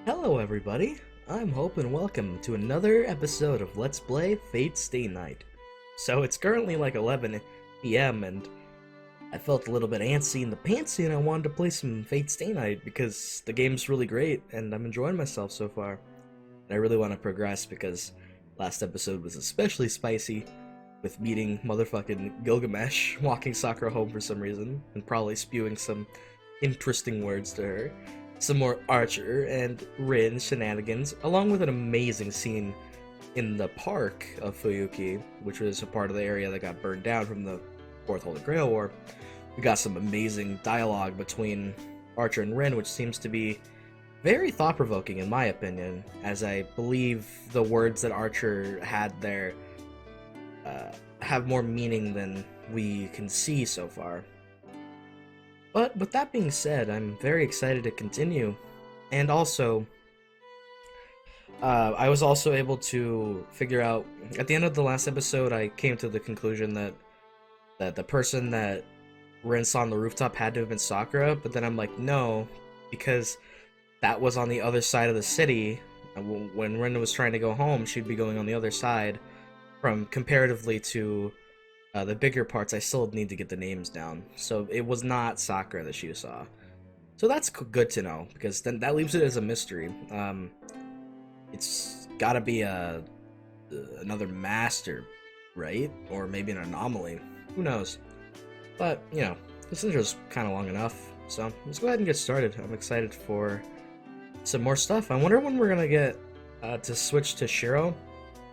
Hello everybody, I'm Hope and welcome to another episode of Let's Play Fate Stay Night. So it's currently like 11 p.m. and I felt a little bit antsy in the pantsy and I wanted to play some Fate Stay Night because the game's really great and I'm enjoying myself so far. And I really want to progress because last episode was especially spicy with meeting motherfucking Gilgamesh, walking Sakura home for some reason, and probably spewing some interesting words to her. Some more Archer and Rin shenanigans, along with an amazing scene in the park of Fuyuki, which was a part of the area that got burned down from the Fourth Holy Grail War. We got some amazing dialogue between Archer and Rin, which seems to be very thought-provoking in my opinion, as I believe the words that Archer had there have more meaning than we can see so far. But with that being said, I'm very excited to continue, and also, I was also able to figure out, at the end of the last episode, I came to the conclusion that the person that Rin saw on the rooftop had to have been Sakura, but then I'm like, no, because that was on the other side of the city. When Rin was trying to go home, she'd be going on the other side, from comparatively to the bigger parts. I still need to get the names down. So it was not Sakura that she saw. So that's good to know, because then that leaves it as a mystery. It's gotta be another master, right? Or maybe an anomaly. Who knows? But, you know, this intro's kind of long enough. So let's go ahead and get started. I'm excited for some more stuff. I wonder when we're gonna get to switch to Shiro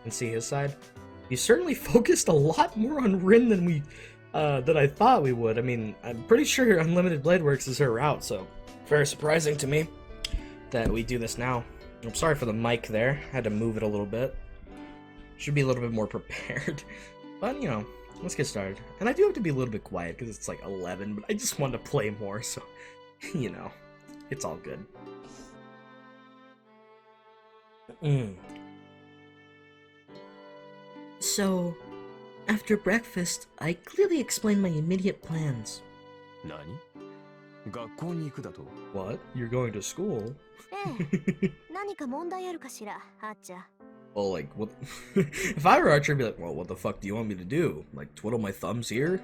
and see his side. You certainly focused a lot more on Rin than I thought we would. I mean, I'm pretty sure Unlimited Blade Works is her route, so very surprising to me that we do this now. I'm sorry for the mic there. I had to move it a little bit. Should be a little bit more prepared. But, you know, let's get started. And I do have to be a little bit quiet because it's like 11, but I just want to play more, so, you know, it's all good. So, after breakfast, I clearly explained my immediate plans. 何学校に行くだと What? You're going to school? 何か問題あるかしら、あっちゃ。 Well, like, what? If I were Archer, I'd be like, well, what the fuck do you want me to do? Like, twiddle my thumbs here?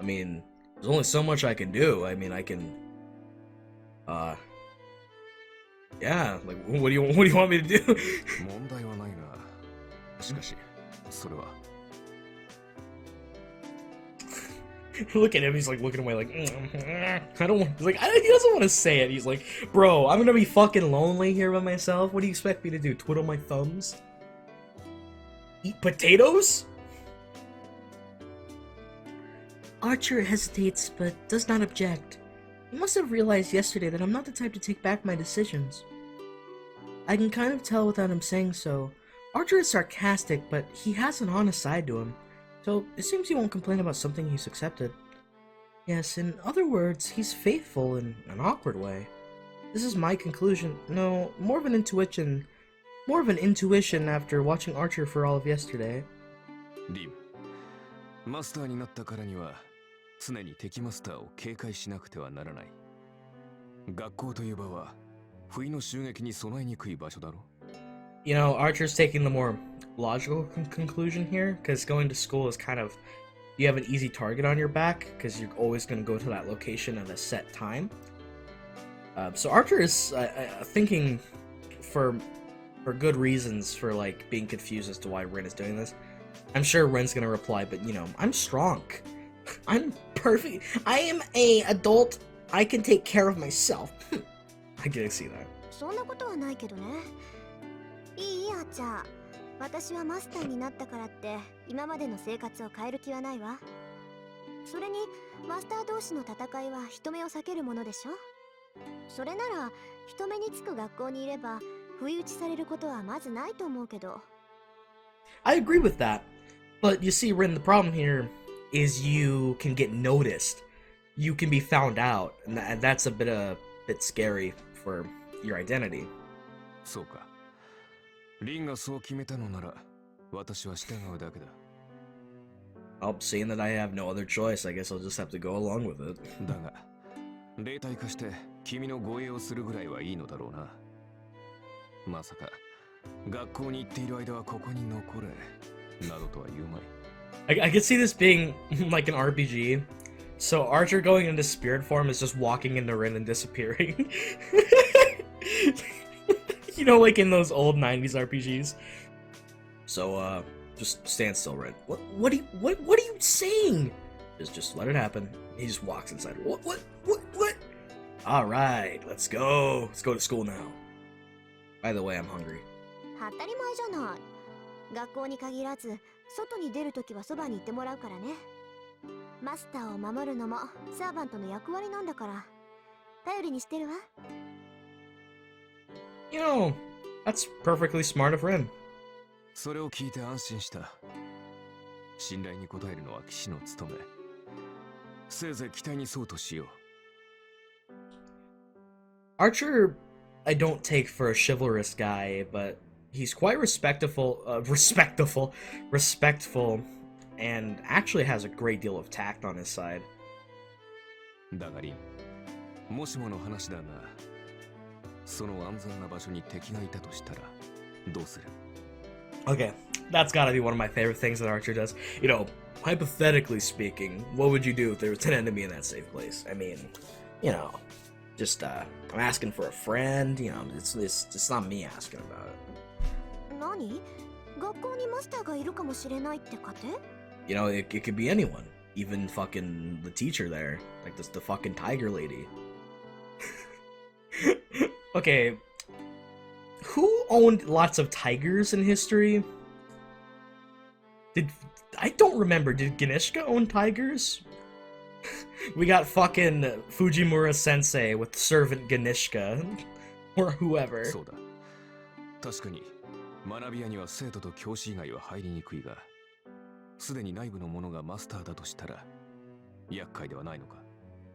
I mean, there's only so much I can do. I mean, I can, yeah, like, what do you want me to do? 問題はないがしかしそれは Look at him, he's like looking away like, I don't want, he's like, he doesn't want to say it. He's like, bro, I'm gonna be fucking lonely here by myself. What do you expect me to do? Twiddle my thumbs? Eat potatoes? Archer hesitates, but does not object. He must have realized yesterday that I'm not the type to take back my decisions. I can kind of tell without him saying so. Archer is sarcastic, but he has an honest side to him. So, it seems he won't complain about something he's accepted. Yes, in other words, he's faithful in an awkward way. This is my conclusion. No, more of an intuition after watching Archer for all of yesterday. リンマスターになったからには常に敵マスターを警戒しなくてはならない。学校という場は不意の襲撃に備えにくい場所だろ。 You know, Archer's taking the more logical conclusion here, because going to school is kind of, you have an easy target on your back, because you're always going to go to that location at a set time. So Archer is thinking for good reasons for, like, being confused as to why Rin is doing this. I'm sure Rin's going to reply, but, you know, I'm strong. I'm perfect. I am a adult. I can take care of myself. I can see that. そんなことはないけどね。いいあっちゃ。私はマスターになったからって今までの生活を変える気はないわ。それにマスター同士の戦いは人目を避けるものでしょ。それなら人目につく学校にいれば不意打ちされることはまずないと思うけど。I agree with that. But you see, Rin, the problem here is you can get noticed. You can be found out, and that's a bit scary for your identity. そうか。リンがそう決めたのなら私は従うだけだ。Well, seeing that I have no other choice, I guess I'll just have to go along with it. だが霊体化して君の護衛をするぐらいはいいのだろうな。まさか学校に行っている間はここに残れなどとは言うまい。I could see this being like an RPG. So Archer going into spirit form is just walking into Rin and disappearing. You know, like in those old 90s RPGs. So, just stand still, Rin. What are you saying? Just let it happen. He just walks inside. What? Alright, let's go. Let's go to school now. By the way, I'm hungry. 当たり前じゃない。学校に限らず、外に出るときはそばに行ってもらうからね。マスターを守るのもサーバントの役割なんだから。頼りにしてるわ。You know, that's perfectly smart of Rin. それを聞いて安心した。信頼に応えるのは騎士の務め。せいぜい期待に沿うとしよう。Archer, I don't take for a chivalrous guy, but he's quite respectful, and actually has a great deal of tact on his side. だがリン、もしもの話だが、その安全な場所に敵がいたとしたらどうする？ Okay, that's gotta be one of my favorite things that Archer does. You know, hypothetically speaking, what would you do if there was an enemy in that safe place? I mean, you know, just, I'm asking for a friend, you know, it's not me asking about it. 何？学校にマスターがいるかもしれないってかて？ You know, it could be anyone. Even fucking the teacher there. Like, the fucking tiger lady. Okay. Who owned lots of tigers in history? I don't remember. Did Ganishka own tigers? We got fucking Fujimura Sensei with servant Ganishka. Or whoever. そうだ。確かに学び屋には生徒と教師以外は入りにくいが、すでに内部の者がマスターだとしたら厄介ではないのか。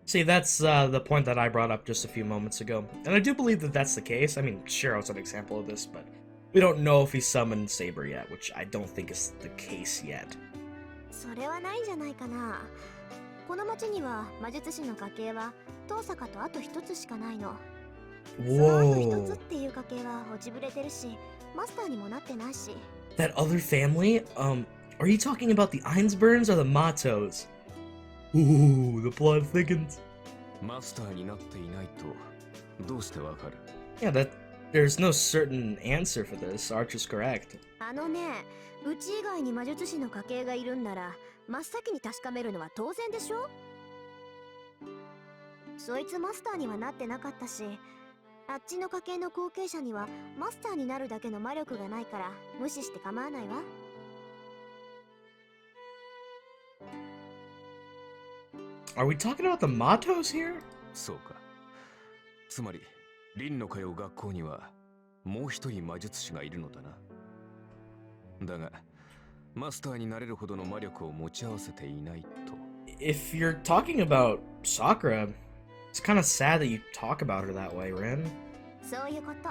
See, that's the point that I brought up just a few moments ago. And I do believe that that's the case. I mean, Shiro's an example of this, but we don't know if he summoned Saber yet, which I don't think is the case yet. それはないんじゃないかな。この町には魔術師の家系は遠坂とあと一つしかないの。そのあと一つっていう家系は落ちぶれてるし、マスターにもなってないし。That other family? Are you talking about the Einsburns or the Matos? Ooh, the plot thickens. マスターになっていないとどうしてわかる？ Yeah, there's no certain answer for this. Archer's correct. あのね、うち以外に魔術師の家系がいるんなら、真っ先に確かめるのは当然でしょ？そいつマスターにはなってなかったし、あっちの家系の後継者にはマスターになるだけの魔力がないから無視して構わないわ。Are we talking about the Matos here? そうか。つまりリンの通う学校にはもう一人魔術師がいるのだな。だがマスターになれるほどの魔力を持ち合わせていないと。If you're talking about Sakura, it's kind of sad that you talk about her that way, Rin. そういうこと。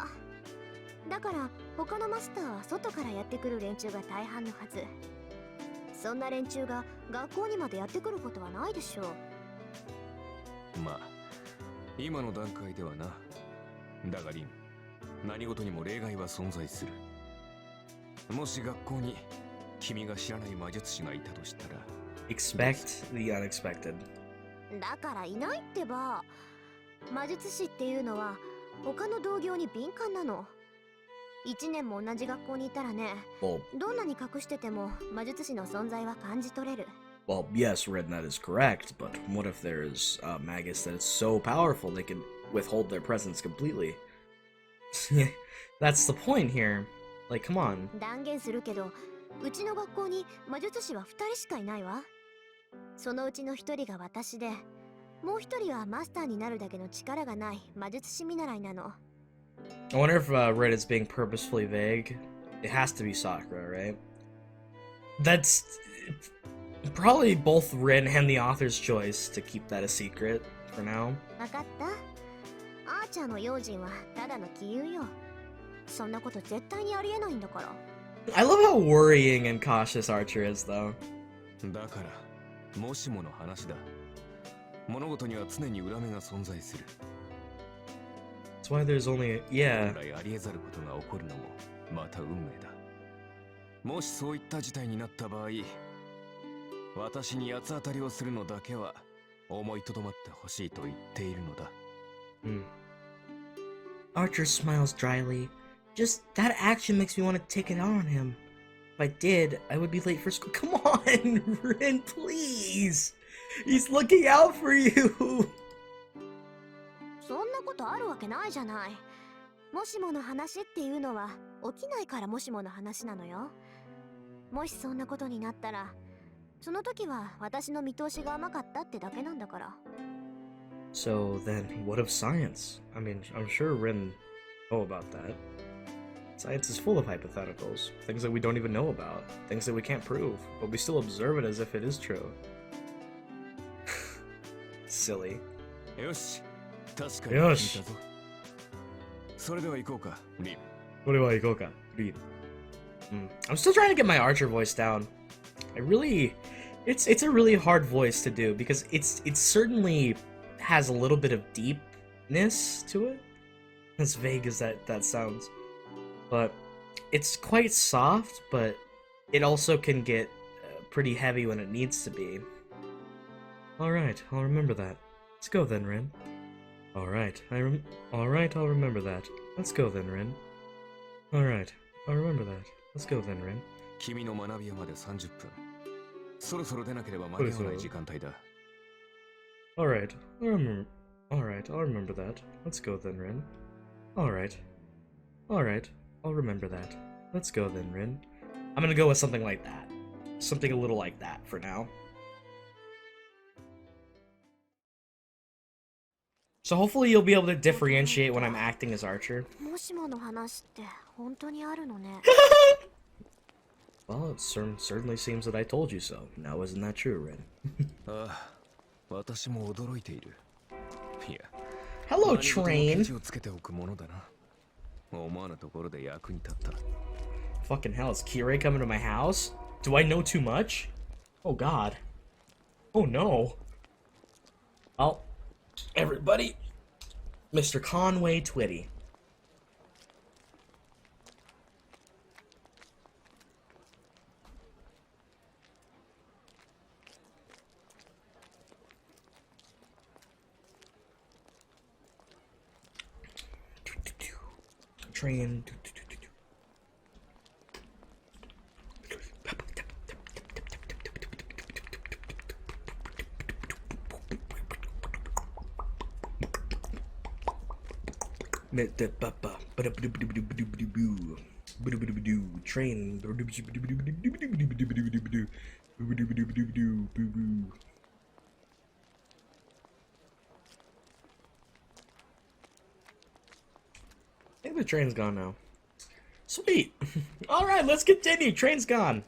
だから他のマスターは外からやってくる連中が大半のはず。そんな連中が学校にまでやってくることはないでしょう。まあ今の段階ではな。だがリン、何事にも例外は存在する。もし学校に君が知らない魔術師がいたとしたら Expect the unexpected. だからいないってば。魔術師っていうのは他の同業に敏感なの。1年も同じ学校にいたらね、 Well, どんなに隠してても魔術師の存在は感じ取れる。well, yes, Rin, that is correct, but what if there's a Magus that is so powerful they can withhold their presence completely? That's the point here. Like, come on. 断言するけど、うちの学校に魔術師は2人しかいないわ。そのうちの1人が私で、もう1人はマスターになるだけの力がない魔術師見習いなの。I wonder if Rin is being purposefully vague. It has to be Sakura, right? That's probably both Rin and the author's choice to keep that a secret for now. わかった？アーチャーの用心はただの杞憂よ。そんなこと絶対にありえないんだから。I love how worrying and cautious Archer is, though. だからもしもの話だ。物事には常に裏目が存在する。That's why there's only... Yeah. 本来ありえざることが起こるのもまた運命だ。もしそういった事態になった場合、私に八つ当たりをするのだけは思いとどまってほしいと言っているのだ。Archer smiles dryly. Just that action makes me want to take it out on him. If I did, I would be late for school. Come on, Rin, please! He's looking out for you! そんなことあるわけないじゃない。もしもの話っていうのは起きないからもしもの話なのよ。もしそんなことになったら、その時は私の見通しが甘かったってだけなんだから。So then, what of science? I mean, I'm sure Rin know about that. Science is full of hypotheticals, things that we don't even know about, things that we can't prove, but we still observe it as if it is true. Silly. よし、確かに聞いたぞ。それでは行こうか、リン。What do I go, Read. I'm still trying to get my Archer voice down. It's a really hard voice to do because it certainly has a little bit of deepness to it. As vague as that sounds, but it's quite soft. But it also can get pretty heavy when it needs to be. All right, I'll remember that. Let's go then, Rin. All right, I'll remember that. Let's go then, Rin. All right, I'll remember that. Let's go then, Rin. 君の学び屋まで30分。そろそろ出なければ間に合わない時間帯だ。All right, I'll remember that. Let's go then, Rin. All right, I'll remember that. Let's go then, Rin. I'm gonna go with something like that. Something a little like that for now. So hopefully you'll be able to differentiate when I'm acting as Archer. もしもの話って本当にあるのね。Well, it certainly seems that I told you so. Now isn't that true, Rin? ああ、私も驚いている。いや、 Hello, 何事もケ train! チをつけておくものだな。思わぬところで役に立った。Fucking hell, is Kirei coming to my house? Do I know too much? Oh god. Oh no. Well, everybody, Mr. Conway Twitty. Train. Train. I think the train's gone now. Sweet! Alright, let's continue. Train's gone.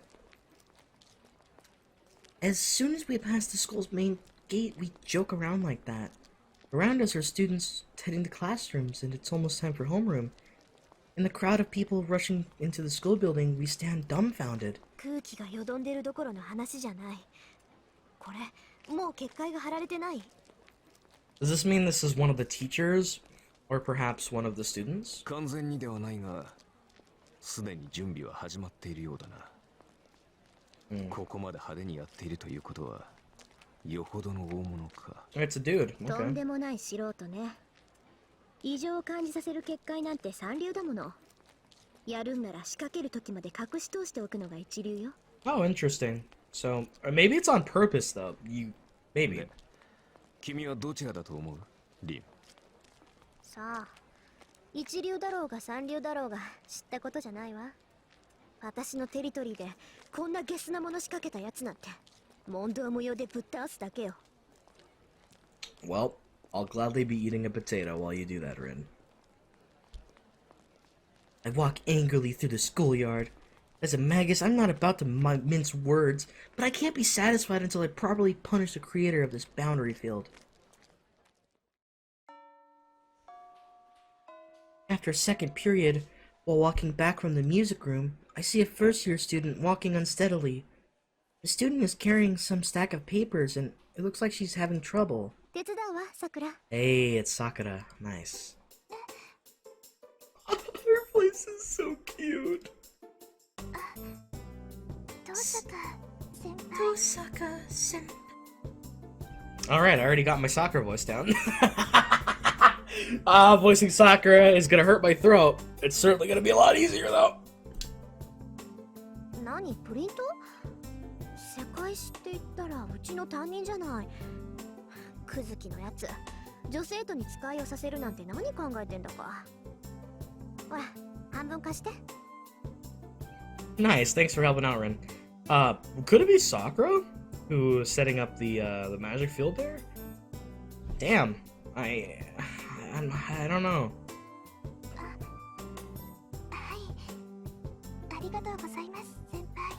As soon as we pass the school's main gate, we joke around like that. Around us are students heading to classrooms, and it's almost time for homeroom. In the crowd of people rushing into the school building, we stand dumbfounded. 空気がよどんでるどころの話じゃない。これ、もう結界が張られてない。完全にではないが、Does this mean this is one of the teachers? Or perhaps one of the students? すでに準備は始まっているようだな。ここまで派手にやっているということは、よほどの大物か。It's a dude. とん Okay. でもない素人ね。異常を感じさせる結界なんて三流だもの。やるんなら仕掛ける時まで隠し通しておくのが一流よ。Oh, interesting. So, or maybe it's on purpose, though. Maybe. で、君はどちらだと思う、リン。さあ、一流だろうが三流だろうが知ったことじゃないわ。私のテリトリーでこんなゲスなもの仕掛けたやつなんて問答無用でぶっ倒すだけよ。Well, I'll gladly be eating a potato while you do that, Rin. I walk angrily through the schoolyard. As a magus, I'm not about to mince words, but I can't be satisfied until I properly punish the creator of this boundary field. After a second period, while walking back from the music room, I see a first-year student walking unsteadily. The student is carrying some stack of papers, and it looks like she's having trouble. 手伝うわ、さくら。 Hey, it's Sakura. Nice. cute. どうしたか先輩。 Tosaka senpai. Alright, I already got my Sakura voice down. Voicing Sakura is gonna hurt my throat. It's certainly gonna be a lot easier though. 何プリント？世界史って言ったらうちの担任じゃない。クズキのやつ、女生徒に使いをさせるなんて何考えてんだか。ほら、半分貸して。 Nice, thanks for helping out, Ren. Could it be Sakura who is setting up the magic field there? Damn, I don't know. はい、ありがとうございます先輩。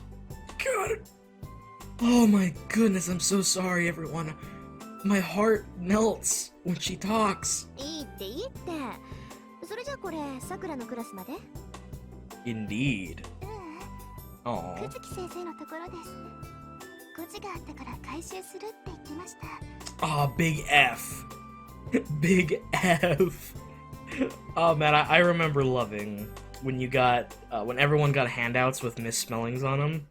God. Oh my goodness, I'm so sorry, everyone. My heart melts when she talks. いいっていいって。それじゃあこれさくらのクラスまで？ Indeed. ク Aww. ズキ先生のところです。誤字があったから回収するって言ってました。 Aw, big F. Big F. Oh man, I remember loving when you got, when everyone got handouts with misspellings on them.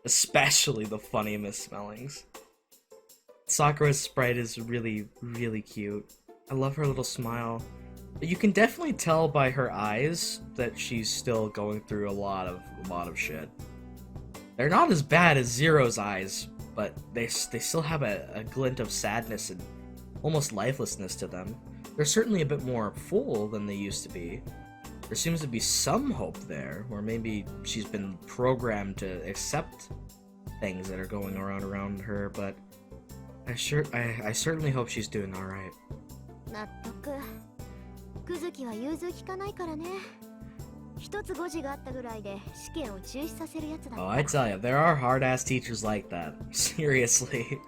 Especially the funny misspellings. Sakura's sprite is really, really cute. I love her little smile. You can definitely tell by her eyes that she's still going through a lot of shit. They're not as bad as Zero's eyes, but they still have a glint of sadness and almost lifelessness to them. They're certainly a bit more full than they used to be. There seems to be some hope there, or maybe she's been programmed to accept things that are going around her, but I certainly hope she's doing alright. 納得。クズキは融通きかないからね。一つ誤字があったぐらいで試験を中止させるやつだった。 Oh, I tell you, there are hard-ass teachers like that. Seriously.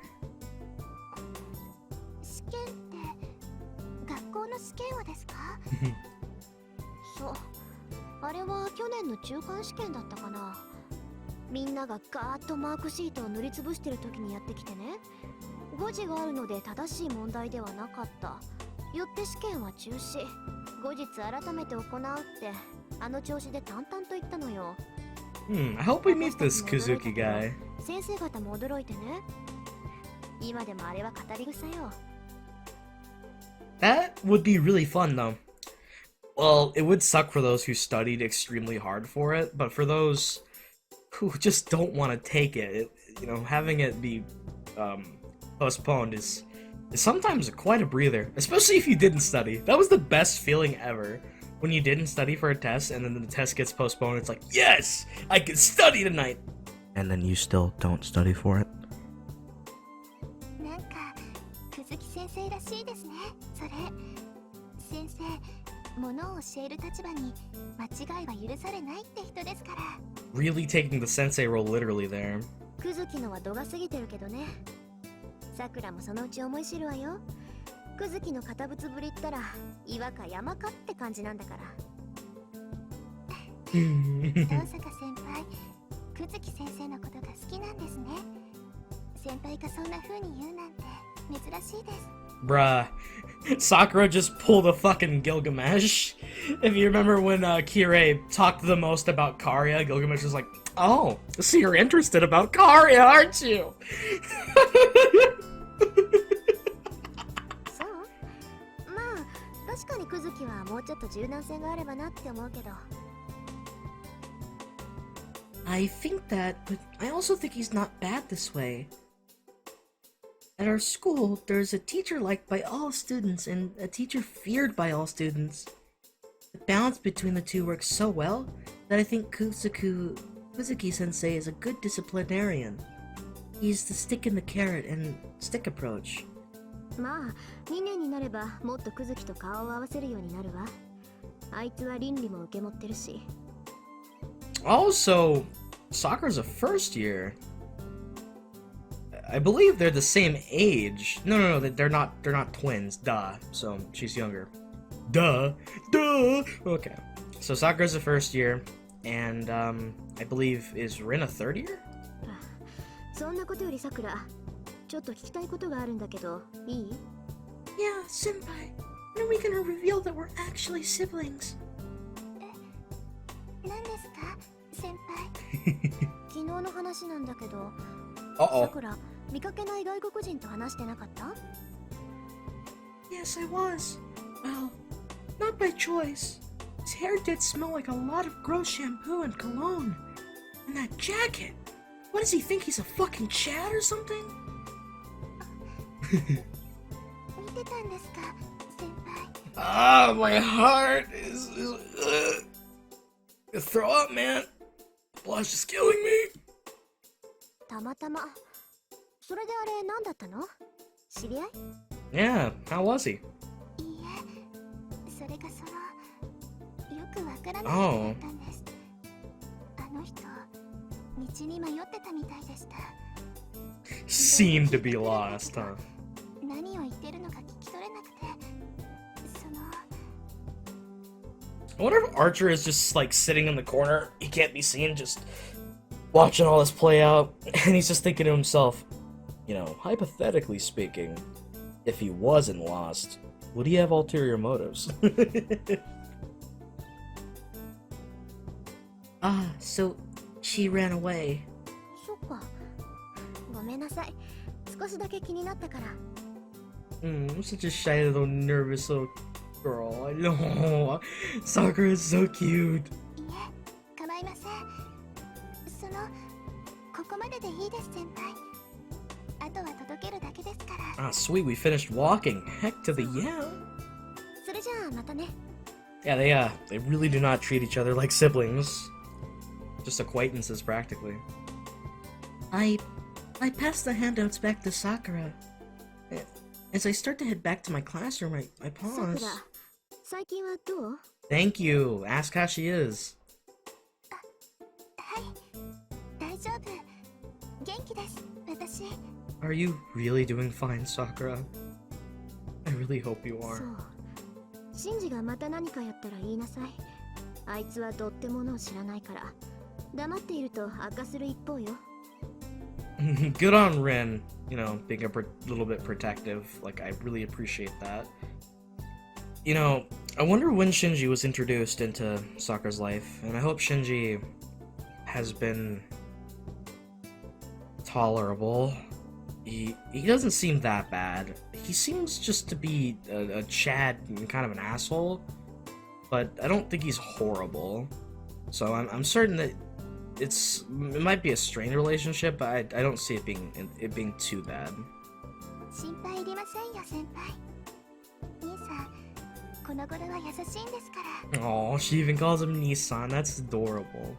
試験って学校の試験をですか？そう。あれは去年の中間試験だったかな。みんながガーッとマークシートを塗りつぶしてる時にやってきてね。誤字があるので正しい問題ではなかった。よって試験は中止。後日改めて行うってあの調子で淡々と言ったのよ。I hope we meet this Kuzuki guy. 先生方も驚いてね。今でもあれは語り草よ。 That would be really fun, though. Well, it would suck for those who studied extremely hard for it, but for those who just don't want to take it, having it be postponed is sometimes quite a breather, especially if you didn't study. That was the best feeling ever. When you didn't study for a test and then the test gets postponed, it's like, yes, I can study tonight. And then you still don't study for it. なんかクズキ先生らしいですね。それ先生、ものを教える立場に間違いは許されないって人ですから。 Really taking the sensei role literally there. クズキのは度が過ぎてるけどね。さくらもそのうち思い知るわよ。クズキの堅物ぶりったら岩か山かって感じなんだから。大坂先輩、クズキ先生のことが好きなんですね。先輩がそんな風に言うなんて珍しいです。 Bruh, Sakura just pulled a fucking Gilgamesh. If you remember when Kirei talked the most about Karya, Gilgamesh was like, oh, so you're interested about Karya, aren't you? そう？まあ確かにクズキはもうちょっと柔軟性があればなって思うけど。 I think that, but I also think he's not bad this way. At our school, there's a teacher liked by all students and a teacher feared by all students. The balance between the two works so well that I think Kuzuki-sensei is a good disciplinarian. He's the stick in the carrot and stick approach. まあ2年になればもっとクズキと顔を合わせるようになるわ。あいつは倫理も受け持ってるし。 Also, Sakura's a first year. I believe they're the same age. No, they're not twins. Duh. So she's younger. Duh. Okay. So Sakura's a first year, and I believe is Rin a third year? そんなことよりさくら、ちょっと聞きたいことがあるんだけど、いい？ Yeah, senpai. When are we gonna reveal that we're actually siblings? 何ですか、先輩。昨日の話なんだけど、 Uh-oh. さくら、見かけない外国人と話してなかった？ Yes, I was. Well, not by choice. His hair did smell like a lot of gross shampoo and cologne. And that jacket! What does he think, he's a fucking Chad or something? 見てたんですか、先輩。 Ah, my heart is throw up, man. Blush is killing me. たまたま。それであれ何だったの？知り合い？ Yeah, how was he? いいえ、それがその、よくわからない人だったんです。あの人、道に迷ってたみたいでした。 Seemed to be lost, huh? 何を言ってるのか聞き取れなくて、その。 I wonder if Archer is just like sitting in the corner, he can't be seen, just watching all this play out, and he's just thinking to himself, you know, hypothetically speaking, if he wasn't lost, would he have ulterior motives? Ah, so she ran away. そっか。ごめんなさい。少しだけ気になったから。 Such a shy little nervous little girl. I know. Sakura is so cute. いえ、構いません。その、ここまででいいです先輩。あとは届けるだけですから。 Ah, sweet, we finished walking. Heck to the yeah. それじゃあまたね。 Yeah, they really do not treat each other like siblings. Just acquaintances, practically. I passed the handouts back to Sakura. As I start to head back to my classroom, I さく pause. ら、最近はどう？ Thank you. Ask how she is. はい、大丈夫。元気です、私。 Are you really doing fine, Sakura? I really hope you そ are. う。シンジがまた何かやったら言いなさい。あいつはどってものを知らないから。黙っていると悪化する一方よ。 Good on Rin, you know, being a little bit protective. Like, I really appreciate that. You know, I wonder when Shinji was introduced into Sakura's life, and I hope Shinji has been tolerable. He doesn't seem that bad. He seems just to be a Chad and kind of an asshole, but I don't think he's horrible. So I'm certain that it might be a strained relationship, but I don't see it being too bad. 心配いりませんよ先輩。兄さん、この頃は優しいんですから。 Oh, she even calls him Nissan. That's adorable.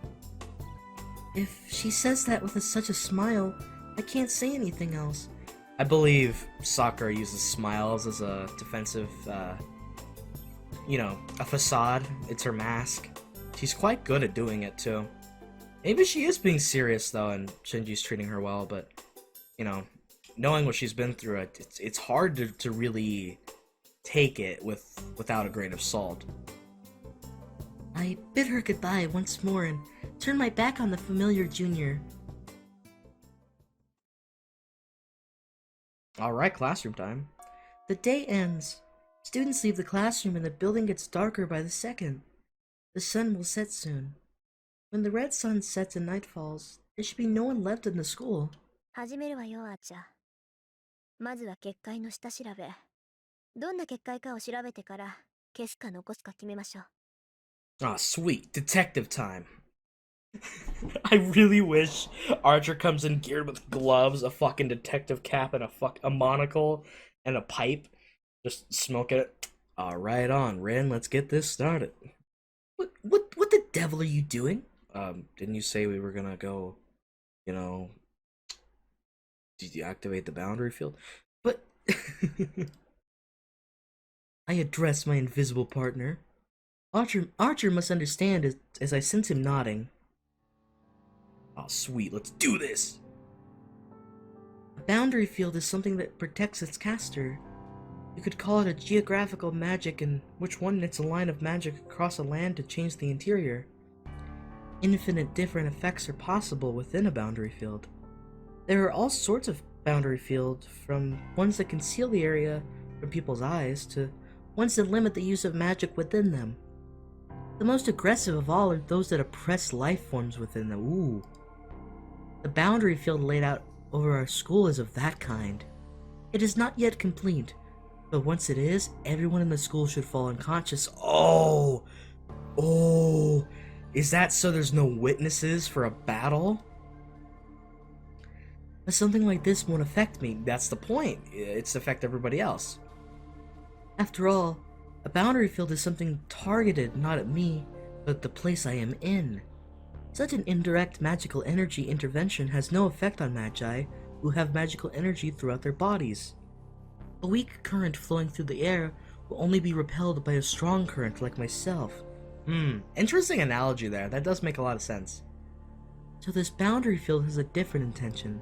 If she says that with such a smile, I can't say anything else. I believe Sakura uses smiles as a defensive, you know, a facade. It's her mask. She's quite good at doing it too. Maybe she is being serious though, and Shinji's treating her well. But you know, knowing what she's been through, it's hard to really take it without a grain of salt. I bid her goodbye once more and turn my back on the familiar junior. Alright, classroom time. The day ends. Students leave the classroom and the building gets darker by the second. The sun will set soon. When the red sun sets and night falls, there should be no one left in the school. 始めるわよ、あーちゃん。まずは結界の下調べ。どんな結界かを調べてから消すか残すか決めましょう。 Ah, sweet. Detective time. I really wish Archer comes in geared with gloves, a fucking detective cap, and a monocle, and a pipe. Just smoking it. Right on, Rin, let's get this started. What the devil are you doing? Didn't you say we were gonna go, you know, deactivate the boundary field? But I address my invisible partner. Archer must understand as I sense him nodding. Oh, sweet, let's do this! A boundary field is something that protects its caster. You could call it a geographical magic in which one knits a line of magic across a land to change the interior. Infinite different effects are possible within a boundary field. There are all sorts of boundary fields, from ones that conceal the area from people's eyes to ones that limit the use of magic within them. The most aggressive of all are those that oppress life forms within them. Ooh. The boundary field laid out over our school is of that kind. It is not yet complete, but once it is, everyone in the school should fall unconscious. Oh! Oh! Is that so there's no witnesses for a battle? But something like this won't affect me. That's the point. It's to affect everybody else. After all, a boundary field is something targeted not at me, but the place I am in. Such an indirect magical energy intervention has no effect on magi who have magical energy throughout their bodies. A weak current flowing through the air will only be repelled by a strong current like myself. Interesting analogy there. That does make a lot of sense. So this boundary field has a different intention.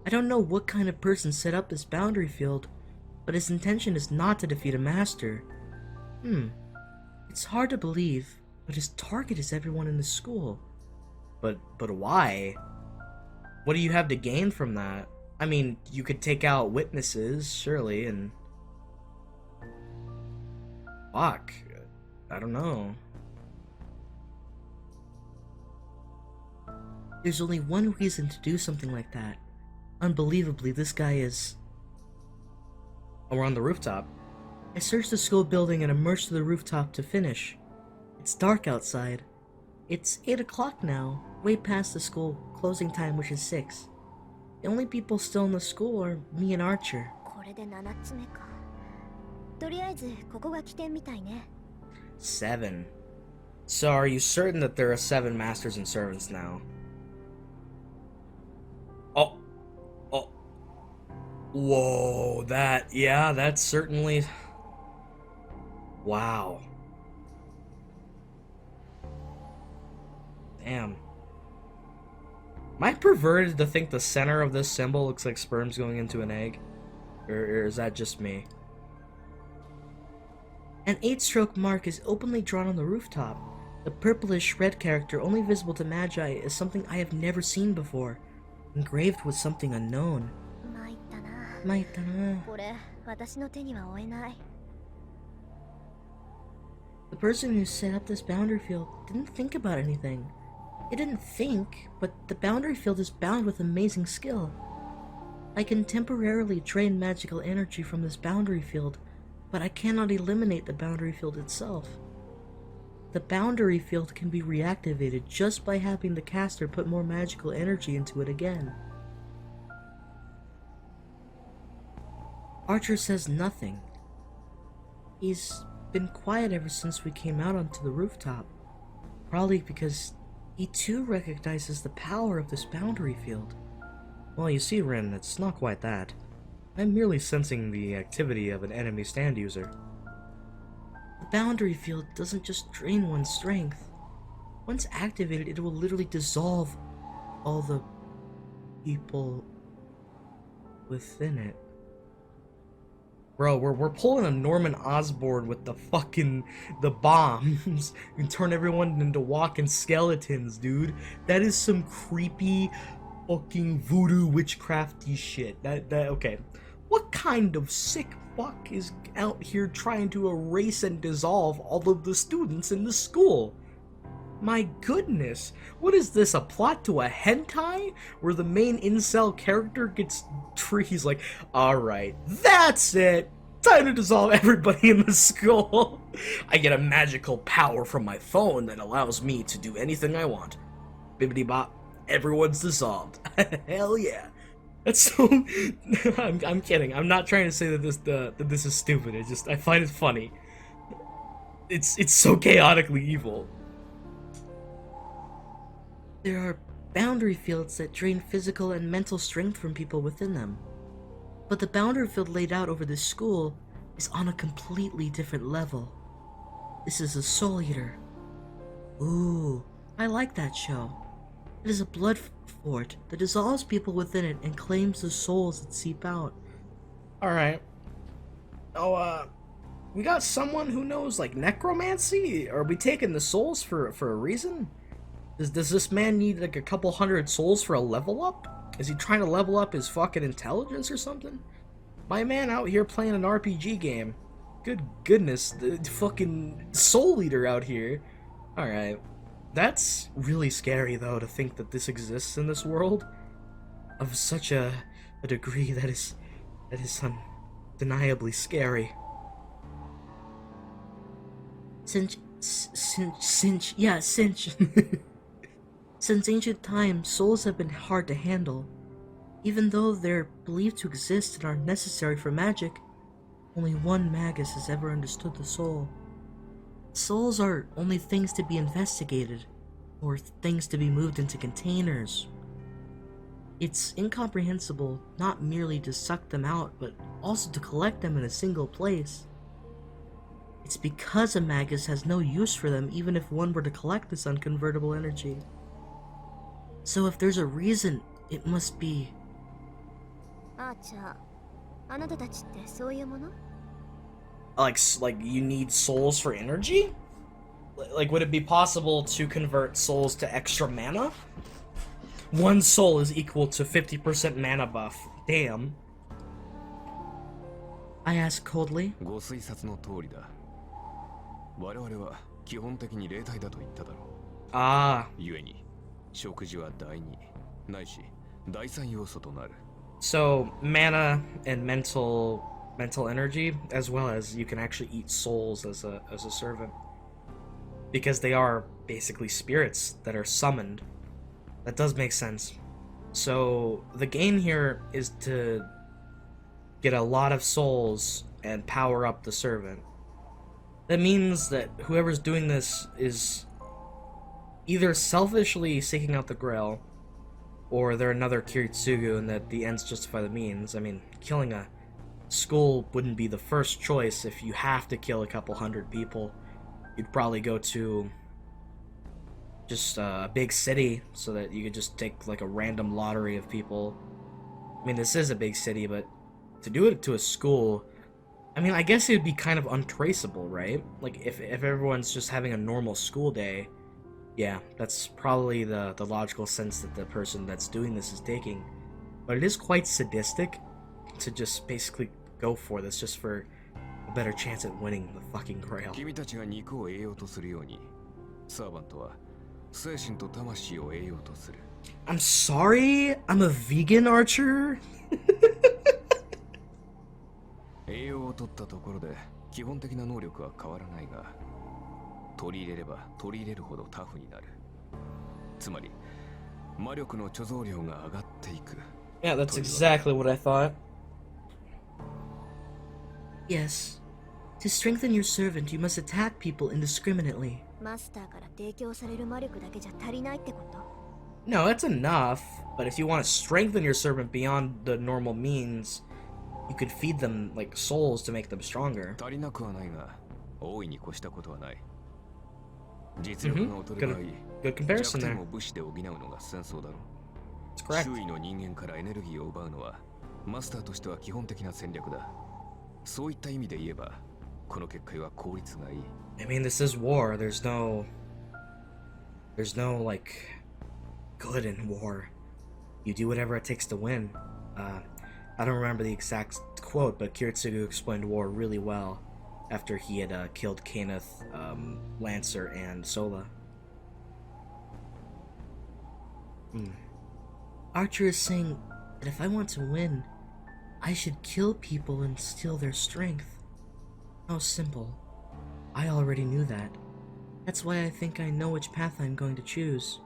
I don't know what kind of person set up this boundary field, but his intention is not to defeat a master. It's hard to believe, but his target is everyone in the school. But why? What do you have to gain from that? I mean, you could take out witnesses, surely, and... Fuck. I don't know. There's only one reason to do something like that. Unbelievably, this guy is... Oh, we're on the rooftop. I searched the school building and emerged to the rooftop to finish. It's dark outside. It's 8 o'clock now, way past the school closing time, which is 6. The only people still in the school are me and Archer. これで7つ目か。とりあえずここが起点みたいね。 7. So are you certain that there are 7 masters and servants now? Oh. Whoa, that's certainly... Wow. Damn. Am I perverted to think the center of this symbol looks like sperms going into an egg? Or is that just me? An 8-stroke mark is openly drawn on the rooftop. The purplish red character, only visible to Magi, is something I have never seen before. Engraved with something unknown. 参ったな。これ、私の手には負えない。 The person who set up this boundary field didn't think about anything. It didn't think, but the boundary field is bound with amazing skill. I can temporarily drain magical energy from this boundary field, but I cannot eliminate the boundary field itself. The boundary field can be reactivated just by having the caster put more magical energy into it again. Archer says nothing. He's been quiet ever since we came out onto the rooftop. Probably because he too recognizes the power of this boundary field. Well, you see, Rin, it's not quite that. I'm merely sensing the activity of an enemy stand user. The boundary field doesn't just drain one's strength. Once activated, it will literally dissolve all the people within it. Bro, we're pulling a Norman Osborn with the bombs and turn everyone into walking skeletons, dude. That is some creepy fucking voodoo witchcrafty shit. Okay. What kind of sick fuck is out here trying to erase and dissolve all of the students in the school? My goodness, what is this, a plot to a hentai? Where the main incel character gets he's like, alright, that's it! Time to dissolve everybody in the school! I get a magical power from my phone that allows me to do anything I want. Bibbidi bop, everyone's dissolved. Hell yeah. That's so... I'm kidding, I'm not trying to say that this is stupid, I find it funny. It's so chaotically evil. There are boundary fields that drain physical and mental strength from people within them. But the boundary field laid out over this school is on a completely different level. This is a Soul Eater. Ooh, I like that show. It is a blood fort that dissolves people within it and claims the souls that seep out. Alright. Oh, we got someone who knows, like, necromancy? Are we taking the souls for a reason? Does this man need like a couple hundred souls for a level up? Is he trying to level up his fucking intelligence or something? My man out here playing an RPG game. Good goodness, the fucking Soul Eater out here. Alright. That's really scary, though, to think that this exists in this world of such a degree that is undeniably scary. Since ancient times, souls have been hard to handle. Even though they're believed to exist and are necessary for magic, only one magus has ever understood the soul. Souls are only things to be investigated, or things to be moved into containers. It's incomprehensible not merely to suck them out, but also to collect them in a single place. It's because a magus has no use for them even if one were to collect this unconvertible energy. So if there's a reason, it must be... Like you need souls for energy? Like, would it be possible to convert souls to extra mana? One soul is equal to 50% mana buff. Damn. I asked coldly. ご推察の通りだ。我々は基本的に霊体だと言っただろう。Ah. 故に、食事は第二、ないし第三要素となる。So, mana and mental energy, as well as you can actually eat souls as a servant. Because they are basically spirits that are summoned. That does make sense. So, the game here is to get a lot of souls and power up the servant. That means that whoever's doing this is either selfishly seeking out the Grail, or they're another Kiritsugu and that the ends justify the means. I mean, killing a school wouldn't be the first choice if you have to kill a couple hundred people. You'd probably go to just a big city so that you could just take like a random lottery of people. I mean, this is a big city, but to do it to a school, I mean, I guess it would be kind of untraceable, right? Like, if everyone's just having a normal school day, yeah, that's probably the logical sense that the person that's doing this is taking. But it is quite sadistic to just basically go for this just for a better chance at winning the fucking Grail. 君たちが肉を得ようとするように、サーバントは精神と魂を得ようとする。I'm sorry? I'm a vegan archer? 栄養を取ったところで基本的な能力は変わらないが、取り入れれば取り入れるほどタフになる。つまり魔力の貯蔵量が上がっていく。Yeah, that's exactly what I thought. Yes. To strengthen your servant, you must attack people indiscriminately. マスターから提供される魔力だけじゃ足りないってこと？ No, that's enough. But if you want to strengthen your servant beyond the normal means, you could feed them like souls to make them stronger. 足りなくはないが、大いに越したことはない。実力が劣ればいい。Good comparison 弱 there. 点を武士で補うのが戦争だろ。That's correct. 周囲の人間からエネルギーを奪うのはマスターとしては基本的な戦略だ。そういった意味で言えば、この結界は効率がいい。I mean, this is war. There's no like good in war. You do whatever it takes to win. I don't remember the exact quote, but Kiritsugu explained war really well after he had killed Kaneth, Lancer, and Sola. Archer is saying that if I want to win, I should kill people and steal their strength. How simple. I already knew that. That's why I think I know which path I'm going to choose.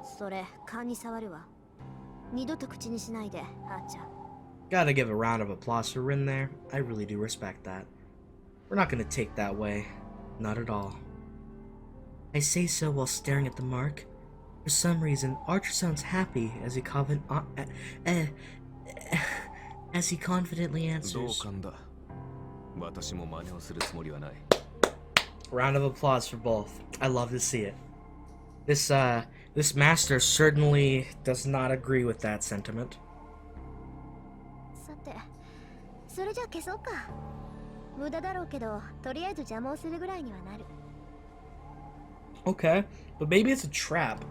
それ、勘に触るわ。二度と口にしないで、あーちゃん。Gotta give a round of applause for Rin there. I really do respect that. We're not gonna take that way. Not at all. I say so while staring at the mark. For some reason, Archer sounds happy as he confidently answers. 同感だ。私も真似をするつもりはない。Round of applause for both. I love to see it. This master certainly does not agree with that sentiment. さて、それじゃ消そうか。無駄だろうけど、とりあえず邪魔をするぐらいにはなる。Okay, but maybe it's a trap.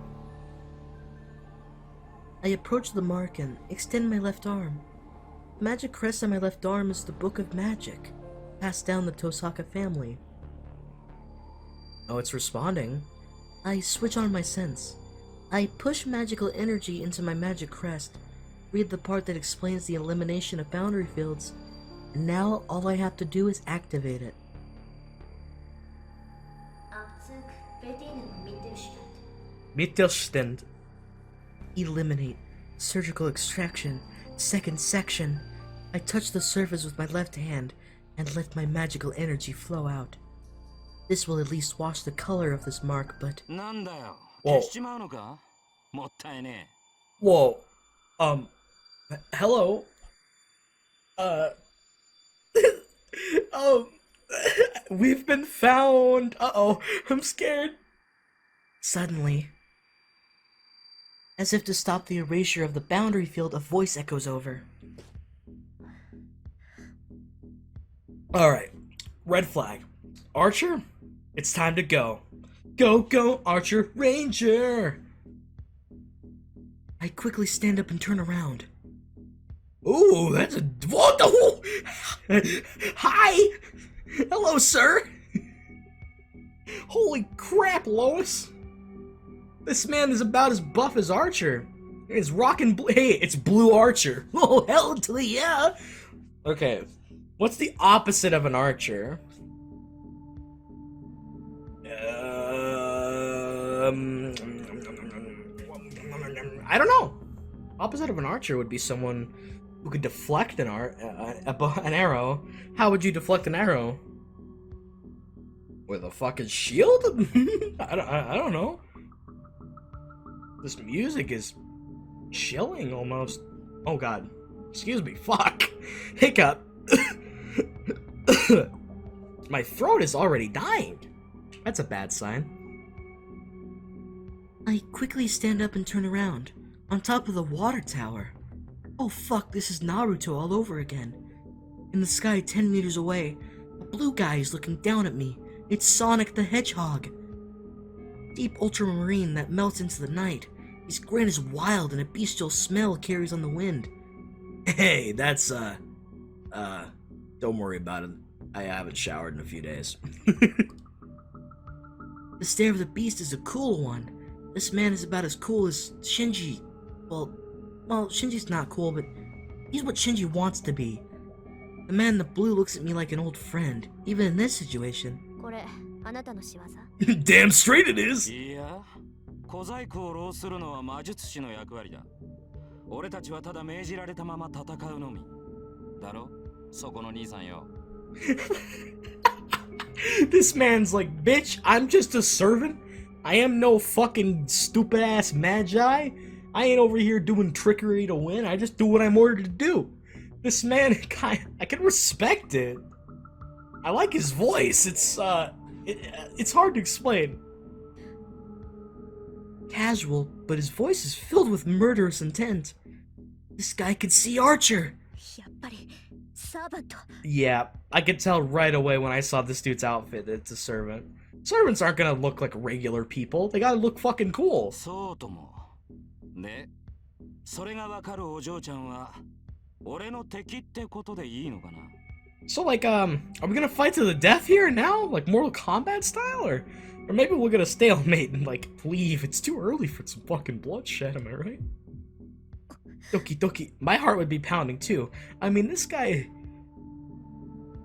I approach the mark and extend my left arm. The magic crest on my left arm is the Book of Magic, passed down the Tosaka family. Oh, it's responding. I switch on my sense. I push magical energy into my magic crest, read the part that explains the elimination of boundary fields, and now all I have to do is activate it. Mittelstand. Eliminate. Surgical extraction. Second section. I touch the surface with my left hand and let my magical energy flow out. This will at least wash the color of this mark, but... Whoa. Whoa. Hello? We've been found. Uh-oh, I'm scared. Suddenly, as if to stop the erasure of the boundary field, a voice echoes over. Alright, red flag. Archer, it's time to go. Go, go, Archer Ranger! I quickly stand up and turn around. Ooh, that's a... What the... Hi! Hello, sir! Holy crap, Lois! This man is about as buff as Archer. It's rockin' hey, it's Blue Archer. Oh, hell to the yeah! Okay, what's the opposite of an archer? I don't know. Opposite of an archer would be someone who could deflect an arrow. How would you deflect an arrow? With a fucking shield? I don't know. This music is chilling almost. Oh god. Excuse me. Fuck. Hiccup. My throat is already dying. That's a bad sign. I quickly stand up and turn around. On top of the water tower. Oh fuck, this is Naruto all over again. In the sky 10 meters away, a blue guy is looking down at me. It's Sonic the Hedgehog. Deep ultramarine that melts into the night. His grin is wild and a bestial smell carries on the wind. Hey, that's, don't worry about it. I haven't showered in a few days. The stare of the beast is a cool one. This man is about as cool as Shinji. Well, Shinji's not cool, but he's what Shinji wants to be. The man in the blue looks at me like an old friend, even in this situation. Damn straight it is! This man's like, bitch, I'm just a servant. I am no fucking stupid ass magi. I ain't over here doing trickery to win. I just do what I'm ordered to do. This man, I can respect it. I like his voice. It's hard to explain. Casual, but his voice is filled with murderous intent. This guy could see Archer. Yeah, I could tell right away when I saw this dude's outfit that it's a servant. Servants aren't gonna look like regular people. They gotta look fucking cool. So like, are we gonna fight to the death here now? Like Mortal Kombat style? Or maybe we'll get a stalemate and, like, leave. It's too early for some fucking bloodshed, am I right? Doki doki. My heart would be pounding too. I mean, this guy...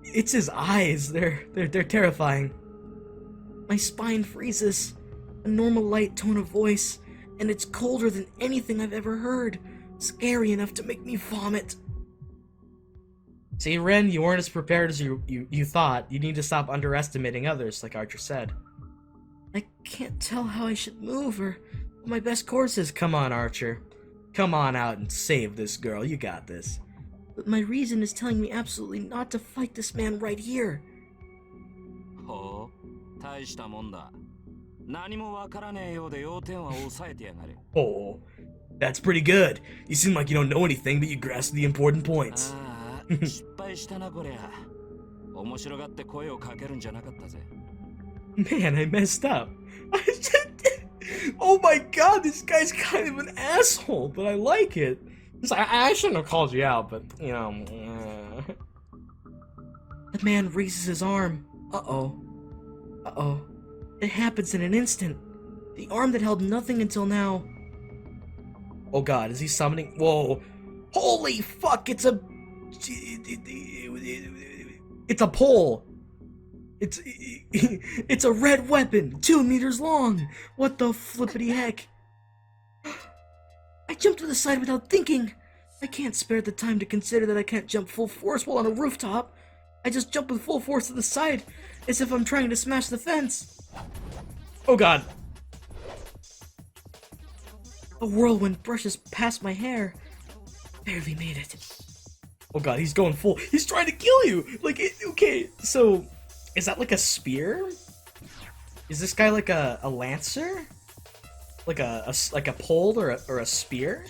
It's his eyes. They're terrifying. My spine freezes. A normal light tone of voice. And it's colder than anything I've ever heard. Scary enough to make me vomit. See, Ren, you weren't as prepared as you thought. You need to stop underestimating others, like Archer said. I can't tell how I should move or what my best course is. Come on, Archer. Come on out and save this girl. You got this. But my reason is telling me absolutely not to fight this man right here. Oh, that's pretty good. You seem like you don't know anything, but you grasp the important points. Man, I messed up. Oh my god, this guy's kind of an asshole, but I like it. I shouldn't have called you out, but, you know. The man raises his arm. Uh-oh. Uh-oh. It happens in an instant. The arm that held nothing until now. Oh god, is he summoning? Whoa. Holy fuck, it's a pole. It's a red weapon, 2 meters long. What the flippity heck? I jumped to the side without thinking. I can't spare the time to consider that I can't jump full force while on a rooftop. I just jump with full force to the side, as if I'm trying to smash the fence. Oh god. A whirlwind brushes past my hair. Barely made it. Oh god, he's going full. He's trying to kill you! Like, okay, so, is that like a spear? Is this guy like a lancer? Like a pole or a spear?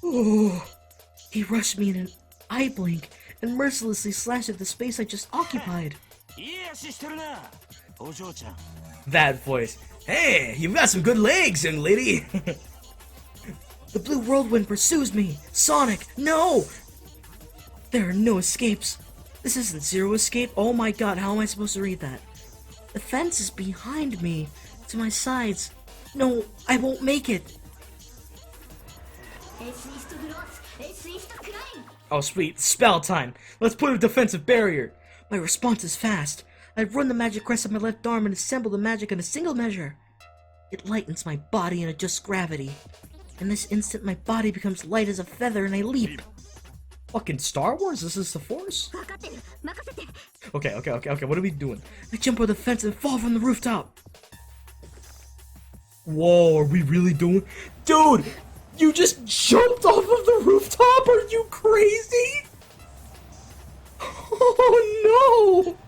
Ooh. He rushed me in an eye blink and mercilessly slashed at the space I just occupied. That voice. Hey, you've got some good legs, young lady. The blue whirlwind pursues me. Sonic, no! There are no escapes. This isn't Zero Escape. Oh my god, how am I supposed to read that? The fence is behind me, to my sides. No, I won't make it. Oh sweet, spell time. Let's put a defensive barrier. My response is fast. I run the magic crest of my left arm and assemble the magic in a single measure. It lightens my body and adjusts gravity. In this instant, my body becomes light as a feather and I leap. Fucking Star Wars? This is the Force? Okay, what are we doing? I jump over the fence and fall from the rooftop. Whoa, are we really doing? Dude, you just jumped off of the rooftop? Are you crazy? Oh no!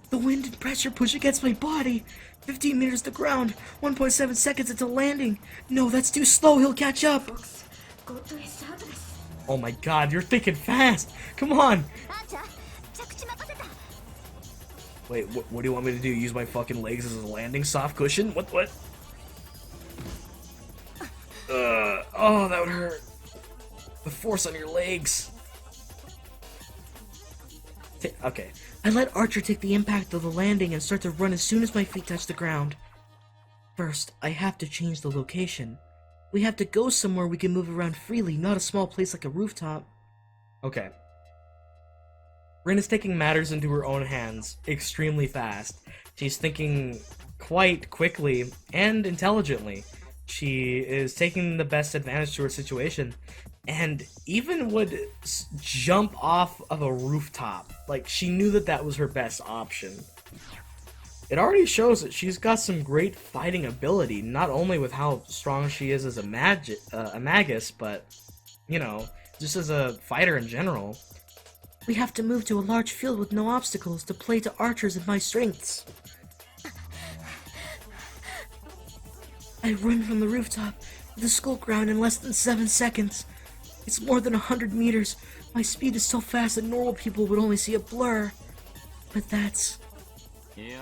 The wind and pressure push against my body. 15 meters to ground. 1.7 seconds until landing. No, that's too slow. He'll catch up. Oh my god, you're thinking fast. Come on. Wait, what do you want me to do? Use my fucking legs as a landing soft cushion? What? Oh, that would hurt. The force on your legs. Okay. I let Archer take the impact of the landing and start to run as soon as my feet touch the ground. First, I have to change the location. We have to go somewhere we can move around freely, not a small place like a rooftop. Okay. Rin is taking matters into her own hands extremely fast. She's thinking quite quickly and intelligently. She is taking the best advantage to her situation and even would jump off of a rooftop. Like, she knew that that was her best option. It already shows that she's got some great fighting ability, not only with how strong she is as a magus, but, you know, just as a fighter in general. We have to move to a large field with no obstacles to play to Archer's and my strengths. I run from the rooftop to the school ground in less than 7 seconds. It's more than 100 meters. My speed is so fast that normal people would only see a blur. But that's... Hey,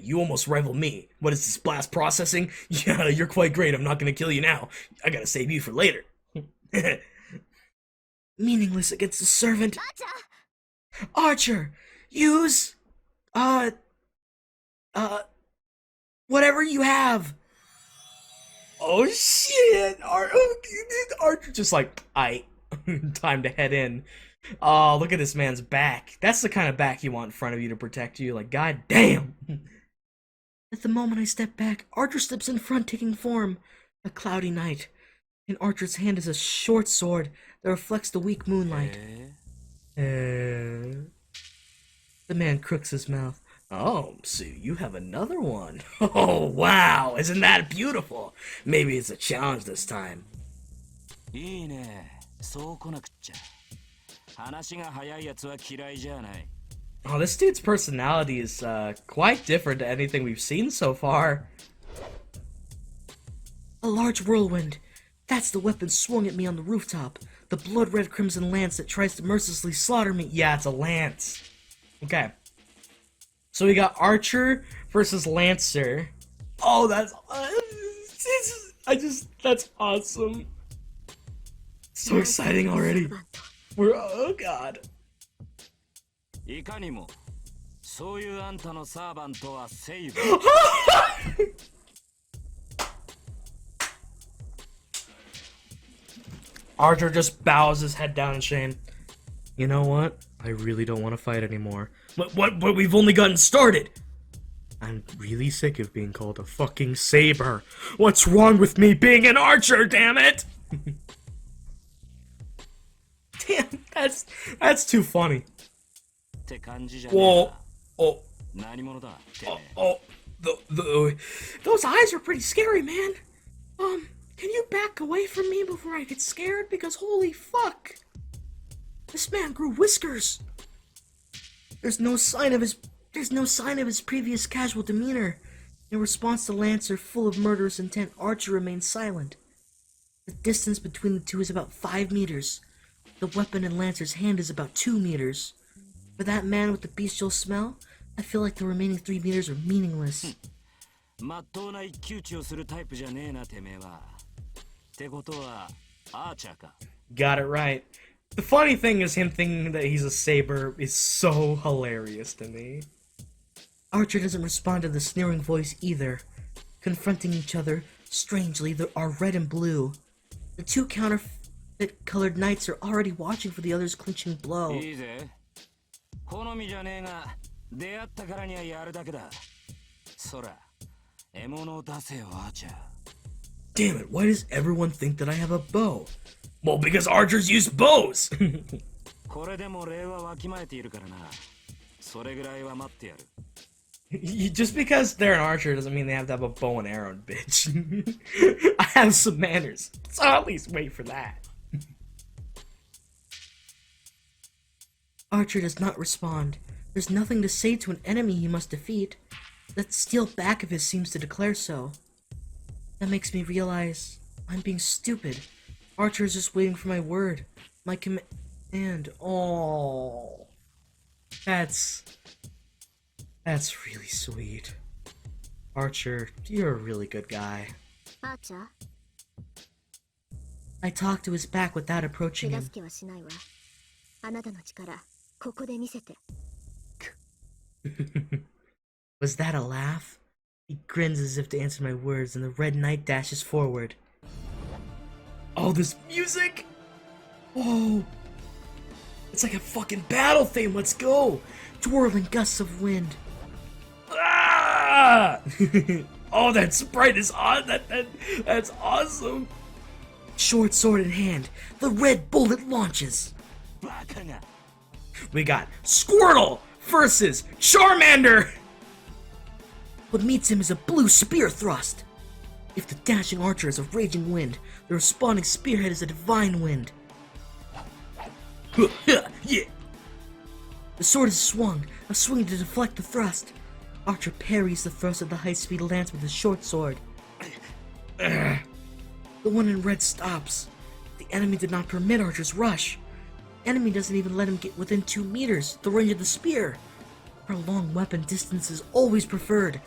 you almost rival me. What is this, blast processing? Yeah, you're quite great. I'm not gonna kill you now. I gotta save you for later. Meaningless against a servant. Archer! Use... whatever you have. Oh shit! Archer just like, time to head in. Oh, look at this man's back. That's the kind of back you want in front of you to protect you. Like, god damn. At the moment I step back, Archer steps in front, taking form. A cloudy night. In Archer's hand is a short sword that reflects the weak moonlight. The man crooks his mouth. Oh, so you have another one. Oh, wow. Isn't that beautiful? Maybe it's a challenge this time. Oh, this dude's personality is quite different to anything we've seen so far. A large whirlwind. That's the weapon swung at me on the rooftop. The blood-red crimson lance that tries to mercilessly slaughter me. Yeah, it's a lance. Okay. So we got Archer versus Lancer. Oh, that's awesome. So exciting already. Oh god. いかにもそういうあんたのサーバントはセイブ。Archer just bows his head down in shame. You know what? I really don't want to fight anymore. But we've only gotten started! I'm really sick of being called a fucking saber. What's wrong with me being an archer, damn it? Damn, that's too funny. Whoa, those eyes are pretty scary, man. Can you back away from me before I get scared? Because holy fuck, this man grew whiskers. There's no sign of his previous casual demeanor. In response to Lancer, full of murderous intent, Archer remains silent. The distance between the two is about 5 meters. The weapon in Lancer's hand is about 2 meters. For that man with the bestial smell, I feel like the remaining 3 meters are meaningless. Got it right. The funny thing is him thinking that he's a saber is so hilarious to me. Archer doesn't respond to the sneering voice either. Confronting each other, strangely, they are red and blue. The two counterfeit-colored knights are already watching for the other's clinching blow. Damn it, why does everyone think that I have a bow? Well, because archers use bows! Just because they're an archer doesn't mean they have to have a bow and arrow, bitch. I have some manners, so I'll at least wait for that. Archer does not respond. There's nothing to say to an enemy he must defeat. That steel back of his seems to declare so. That makes me realize I'm being stupid. Archer is just waiting for my word, my command. Oh, that's really sweet. Archer, you're a really good guy. Archer? I talked to his back without approaching him. Was that a laugh? He grins as if to answer my words, and the Red Knight dashes forward. Oh, this music! Whoa! It's like a fucking battle theme, let's go! Twirling gusts of wind. Ah! Oh, that sprite is that's awesome! Short sword in hand, the red bullet launches. We got Squirtle versus Charmander! What meets him is a blue spear thrust. If the dashing archer is a raging wind, the responding spearhead is a divine wind. Yeah. The sword is swung, a swing to deflect the thrust. Archer parries the thrust of the high-speed lance with his short sword. The one in red stops. The enemy did not permit Archer's rush. The enemy doesn't even let him get within 2 meters, the range of the spear. For a long weapon, distance is always preferred.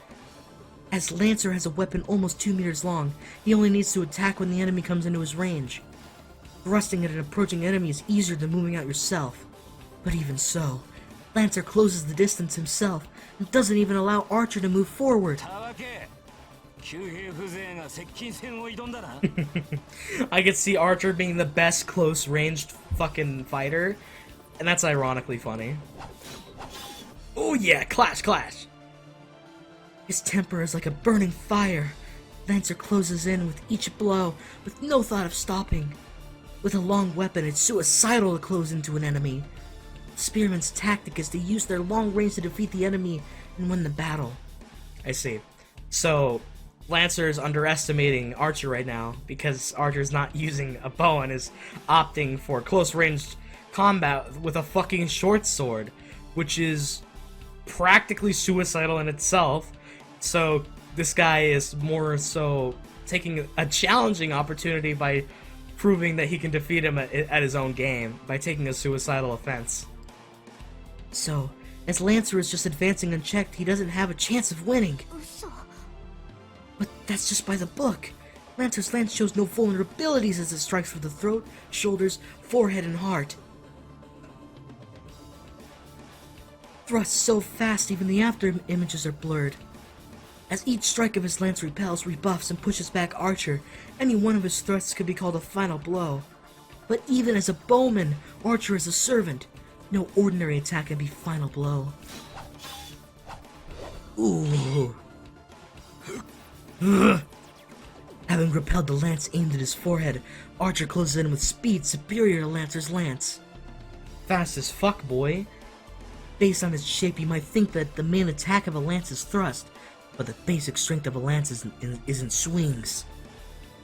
As Lancer has a weapon almost 2 meters long, he only needs to attack when the enemy comes into his range. Thrusting at an approaching enemy is easier than moving out yourself. But even so, Lancer closes the distance himself and doesn't even allow Archer to move forward. I could see Archer being the best close-ranged fucking fighter, and that's ironically funny. Oh yeah, clash, clash! His temper is like a burning fire. Lancer closes in with each blow, with no thought of stopping. With a long weapon, it's suicidal to close into an enemy. Spearman's tactic is to use their long range to defeat the enemy and win the battle. I see. So, Lancer is underestimating Archer right now, because Archer's not using a bow and is opting for close-range combat with a fucking short sword, which is practically suicidal in itself. So this guy is more so taking a challenging opportunity by proving that he can defeat him at his own game by taking a suicidal offense. So, as Lancer is just advancing unchecked, he doesn't have a chance of winning. But that's just by the book. Lancer's lance shows no vulnerabilities as it strikes for the throat, shoulders, forehead, and heart. thrusts so fast even the after images are blurred. As each strike of his lance repels, rebuffs, and pushes back Archer, any one of his thrusts could be called a final blow. But even as a bowman, Archer is a servant. No ordinary attack can be final blow. Ooh. Ugh. Having repelled the lance aimed at his forehead, Archer closes in with speed superior to Lancer's lance. Fast as fuck, boy. Based on its shape, you might think that the main attack of a lance is thrust, but the basic strength of a lance is in swings.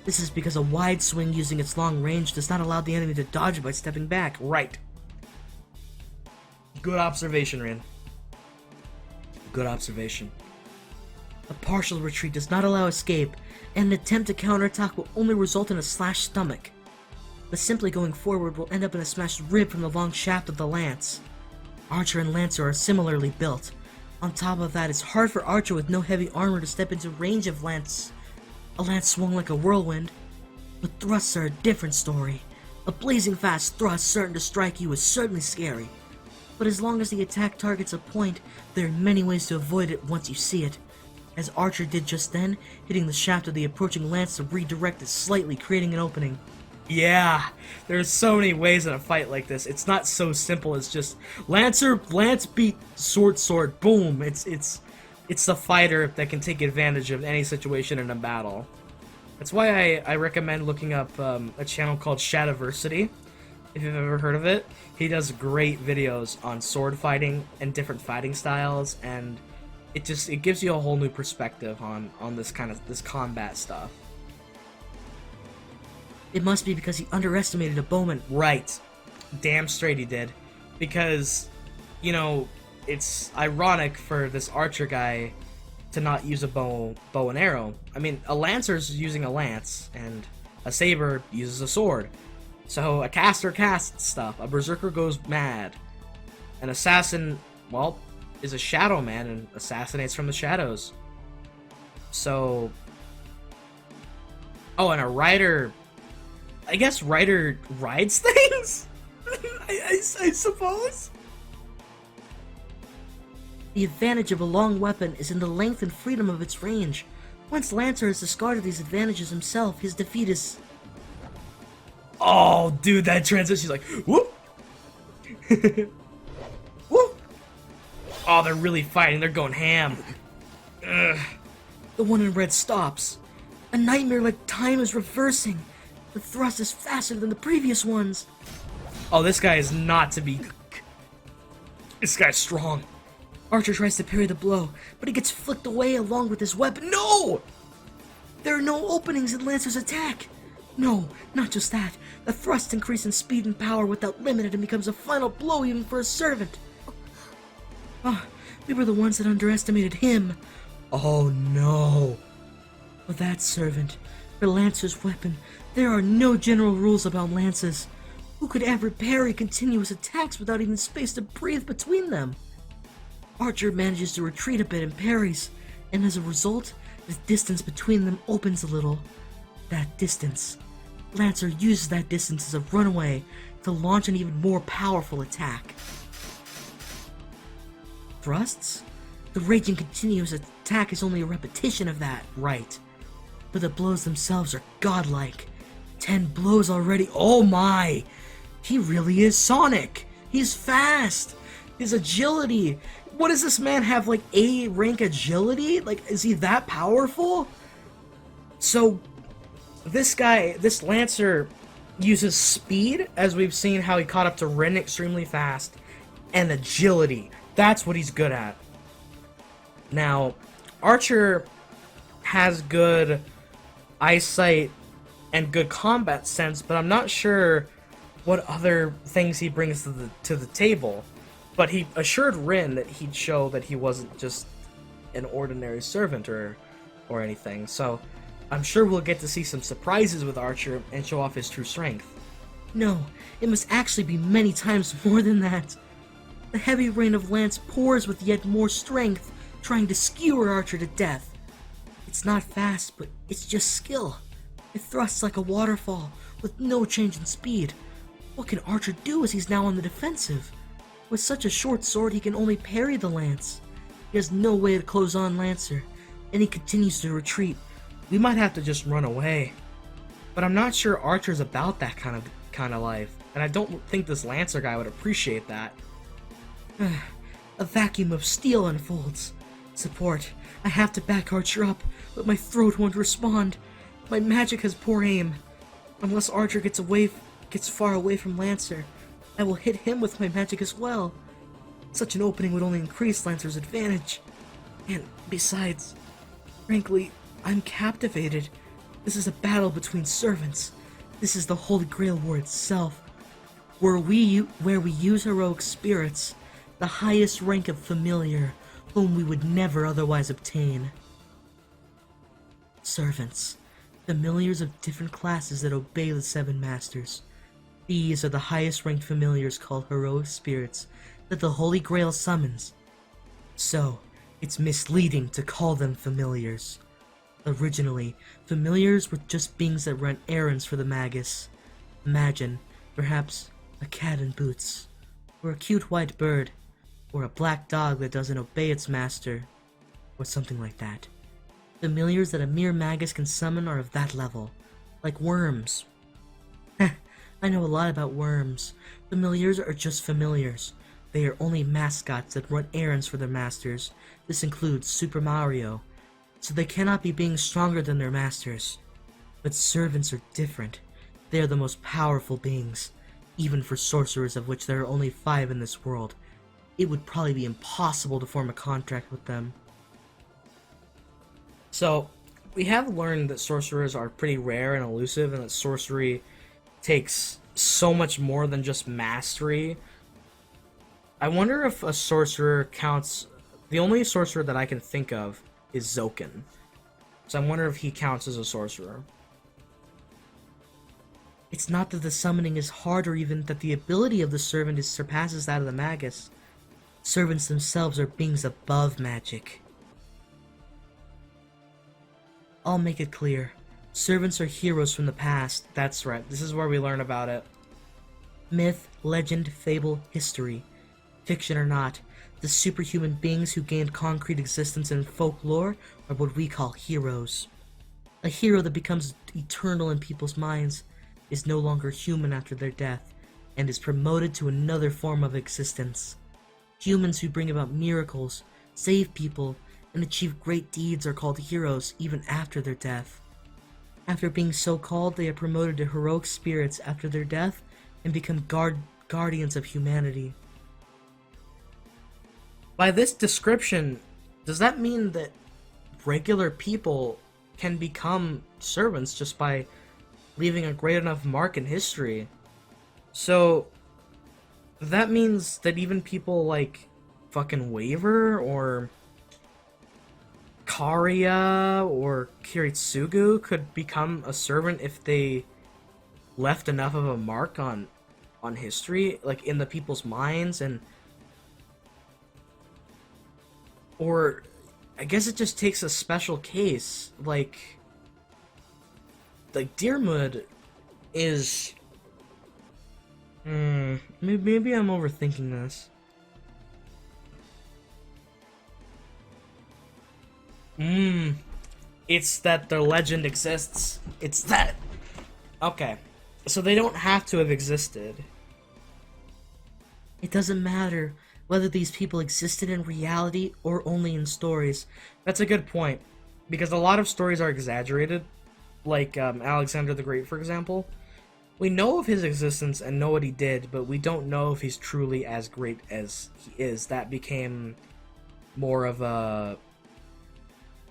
This is because a wide swing using its long range does not allow the enemy to dodge by stepping back. Right. Good observation, Rin. Good observation. A partial retreat does not allow escape, and an attempt to counterattack will only result in a slashed stomach. But simply going forward will end up in a smashed rib from the long shaft of the lance. Archer and Lancer are similarly built. On top of that, it's hard for Archer with no heavy armor to step into range of a lance swung like a whirlwind. But thrusts are a different story. A blazing fast thrust certain to strike you is certainly scary. But as long as the attack targets a point, there are many ways to avoid it once you see it. As Archer did just then, hitting the shaft of the approaching lance to redirect it slightly, creating an opening. Yeah, there's so many ways in a fight like this. It's not so simple as just lance beat sword, boom. It's the fighter that can take advantage of any situation in a battle. That's why I recommend looking up a channel called Shadiversity, if you've ever heard of it. He does great videos on sword fighting and different fighting styles, and it gives you a whole new perspective on this combat stuff. It must be because he underestimated a bowman. Right. Damn straight he did. Because, you know, it's ironic for this Archer guy to not use a bow and arrow. I mean, a Lancer's using a lance, and a Saber uses a sword. So a caster casts stuff, a Berserker goes mad. An Assassin, well, is a Shadow Man and assassinates from the shadows. So... Oh, and a Rider... I guess Rider rides things? I suppose? The advantage of a long weapon is in the length and freedom of its range. Once Lancer has discarded these advantages himself, his defeat is... Oh, dude, that transition is like, whoop! Whoop! Oh, they're really fighting, they're going ham. Ugh. The one in red stops. A nightmare like time is reversing. The thrust is faster than the previous ones. Oh, this guy is not to be... This guy's strong. Archer tries to parry the blow, but he gets flicked away along with his weapon. No! There are no openings in Lancer's attack. No, not just that. The thrusts increase in speed and power without limit and becomes a final blow even for a servant. Ah, we were the ones that underestimated him. Oh no. For that servant, for Lancer's weapon, there are no general rules about lances. Who could ever parry continuous attacks without even space to breathe between them? Archer manages to retreat a bit and parries, and as a result, the distance between them opens a little. That distance. Lancer uses that distance as a runaway to launch an even more powerful attack. Thrusts? The raging continuous attack is only a repetition of that, right? But the blows themselves are godlike. 10 blows already. Oh my! He really is Sonic! He's fast! His agility! What does this man have, like, A rank agility? Like, is he that powerful? So, this guy, this Lancer, uses speed, as we've seen how he caught up to Rin extremely fast, and agility. That's what he's good at. Now, Archer has good eyesight and good combat sense, but I'm not sure what other things he brings to the table. But he assured Rin that he'd show that he wasn't just an ordinary servant or anything. So I'm sure we'll get to see some surprises with Archer and show off his true strength. No, it must actually be many times more than that. The heavy rain of Lance pours with yet more strength, trying to skewer Archer to death. It's not fast, but it's just skill. It thrusts like a waterfall, with no change in speed. What can Archer do as he's now on the defensive? With such a short sword, he can only parry the lance. He has no way to close on Lancer, and he continues to retreat. We might have to just run away. But I'm not sure Archer's about that kind of life, and I don't think this Lancer guy would appreciate that. A vacuum of steel unfolds. Support. I have to back Archer up, but my throat won't respond. My magic has poor aim. Unless Archer gets far away from Lancer, I will hit him with my magic as well. Such an opening would only increase Lancer's advantage. And besides, frankly, I'm captivated. This is a battle between servants. This is the Holy Grail War itself, where we use heroic spirits, the highest rank of familiar, whom we would never otherwise obtain. Servants, familiars of different classes that obey the Seven Masters. These are the highest ranked familiars called heroic spirits that the Holy Grail summons. So, it's misleading to call them familiars. Originally, familiars were just beings that ran errands for the Magus. Imagine, perhaps, a cat in boots, or a cute white bird, or a black dog that doesn't obey its master, or something like that. Familiars that a mere Magus can summon are of that level, like worms. I know a lot about worms. Familiars are just familiars. They are only mascots that run errands for their masters. This includes Super Mario. So they cannot be beings stronger than their masters. But servants are different. They are the most powerful beings, even for sorcerers, of which there are only 5 in this world. It would probably be impossible to form a contract with them. So, we have learned that sorcerers are pretty rare and elusive, and that sorcery takes so much more than just mastery. I wonder if a sorcerer counts... The only sorcerer that I can think of is Zoken. So I wonder if he counts as a sorcerer. It's not that the summoning is hard or even that the ability of the servant surpasses that of the Magus. Servants themselves are beings above magic. I'll make it clear. Servants are heroes from the past. That's right. This is where we learn about it. Myth, legend, fable, history. Fiction or not, the superhuman beings who gained concrete existence in folklore are what we call heroes. A hero that becomes eternal in people's minds is no longer human after their death and is promoted to another form of existence. Humans who bring about miracles, save people, and achieve great deeds are called heroes even after their death. After being so called, they are promoted to heroic spirits after their death and become guardians of humanity. By this description, does that mean that regular people can become servants just by leaving a great enough mark in history? So, that means that even people like fucking Waver or Karia or Kiritsugu could become a servant if they left enough of a mark on history, like in the people's minds, and or I guess it just takes a special case, like Deermud is maybe I'm overthinking this. It's that their legend exists. It's that. Okay. So they don't have to have existed. It doesn't matter whether these people existed in reality or only in stories. That's a good point, because a lot of stories are exaggerated, like Alexander the Great, for example. We know of his existence and know what he did, but we don't know if he's truly as great as he is. That became more of a...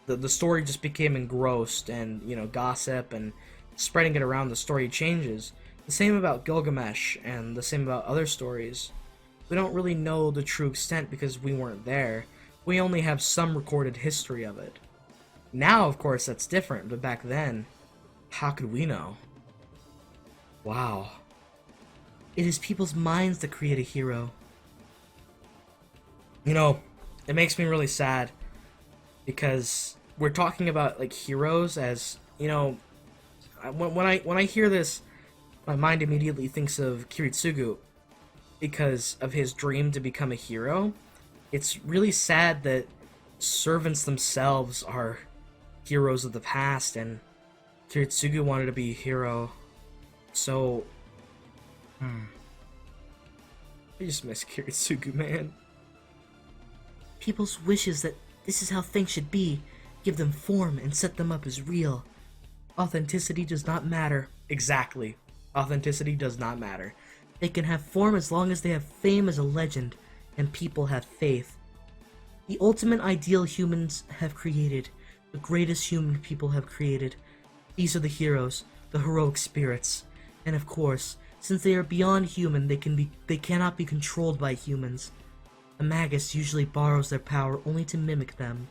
The story just became engrossed, and, you know, gossip and spreading it around the story changes. The same about Gilgamesh, and the same about other stories. We don't really know the true extent because we weren't there. We only have some recorded history of it. Now, of course, that's different, but back then, how could we know? Wow. It is people's minds that create a hero. You know, it makes me really sad, because we're talking about, like, heroes as, you know, when I hear this, my mind immediately thinks of Kiritsugu. because of his dream to become a hero. It's really sad that servants themselves are heroes of the past, and Kiritsugu wanted to be a hero. So, I just miss Kiritsugu, man. People's wishes that this is how things should be give them form and set them up as real. Authenticity does not matter. Exactly. Authenticity does not matter. They can have form as long as they have fame as a legend, and people have faith. The ultimate ideal humans have created, the greatest human people have created. These are the heroes, the heroic spirits. And of course, since they are beyond human, they cannot be controlled by humans. A magus usually borrows their power only to mimic them.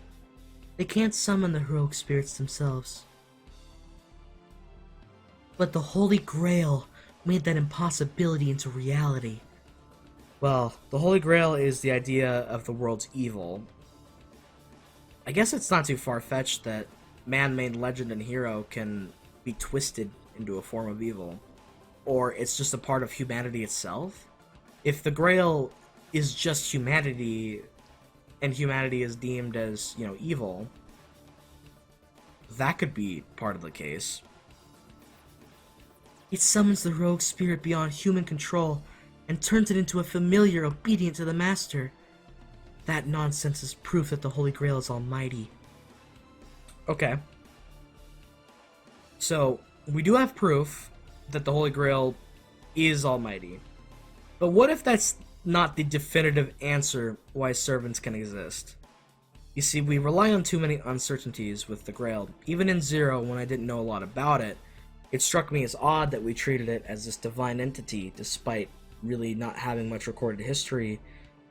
They can't summon the heroic spirits themselves. But the Holy Grail made that impossibility into reality. Well, the Holy Grail is the idea of the world's evil. I guess it's not too far-fetched that man-made legend and hero can be twisted into a form of evil. Or it's just a part of humanity itself. If the Grail is just humanity, and humanity is deemed as, evil, that could be part of the case. It summons the rogue spirit beyond human control and turns it into a familiar obedient to the master. That nonsense is proof that the Holy Grail is almighty. Okay. So, we do have proof that the Holy Grail is almighty. But what if that's not the definitive answer why servants can exist? You see, we rely on too many uncertainties with the Grail. Even in Zero, when I didn't know a lot about it, it struck me as odd that we treated it as this divine entity, despite really not having much recorded history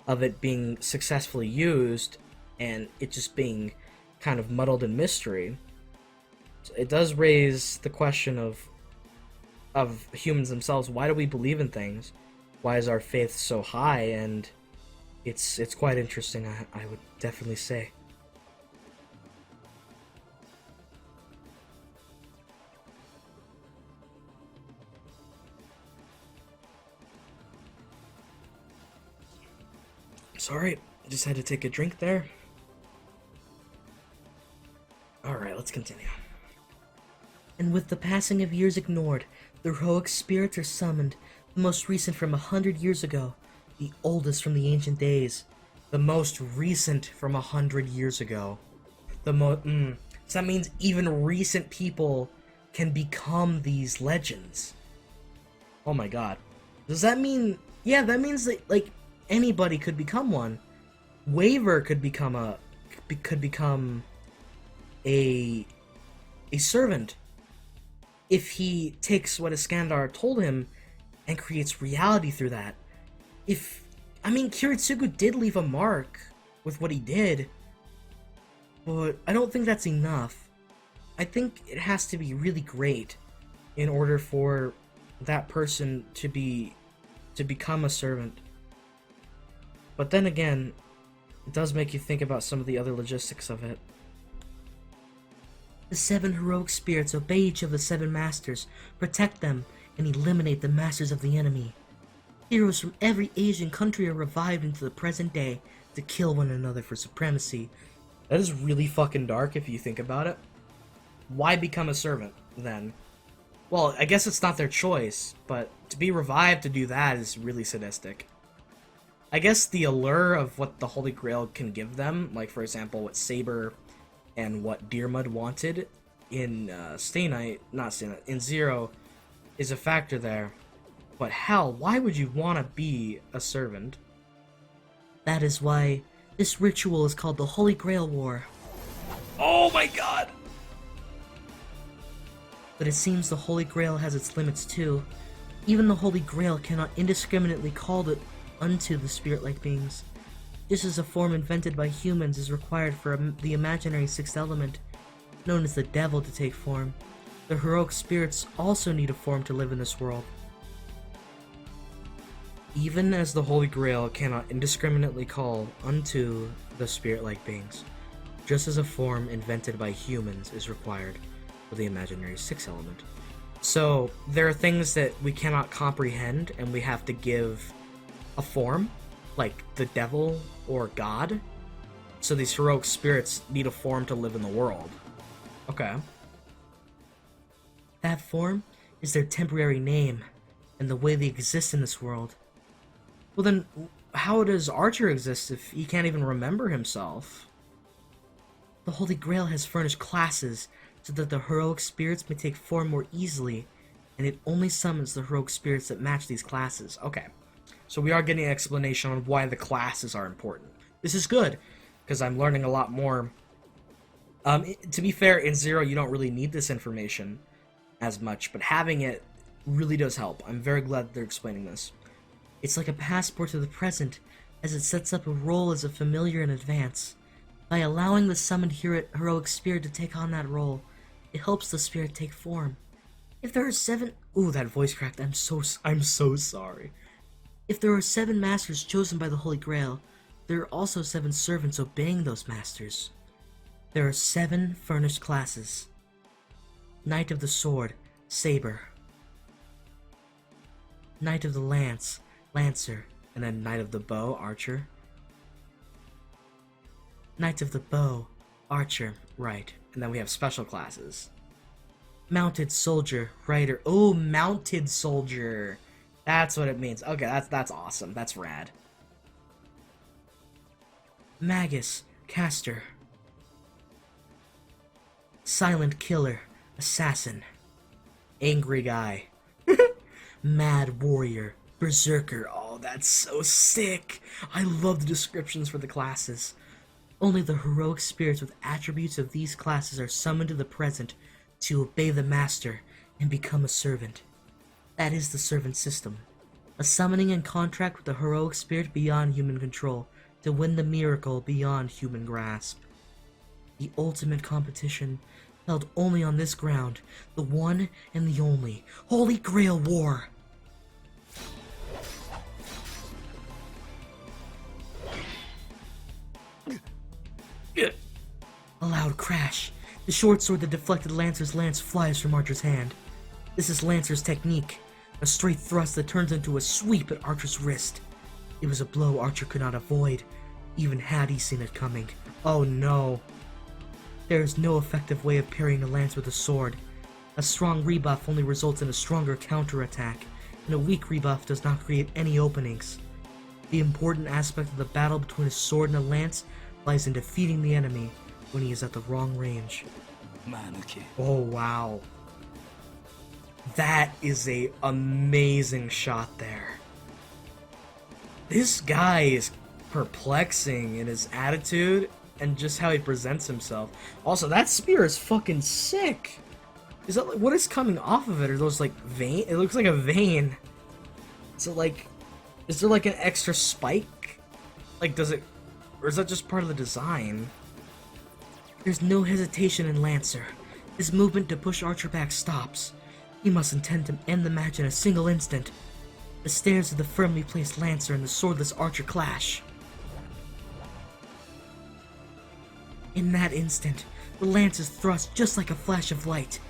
of it being successfully used, and it just being kind of muddled in mystery. So it does raise the question of humans themselves. Why do we believe in things? Why is our faith so high? And it's quite interesting, I would definitely say. Sorry, I just had to take a drink there. Alright, let's continue. And with the passing of years ignored, the heroic spirits are summoned, the most recent from 100 years ago, the oldest from the ancient days, the most recent from 100 years ago. So that means even recent people can become these legends. Oh my god. Does that mean... Yeah, that means that, like, anybody could become one. Waver could become a servant if he takes what Iskandar told him and creates reality through that. Kiritsugu did leave a mark with what he did, but I don't think that's enough. I think it has to be really great in order for that person to become a servant. But then again, it does make you think about some of the other logistics of it. The 7 heroic spirits obey each of the 7 masters, protect them, and eliminate the masters of the enemy. Heroes from every Asian country are revived into the present day to kill one another for supremacy. That is really fucking dark if you think about it. Why become a servant, then? Well, I guess it's not their choice, but to be revived to do that is really sadistic. I guess the allure of what the Holy Grail can give them, like for example what Saber and what Deermud wanted in in Zero, is a factor there. But hell, why would you want to be a servant? That is why this ritual is called the Holy Grail War. Oh my god! But it seems the Holy Grail has its limits too. Even the Holy Grail cannot indiscriminately call it unto the spirit-like beings. Just as a form invented by humans is required for the imaginary 6th element, known as the devil, to take form, the heroic spirits also need a form to live in this world. Even as the Holy Grail cannot indiscriminately call unto the spirit-like beings, just as a form invented by humans is required for the imaginary 6th element. So, there are things that we cannot comprehend, and we have to give a form, like the devil or god. So these heroic spirits need a form to live in the world. Okay. That form is their temporary name, and the way they exist in this world. Well then, how does Archer exist if he can't even remember himself? The Holy Grail has furnished classes so that the heroic spirits may take form more easily, and it only summons the heroic spirits that match these classes. Okay, so we are getting an explanation on why the classes are important. This is good, because I'm learning a lot more. To be fair, in Zero you don't really need this information as much, but having it really does help. I'm very glad they're explaining this. It's like a passport to the present, as it sets up a role as a familiar in advance. By allowing the summoned heroic spirit to take on that role, it helps the spirit take form. If there are 7... Ooh, that voice cracked. I'm so sorry. If there are 7 masters chosen by the Holy Grail, there are also 7 servants obeying those masters. There are 7 furnished classes. Knight of the Sword, Saber. Knight of the Lance, Lancer. And then Knight of the Bow, Archer. Knight of the Bow, Archer, right. And then we have special classes. Mounted Soldier, Rider. Oh, Mounted Soldier. That's what it means. Okay, that's awesome. That's rad. Magus, Caster. Silent Killer, Assassin. Angry Guy. Mad Warrior, Berserker. Oh, that's so sick. I love the descriptions for the classes. Only the heroic spirits with attributes of these classes are summoned to the present to obey the master and become a servant. That is the servant system. A summoning and contract with the heroic spirit beyond human control to win the miracle beyond human grasp. The ultimate competition held only on this ground, the one and the only Holy Grail War. A loud crash. The short sword that deflected Lancer's lance flies from Archer's hand. This is Lancer's technique, a straight thrust that turns into a sweep at Archer's wrist. It was a blow Archer could not avoid, even had he seen it coming. Oh no. There is no effective way of parrying a lance with a sword. A strong rebuff only results in a stronger counterattack, and a weak rebuff does not create any openings. The important aspect of the battle between a sword and a lance lies in defeating the enemy when he is at the wrong range. Oh wow. That is a amazing shot there. This guy is perplexing in his attitude and just how he presents himself. Also, that spear is fucking sick. Is that like, what is coming off of it? Are those like vein? It looks like a vein. So like, is there like an extra spike? Like, does it, or is that just part of the design? There's no hesitation in Lancer. His movement to push Archer back stops. He must intend to end the match in a single instant. The stares of the firmly placed Lancer and the swordless Archer clash. In that instant, the lance is thrust just like a flash of light.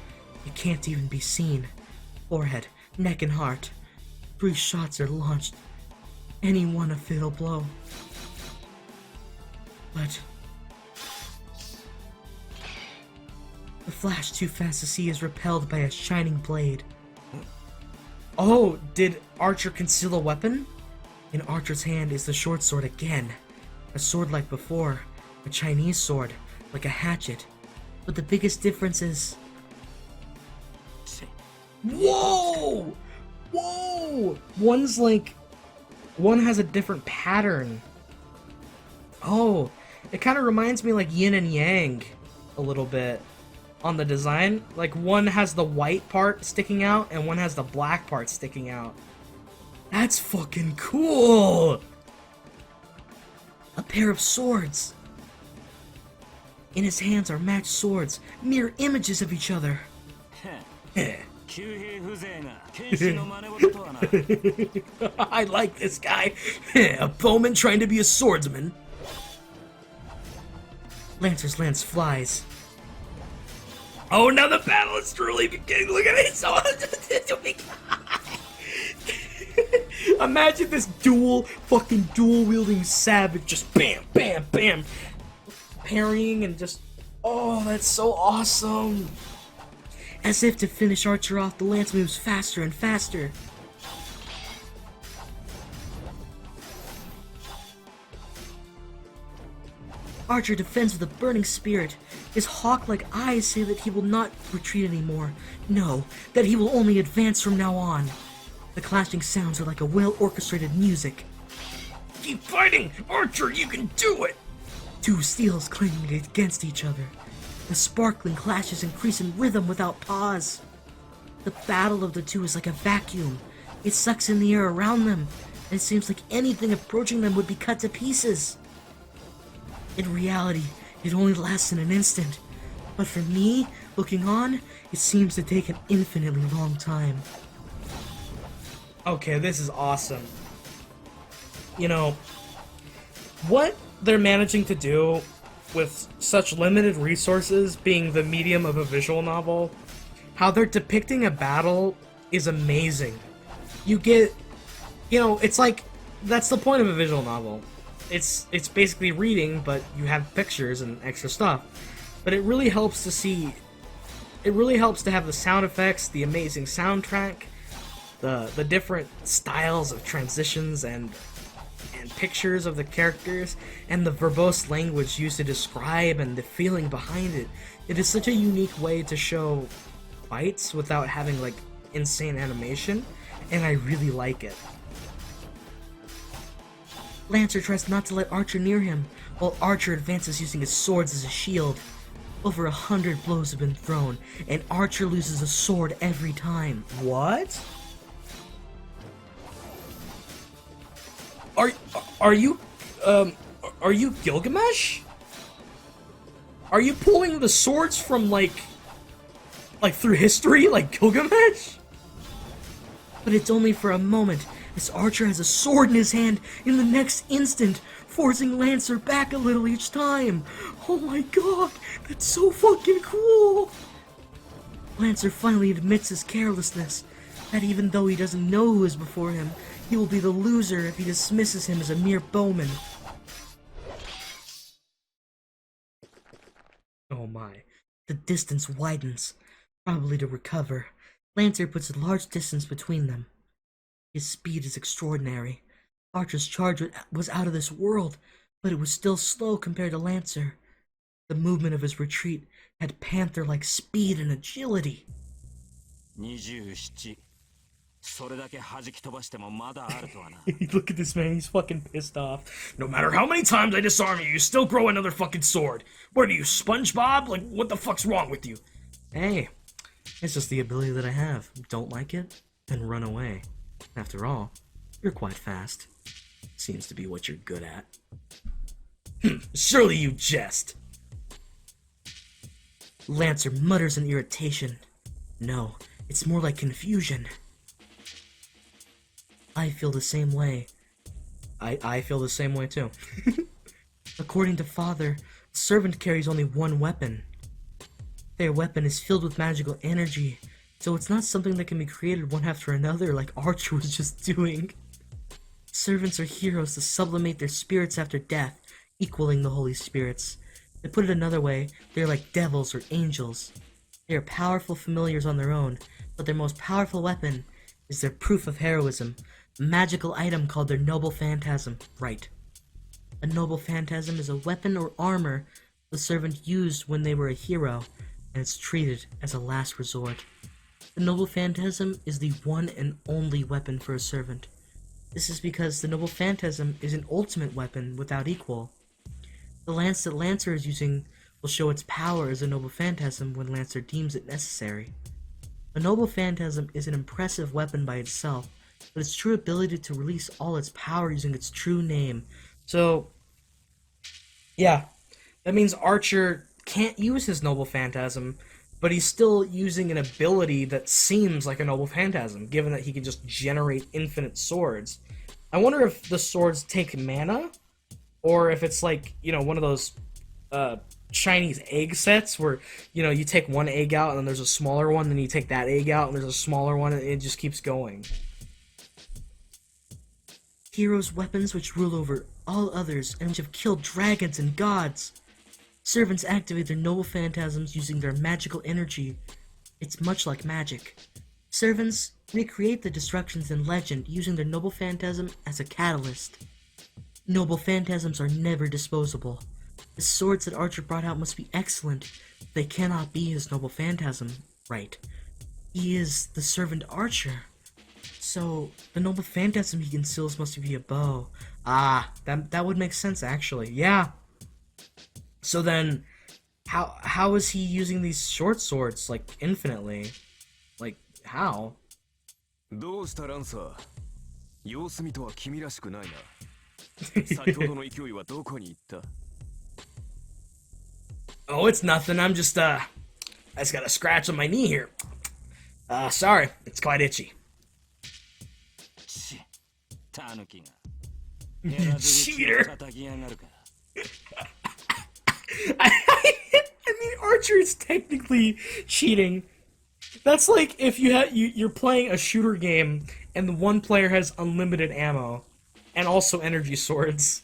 It can't even be seen. Forehead, neck, and heart. 3 shots are launched. Any one a fatal blow. But the flash too fast to see is repelled by a shining blade. Oh, did Archer conceal a weapon? In Archer's hand is the short sword again. A sword like before, a Chinese sword, like a hatchet. But the biggest difference is... Whoa! Whoa! One's like... One has a different pattern. Oh, it kind of reminds me like yin and yang a little bit on the design. Like one has the white part sticking out and one has the black part sticking out. That's fucking cool! A pair of swords. In his hands are matched swords, mirror images of each other. I like this guy. A bowman trying to be a swordsman. Lancer's lance flies. Oh, now the battle is truly beginning. Look at it. So Imagine this fucking dual wielding savage just bam, bam, bam, parrying and just, oh, that's so awesome. As if to finish Archer off, the lance moves faster and faster. Archer defends with a burning spirit. His hawk-like eyes say that he will not retreat anymore. No, that he will only advance from now on. The clashing sounds are like a well-orchestrated music. Keep fighting! Archer, you can do it! Two steels clanging against each other. The sparkling clashes increase in rhythm without pause. The battle of the two is like a vacuum. It sucks in the air around them, and it seems like anything approaching them would be cut to pieces. In reality, it only lasts in an instant. But for me, looking on, it seems to take an infinitely long time. Okay, this is awesome. You know, what they're managing to do with such limited resources, being the medium of a visual novel, how they're depicting a battle is amazing. You get, you know, it's like, that's the point of a visual novel. It's basically reading, but you have pictures and extra stuff. But it really helps to see, it really helps to have the sound effects, the amazing soundtrack, the different styles of transitions and pictures of the characters, and the verbose language used to describe and the feeling behind it. It is such a unique way to show fights without having like insane animation, and I really like it. Lancer tries not to let Archer near him, while Archer advances using his swords as a shield. Over 100 blows have been thrown, and Archer loses a sword every time. What? Are you Gilgamesh? Are you pulling the swords from like through history, like Gilgamesh? But it's only for a moment, as Archer has a sword in his hand in the next instant, forcing Lancer back a little each time. Oh my god, that's so fucking cool! Lancer finally admits his carelessness, that even though he doesn't know who is before him, he will be the loser if he dismisses him as a mere bowman. Oh my. The distance widens, probably to recover. Lancer puts a large distance between them. His speed is extraordinary. Archer's charge was out of this world, but it was still slow compared to Lancer. The movement of his retreat had panther-like speed and agility. 27 それだけ弾き飛ばしてもまだあるとはな。 Look at this man, he's fucking pissed off. No matter how many times I disarm you, you still grow another fucking sword. What are you, SpongeBob? Like, what the fuck's wrong with you? Hey, it's just the ability that I have. Don't like it? Then run away. After all, you're quite fast. Seems to be what you're good at. Surely you jest. Lancer mutters in irritation. No, it's more like confusion. I feel the same way. I feel the same way too. According to Father, a servant carries only one weapon. Their weapon is filled with magical energy, so it's not something that can be created one after another like Archer was just doing. Servants are heroes to sublimate their spirits after death, equaling the holy spirits. To put it another way, they're like devils or angels. They are powerful familiars on their own, but their most powerful weapon is their proof of heroism, a magical item called their noble phantasm. Right. A noble phantasm is a weapon or armor the servant used when they were a hero, and it's treated as a last resort. The noble phantasm is the one and only weapon for a servant. This is because the noble phantasm is an ultimate weapon without equal. The lance that Lancer is using will show its power as a noble phantasm when Lancer deems it necessary. A noble phantasm is an impressive weapon by itself, but its true ability to release all its power using its true name. So, yeah, that means Archer can't use his noble phantasm, but he's still using an ability that seems like a noble phantasm, given that he can just generate infinite swords. I wonder if the swords take mana, or if it's like, you know, one of those Chinese egg sets where, you know, you take one egg out and then there's a smaller one, then you take that egg out and there's a smaller one, and it just keeps going. Heroes' weapons which rule over all others and which have killed dragons and gods. Servants activate their noble phantasms using their magical energy. It's much like magic. Servants recreate the destructions in legend using their noble phantasm as a catalyst. Noble phantasms are never disposable. The swords that Archer brought out must be excellent. They cannot be his noble phantasm, right? He is the servant Archer. So, the noble phantasm he conceals must be a bow. Ah, that would make sense actually. Yeah. So then, how is he using these short swords, like, infinitely? Like, how? どうしたランサー様子見とは君らしくないな先ほどの勢いはどこに行った Oh, it's nothing. I just got a scratch on my knee here. Sorry. It's quite itchy. ちタヌキが Cheater. 叩きやがるか I mean, Archer is technically cheating. That's like if you're playing a shooter game and the one player has unlimited ammo and also energy swords.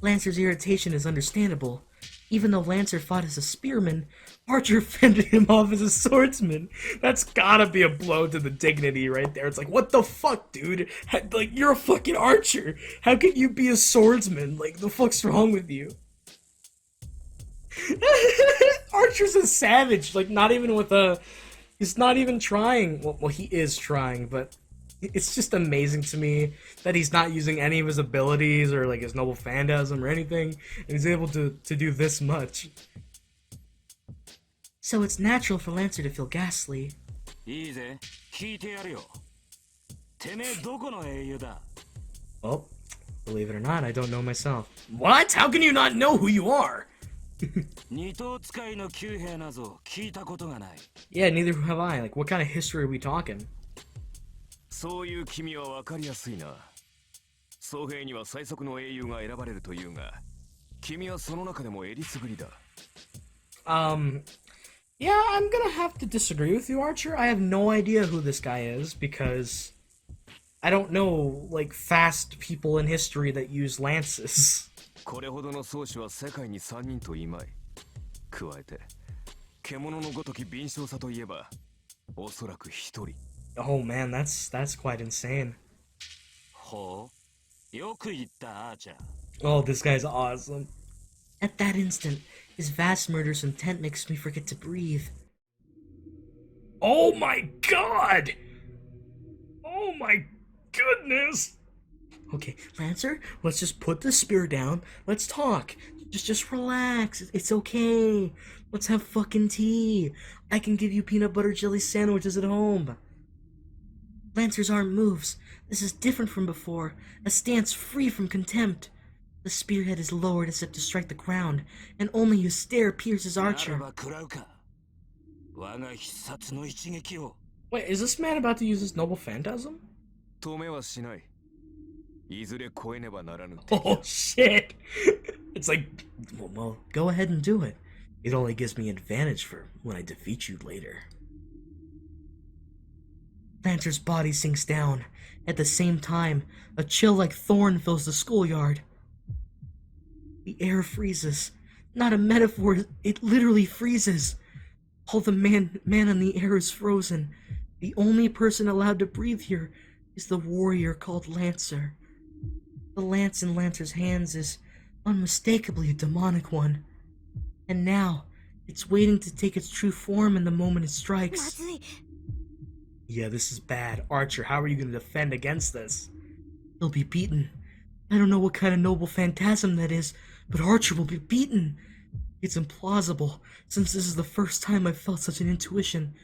Lancer's irritation is understandable. Even though Lancer fought as a spearman, Archer fended him off as a swordsman. That's gotta be a blow to the dignity right there. It's like, what the fuck, dude? Like, you're a fucking archer. How can you be a swordsman? Like, the fuck's wrong with you? Archer's a savage. Like, not even with a... He's not even trying. Well, he is trying, but... It's just amazing to me that he's not using any of his abilities or like his noble phantasm or anything, and he's able to do this much. So it's natural for Lancer to feel ghastly. いいぜ聞いてやるよてめえどこの英雄だ Oh, believe it or not, I don't know myself. What? How can you not know who you are? 二等使いの旧兵なぞ聞いたことがない Yeah, neither have I. Like, what kind of history are we talking? そういう君は分かりやすいな僧兵には最速の英雄が選ばれるというが君はその中でもえりすぐりだ Yeah, I'm gonna have to disagree with you, Archer. I have no idea who this guy is because I don't know, like, fast people in history that use lances. これほどの宗師は世界に3人といまい加えて獣のごとき敏捷さといえばおそらく1人 Oh man, that's quite insane. ほうよく言ったアーチャー Oh, this guy's awesome. At that instant, his vast murderous intent makes me forget to breathe. Oh my god! Oh my goodness! Okay, Lancer, let's just put the spear down. Let's talk. Just relax. It's okay. Let's have fucking tea. I can give you peanut butter jelly sandwiches at home. Lancer's arm moves. This is different from before. A stance free from contempt. The spearhead is lowered as if to strike the ground, and only his stare pierces なら Archer. ば食らうか我が必殺の一撃を Wait, is this man about to use his noble phantasm? 止めはしないいずれ超えねばならぬ Oh shit! It's like, well, go ahead and do it. It only gives me advantage for when I defeat you later. Lancer's body sinks down. At the same time, a chill like thorn fills the schoolyard. The air freezes. Not a metaphor, it literally freezes. All the man in the air is frozen. The only person allowed to breathe here is the warrior called Lancer. The lance in Lancer's hands is unmistakably a demonic one. And now, it's waiting to take its true form in the moment it ま strikes. ずい Yeah, this is bad. Archer, how are you going to defend against this? He'll be beaten. I don't know what kind of noble phantasm that is, but Archer will be beaten. It's implausible, since this is the first time I've felt such an intuition.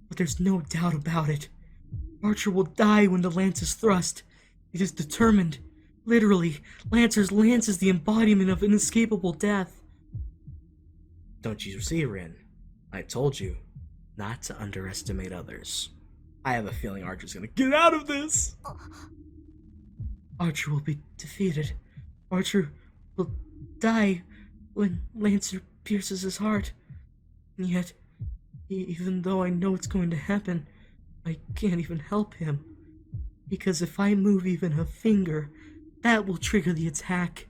But there's no doubt about it. Archer will die when the lance is thrust. It is determined. Literally, Lancer's lance is the embodiment of inescapable death. Don't you see, Rin? I told you not to underestimate others. I have a feeling Archer's gonna get out of this! Archer will be defeated. Archer will die when Lancer pierces his heart. And yet, even though I know it's going to happen, I can't even help him. Because if I move even a finger, that will trigger the attack.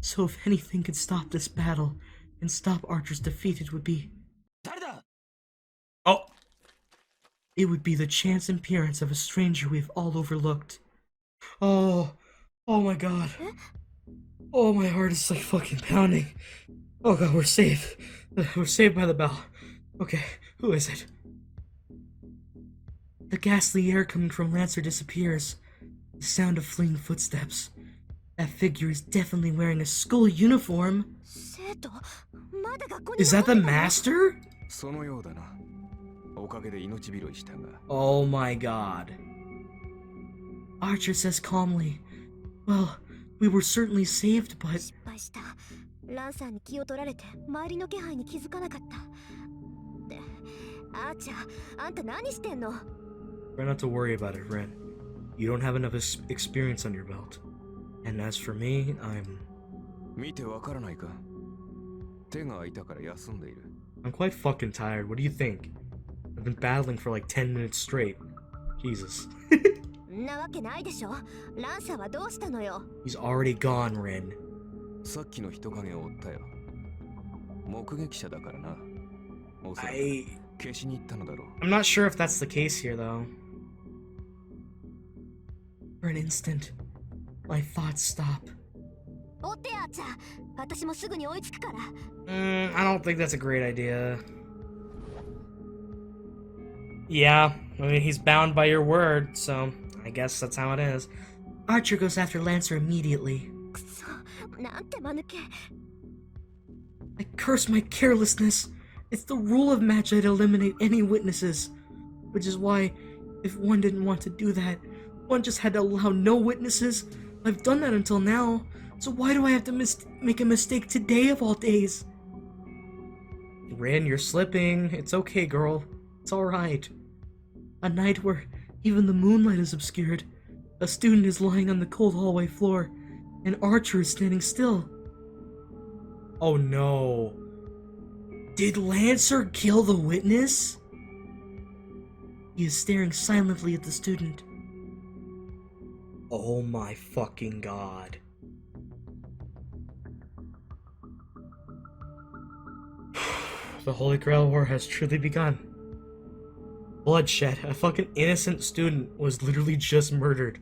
So if anything could stop this battle and stop Archer's defeat, it would be... 誰だ Oh! It would be the chance appearance of a stranger we've all overlooked. Oh my god. Oh, my heart is like fucking pounding. Oh god, we're safe. We're saved by the bell. Okay, who is it? The ghastly air coming from Lancer disappears. The sound of fleeing footsteps. That figure is definitely wearing a school uniform. 生徒まだ学校に Is that the 残ってたの master? そのようだな。おかげで命拾いしたが。Oh my god. Archer says calmly, well, we were certainly saved, but... 失敗した。ランサーに気を取られて周りの気配に気づかなかった。で、アーチャー、あんた何してんの？ Try not to worry about it, Ren. You don't have enough experience on your belt. And as for me, I'm 見てわからないか。手が空いたから休んでいる。quite fucking tired. What do you think? I've been battling for like 10 minutes straight. Jesus. んなわけないでしょ。ランサーはどうしたのよ。 He's already gone, Ren. さっきの人影を追ったよ。目撃者だからな。おそらく I... 消しに行ったのだろう。 I'm not sure if that's the case here, though. For an instant, my thoughts stop. 追ってアーチャー。私もすぐに追いつくから。I don't think that's a great idea. Yeah, I mean, he's bound by your word, so I guess that's how it is. Archer goes after Lancer immediately. くそ、なんて間抜け。I curse my carelessness. It's the rule of Magi to eliminate any witnesses. Which is why, if one didn't want to do that, one just had to allow no witnesses. I've done that until now, so why do I have to make a mistake today of all days? Rin, you're slipping. It's okay, girl. It's alright. A night where even the moonlight is obscured. A student is lying on the cold hallway floor, and Archer is standing still. Oh no. Did Lancer kill the witness? He is staring silently at the student. Oh my fucking god. The Holy Grail War has truly begun. Bloodshed. A fucking innocent student was literally just murdered.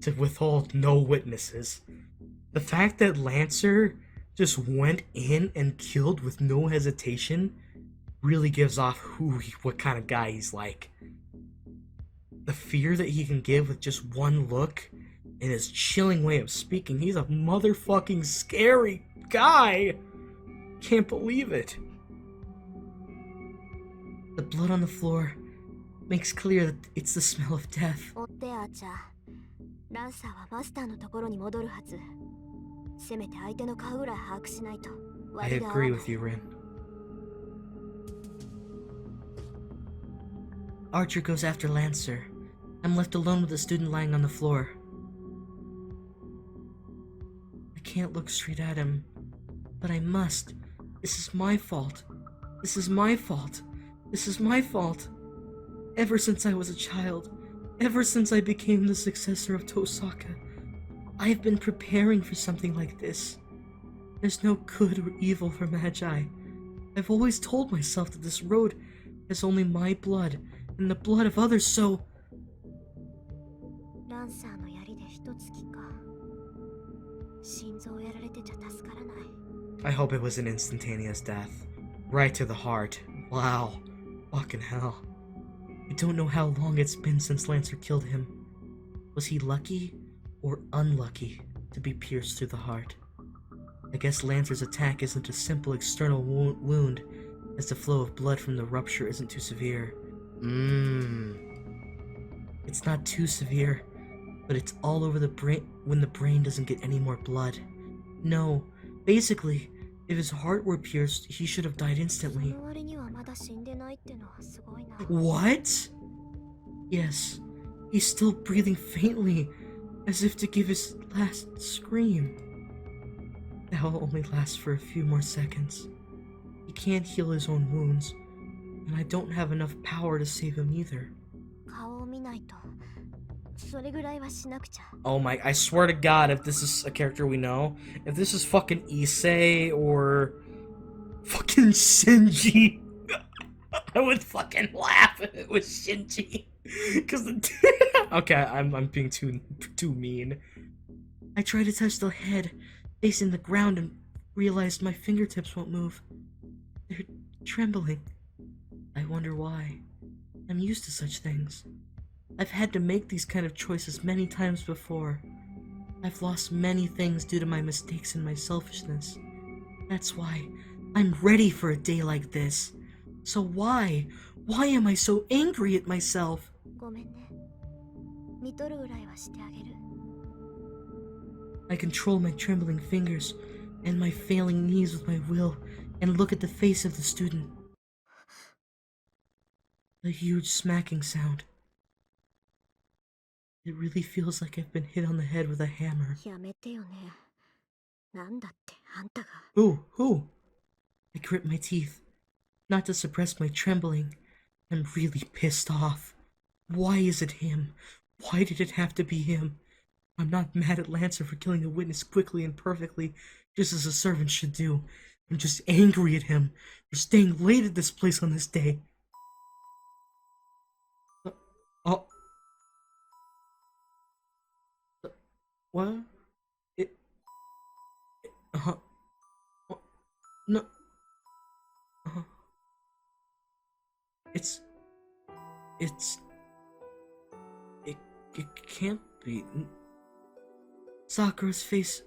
To withhold no witnesses. The fact that Lancer just went in and killed with no hesitation really gives off what kind of guy he's like. The fear that he can give with just one look and his chilling way of speaking. He's a motherfucking scary guy. Can't believe it. The blood on the floor makes clear that it's the smell of death. 追ってアーチャー。ランサーはマスターのところに戻るはず。せめて相手の顔ぐらい把握しないと。 I agree with you, Rin. Archer goes after Lancer. I'm left alone with the student lying on the floor. I can't look straight at him, but I must. This is my fault. This is my fault. This is my fault. Ever since I was a child, ever since I became the successor of Tosaka, I have been preparing for something like this. There's no good or evil for Magi. I've always told myself that this road has only my blood and the blood of others, so... ランサーの槍で一突きか。心臓をやられてちゃ助からない。 I hope it was an instantaneous death. Right to the heart. Wow. Fucking hell. I don't know how long it's been since Lancer killed him. Was he lucky or unlucky to be pierced through the heart? I guess Lancer's attack isn't a simple external wound, as the flow of blood from the rupture isn't too severe. It's not too severe, but it's all over the brain when the brain doesn't get any more blood. No, basically, if his heart were pierced, he should have died instantly. その割にはまだ死んでないってのはすごいな。 What? Yes, he's still breathing faintly, as if to give his last scream. That will only last for a few more seconds. He can't heal his own wounds, and I don't have enough power to save him either. 顔を見ないとそれぐらいはしなくちゃ。 Oh my, I swear to God, if this is a character we know, if this is fucking Issei or fucking Shinji, I would fucking laugh if it was Shinji. Cause okay, I'm being too mean. I tried to touch the head facing the ground and realized my fingertips won't move. They're trembling. I wonder why. I'm used to such things. I've had to make these kind of choices many times before. I've lost many things due to my mistakes and my selfishness. That's why I'm ready for a day like this. So why am I so angry at myself? ごめんね。見とるぐらいはしてあげる。 I control my trembling fingers and my failing knees with my will and look at the face of the student. A huge smacking sound. It really feels like I've been hit on the head with a hammer. やめてよね。なんだってあんたが。 Who? I grit my teeth, not to suppress my trembling. I'm really pissed off. Why is it him? Why did it have to be him? I'm not mad at Lancer for killing a witness quickly and perfectly, just as a servant should do. I'm just angry at him for staying late at this place on this day. What? No. It can't be. Sakura's face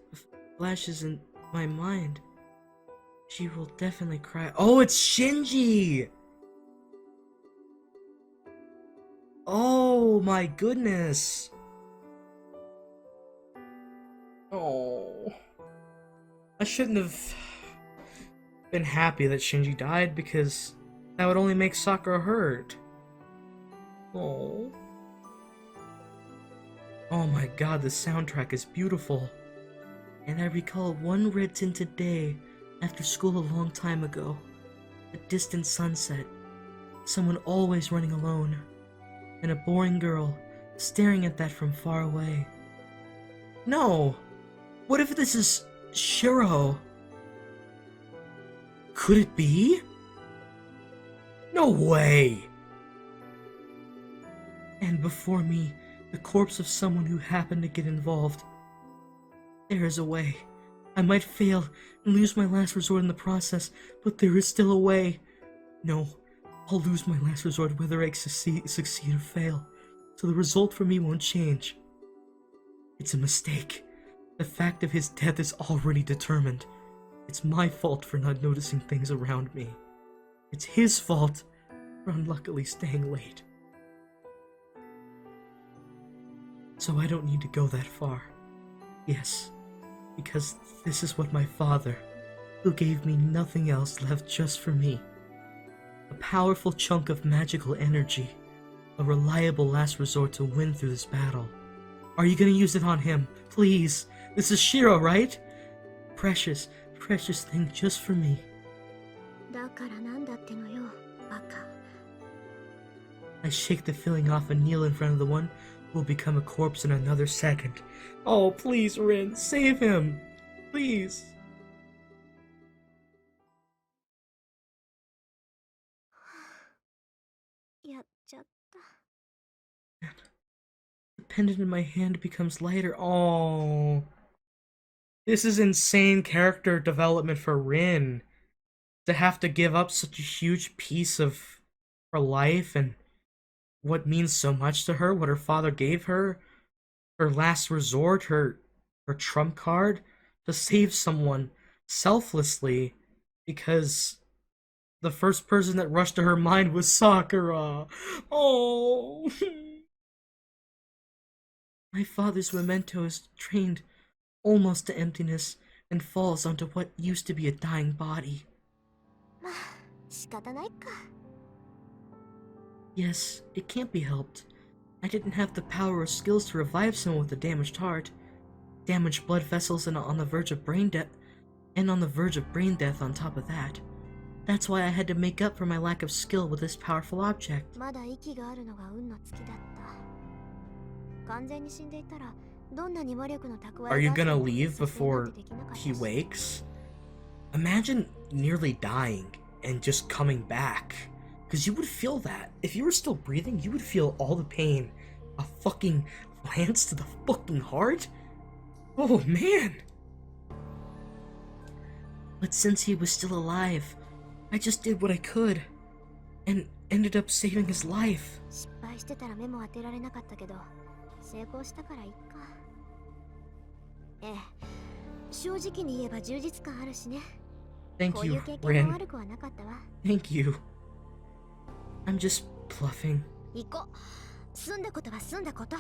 flashes in my mind. She will definitely cry. Oh, it's Shinji! Oh my goodness. Oh. I shouldn't have been happy that Shinji died because that would only make Sakura hurt. Oh. Oh my god, the soundtrack is beautiful. And I recall one red tinted day after school a long time ago. A distant sunset. Someone always running alone. And a boring girl staring at that from far away. No! What if this is Shiro? Could it be? No way! And before me, the corpse of someone who happened to get involved. There is a way. I might fail and lose my last resort in the process, but there is still a way. No, I'll lose my last resort whether I succeed or fail, so the result for me won't change. It's a mistake. The fact of his death is already determined. It's my fault for not noticing things around me. It's his fault for unluckily staying late. So I don't need to go that far. Yes, because this is what my father, who gave me nothing else, left just for me. A powerful chunk of magical energy, a reliable last resort to win through this battle. Are you gonna use it on him? Please. This is Shiro, right? Precious thing just for me. だからなんだってのよ、バカ。 I shake the feeling off and kneel in front of the one who will become a corpse in another second. Oh, please, Rin, save him! Please! やっちゃった。 The pendant in my hand becomes lighter. Oh. This is insane character development for Rin. To have to give up such a huge piece of her life and what means so much to her, what her father gave her, her last resort, her trump card, to save someone selflessly because the first person that rushed to her mind was Sakura. Oh. My father's memento is drained almost to emptiness and falls onto what used to be a dying body. まあ、仕方ないか。 Yes, it can't be helped. I didn't have the power or skills to revive someone with a damaged heart, damaged blood vessels, and on the verge of brain death on top of that. That's why I had to make up for my lack of skill with this powerful object. まだ息があるのが運の尽きだった。完全に死んでいたらどんなに魔力の蓄え Are you があって gonna も leave 蘇生なん before てできなかったし he wakes? Imagine nearly dying and just coming back. Because you would feel that. If you were still breathing, you would feel all the pain. A fucking lance to the fucking heart? Oh, man. But since he was still alive, I just did what I could. And ended up saving his life. 失敗してたら目も当てられなかったけど成功したからいっか。ええ、正直に言えば充実感あるしね。 Thank こうい you, う経験も Rin. 悪くはなかったわ。 Thank you. I'm just bluffing. 行こう。済んだことは済んだこと。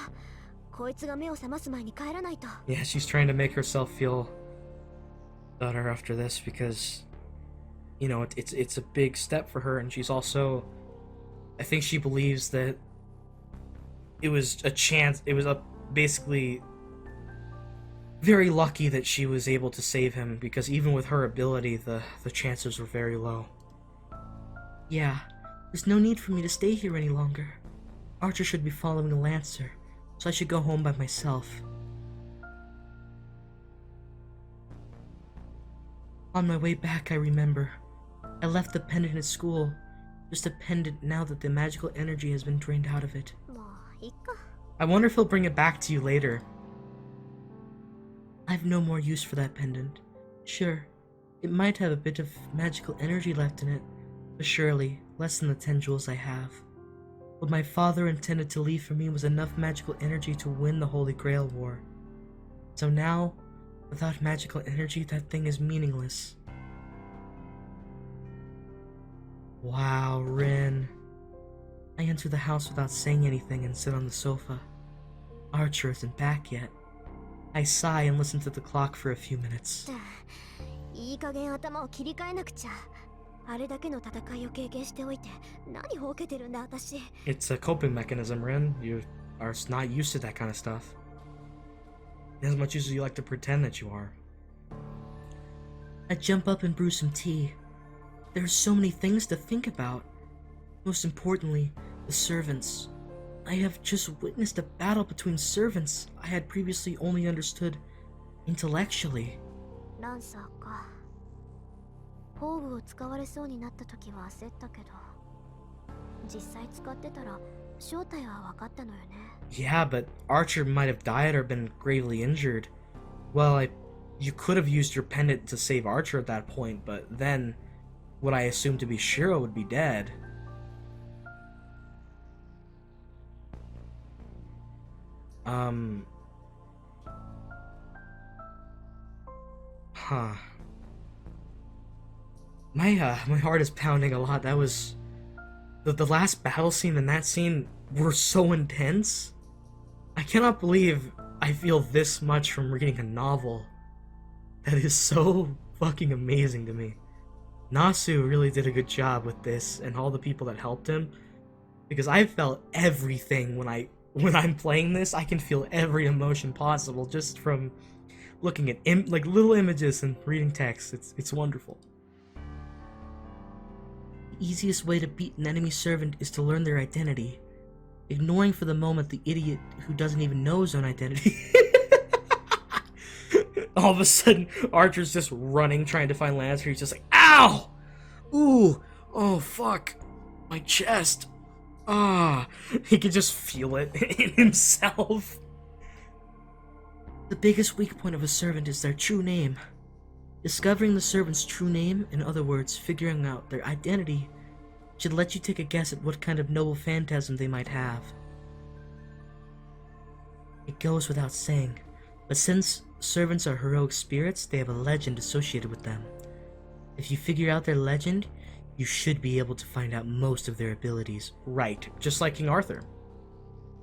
こいつが目を覚ます前に帰らないと。 Yeah, she's trying to make herself feel better after this because, you know, it's a big step for her, and she's also, I think she believes that it was a chance. It was basically very lucky that she was able to save him because even with her ability, the chances were very low. Yeah, there's no need for me to stay here any longer. Archer should be following the Lancer, so I should go home by myself. On my way back, I remember. I left the pendant at school. Just a pendant now that the magical energy has been drained out of it. もういいか。 I wonder if he'll bring it back to you later. I have no more use for that pendant. Sure, it might have a bit of magical energy left in it, but surely less than the 10 jewels I have. What my father intended to leave for me was enough magical energy to win the Holy Grail War. So now, without magical energy, that thing is meaningless. Wow, Rin. I enter the house without saying anything and sit on the sofa. Archer isn't back yet. I sigh and listen to the clock for a few minutes. いい加減頭を切り替えなくちゃ。あれだけの戦いを経験しておいて何ほうけてるんだ私。 It's a coping mechanism, Rin. You are not used to that kind of stuff. As much as you like to pretend that you are. I jump up and brew some tea. There are so many things to think about. Most importantly, the servants. I have just witnessed a battle between servants I had previously only understood intellectually. ランサーか。宝具を使われそうになった時は焦ったけど、実際使ってたら正体は分かったのよね。 Yeah, but Archer might have died or been gravely injured. Well, you could have used your pendant to save Archer at that point, but then what I assumed to be Shiro would be dead. Huh. My heart is pounding a lot. That was the last battle scene and that scene were so intense. I cannot believe I feel this much from reading a novel. That is so fucking amazing to me. Nasu really did a good job with this and all the people that helped him, because I felt everything when I'm playing this. I can feel every emotion possible just from looking at like little images and reading text. It's wonderful. The easiest way to beat an enemy servant is to learn their identity, ignoring for the moment the idiot who doesn't even know his own identity. All of a sudden, Archer's just running, trying to find Lancer. He's just like, ow! Ooh! Oh, fuck! My chest! Ah! He can just feel it in himself. The biggest weak point of a servant is their true name. Discovering the servant's true name, in other words, figuring out their identity, should let you take a guess at what kind of noble phantasm they might have. It goes without saying, but since servants are heroic spirits, they have a legend associated with them. If you figure out their legend, you should be able to find out most of their abilities. Right, just like King Arthur.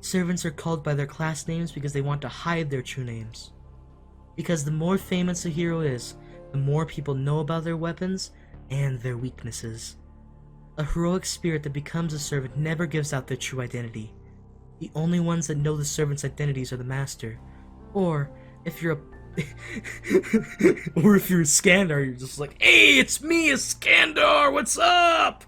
Servants are called by their class names because they want to hide their true names. Because the more famous a hero is, the more people know about their weapons and their weaknesses. A heroic spirit that becomes a servant never gives out their true identity. The only ones that know the servant's identities are the master. Or, if you're a or if you're Iskandar, you're just like, hey, it's me, Iskandar, what's up?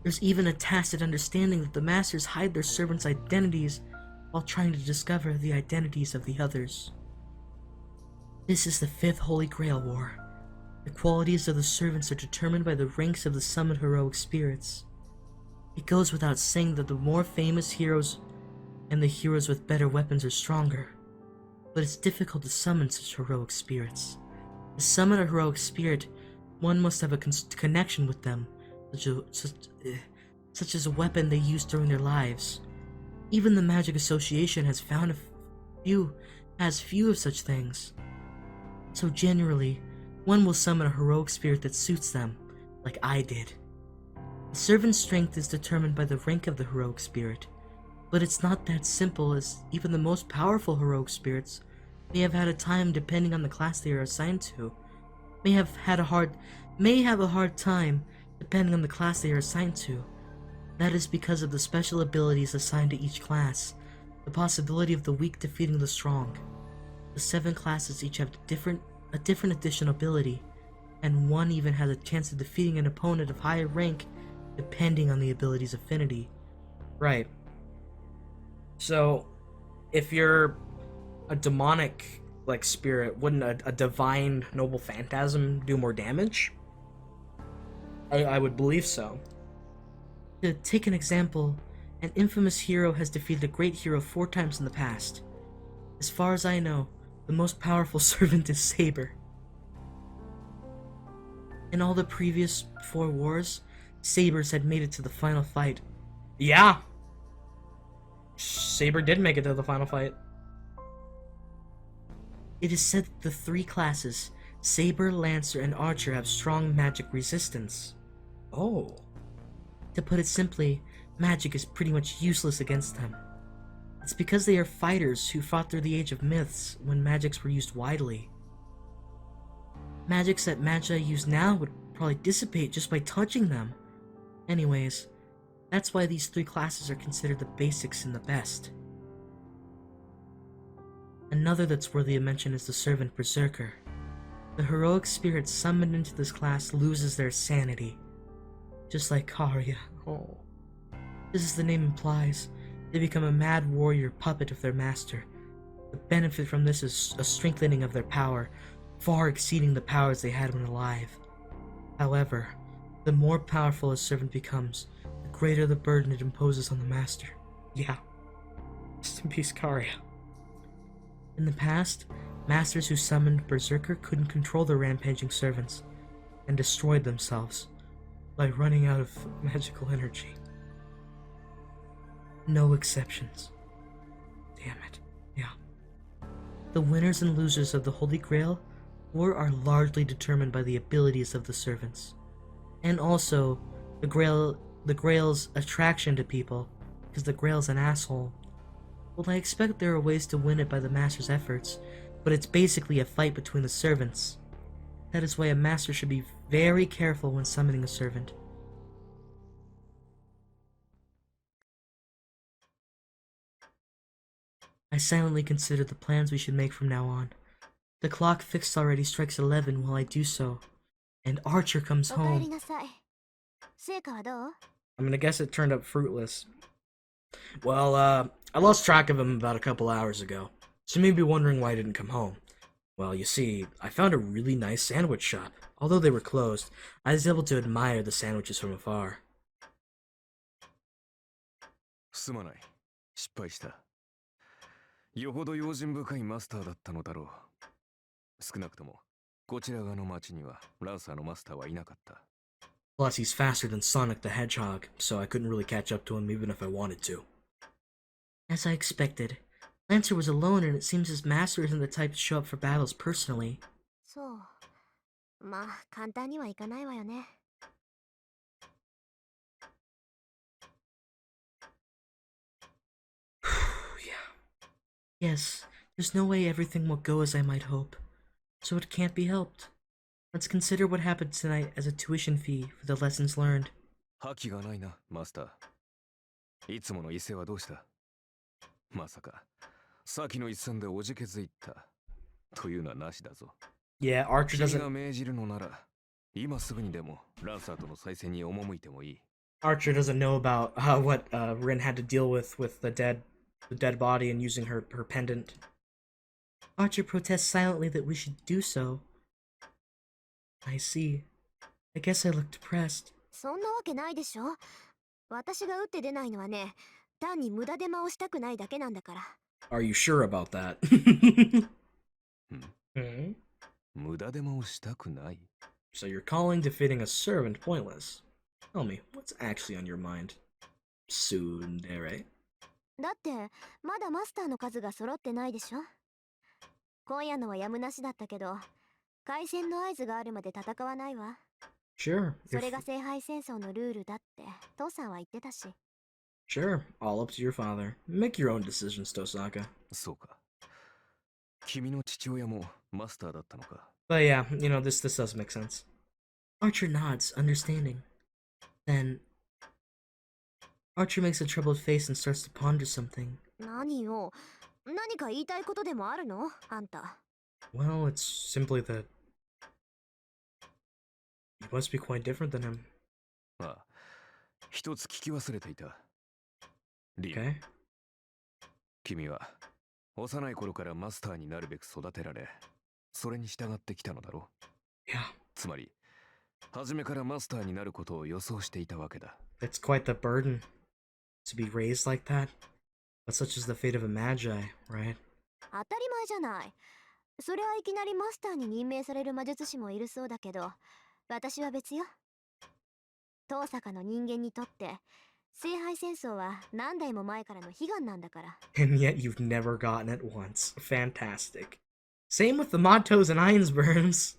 There's even a tacit understanding that the masters hide their servants' identities while trying to discover the identities of the others. This is the Fifth Holy Grail War. The qualities of the servants are determined by the ranks of the summoned heroic spirits. It goes without saying that the more famous heroes and the heroes with better weapons are stronger, but it's difficult to summon such heroic spirits. To summon a heroic spirit, one must have a connection with them, such as a weapon they used during their lives. Even the Magic Association has found few of such things. So generally, one will summon a heroic spirit that suits them, like I did. The servant's strength is determined by the rank of the heroic spirit, but it's not that simple, as even the most powerful heroic spirits may have had a time depending on the class they are assigned to, may have a hard time depending on the class they are assigned to. That is because of the special abilities assigned to each class, the possibility of the weak defeating the strong. The 7 classes each have a different additional ability, and one even has a chance of defeating an opponent of higher rank depending on the ability's affinity. Right. So, if you're a demonic spirit, wouldn't a divine noble phantasm do more damage? I would believe so. To take an example, an infamous hero has defeated a great hero 4 times in the past. As far as I know, the most powerful servant is Saber. In all the previous 4 wars, Sabers had made it to the final fight. Yeah! Saber did make it to the final fight. It is said that the 3 classes, Saber, Lancer, and Archer, have strong magic resistance. Oh. To put it simply, magic is pretty much useless against them. It's because they are fighters who fought through the age of myths, when magics were used widely. Magics that Magi use now would probably dissipate just by touching them. Anyways, that's why these 3 classes are considered the basics and the best. Another that's worthy of mention is the Servant Berserker. The heroic spirit summoned into this class loses their sanity, just like Karya. Oh. Just as the name implies, they become a mad warrior puppet of their master. The benefit from this is a strengthening of their power, far exceeding the powers they had when alive. However, the more powerful a servant becomes, the greater the burden it imposes on the master. Yeah. Rest in peace, Karya. In the past, masters who summoned Berserker couldn't control their rampaging servants, and destroyed themselves by running out of magical energy. No exceptions. Damn it. Yeah. The winners and losers of the Holy Grail War are largely determined by the abilities of the servants, and also the Grail's attraction to people, because the Grail's an asshole. Well, I expect there are ways to win it by the master's efforts, but it's basically a fight between the servants. That is why a master should be very careful when summoning a servant. I silently consider the plans we should make from now on. The clock fixed already strikes 11 while I do so, and Archer comes home. I'm gonna guess it turned up fruitless. Well, I lost track of him about a couple hours ago, so you may be wondering why I didn't come home. Well, you see, I found a really nice sandwich shop. Although they were closed, I was able to admire the sandwiches from afar. すまない。失敗した。よほど用心深いマスターだったのだろう。少なくとも、こちら側の町にはランサーのマスターはいなかった。Plus, he's faster than Sonic the Hedgehog, so I couldn't really catch up to him even if I wanted to. As I expected, Lancer was alone, and it seems his master isn't the type to show up for battles personally. そう。まあ、簡単にはいかないわよね。Yes, there's no way everything will go as I might hope, so it can't be helped. Let's consider what happened tonight as a tuition fee for the lessons learned. 覇気がないな、マスター。いつもの伊勢はどうした？まさか、先の一戦でおじけづいたというのはなしだぞ。Yeah, Archer 君 doesn't. が命じるのなら、今すぐにでもランサーとの再戦に赴いてもいい。Archer doesn't know about what Rin had to deal with the dead body and using her pendant. Archer protests silently that we should do so. I see. I guess I look depressed. そんなわけないでしょ。私が打って出ないのはね、単に無駄手間をしたくないだけなんだから。Are you sure about that? うん無駄手間をしたくない So you're calling defeating a servant pointless. Tell me, what's actually on your mind? Tsundere. だって、まだマスターの数が揃ってないでしょ。今夜のはやむなしだったけど、開戦の合図があるまで戦わないわ。Sure. それが聖杯戦争のルールだって父さんは言ってたし。Sure, all up to your father. Make your own decisions, Tosaka. そうか君の父親もマスターだったのか But yeah, you know, this does make sense. Archer nods, understanding. Then Archer makes a troubled face and starts to ponder something. 何よ。何か言いたいことでもあるのあんた。Well, it's simply that you must be quite different than him. ああ一つ聞き忘れていたリン、 Okay? 君は幼い頃からマスターになるべく育てられそれに従ってきたのだろう Yeah. つまり初めからマスターになることを予想していたわけだ It's quite the burden to be raised like that. But such is the fate of a magi, right? 当たり前じゃない。それはいきなりマスターに任命される魔術師もいるそうだけど、私は別よ。遠坂の人間にとって、聖杯戦争は何代も前からの悲願なんだから。And yet you've never gotten it once. Fantastic. Same with the Matos and Einsburns.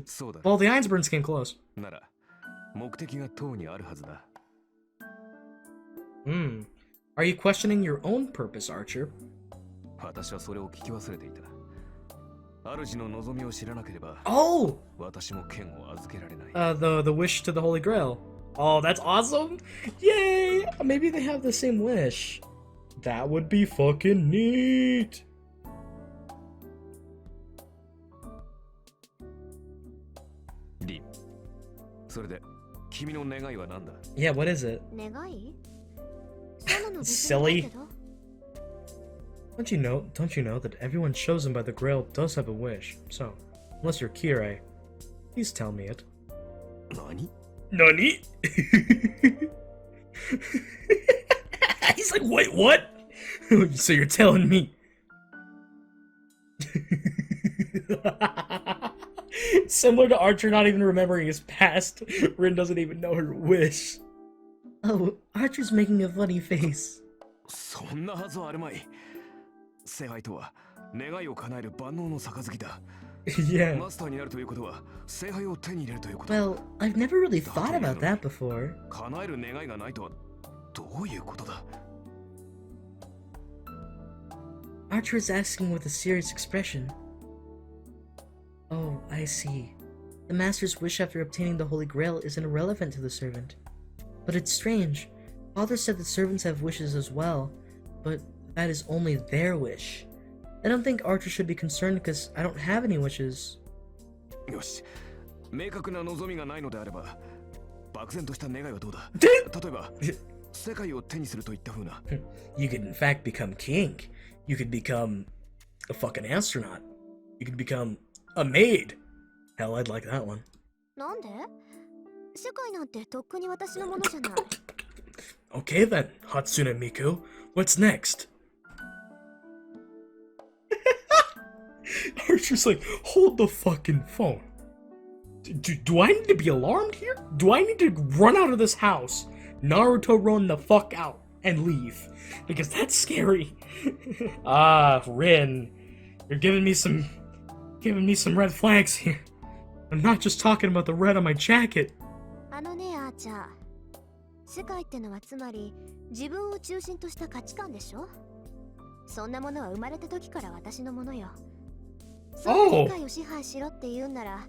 そうだ Well, the Einsburns came close. なら目的が党にあるはずだ Hmm. Are you questioning your own purpose, Archer? 私はそれを聞き忘れていた主の望みを知らなければ Oh! 私も剣を預けられない The wish to the Holy Grail. Oh, that's awesome! Yay! Maybe they have the same wish. That would be fucking neat! リンそれで君の願いは何だ Yeah, what is it? 願い？そんなの別に Silly. ないけど。Don't you know that everyone chosen by the Grail does have a wish? So, unless you're Kirei, please tell me it. 何 Nani? He's like, wait, what? So you're telling me? Similar to Archer not even remembering his past, Rin doesn't even know her wish. Oh, Archer's making a funny face. そんなはずはあるまい聖杯とは願いを叶える万能の杯だ Yeah. マスターになるということは聖杯を手に入れるということ Well, I've never really thought about that before. 叶える願いがないとはどういうことだ Archer is asking with a serious expression. Oh, I see. The master's wish after obtaining the Holy Grail isn't irrelevant to the servant. But it's strange. Father said that servants have wishes as well, but that is only their wish. I don't think Archer should be concerned because I don't have any wishes. よし明確な望みがないのであれば漠然とした願いはどうだ例えば世界を手にするといった風な You could in fact become king. You could become a fucking astronaut. You could become a maid. Hell, I'd like that one. なんで？世界なんてとっくに私のものじゃない。Okay then, Hatsune Miku. What's next? Archer's like, hold the fucking phone. Do I need to be alarmed here? Do I need to run out of this house? Naruto run the fuck out and leave. Because that's scary. Rin. You're giving me some red flags here. I'm not just talking about the red on my jacket. あのね、アーチャー。世界ってのはつまり自分を中心とした価値観でしょ？そんなものは生まれた時から私のものよ。その世界を支配しろって言うんなら、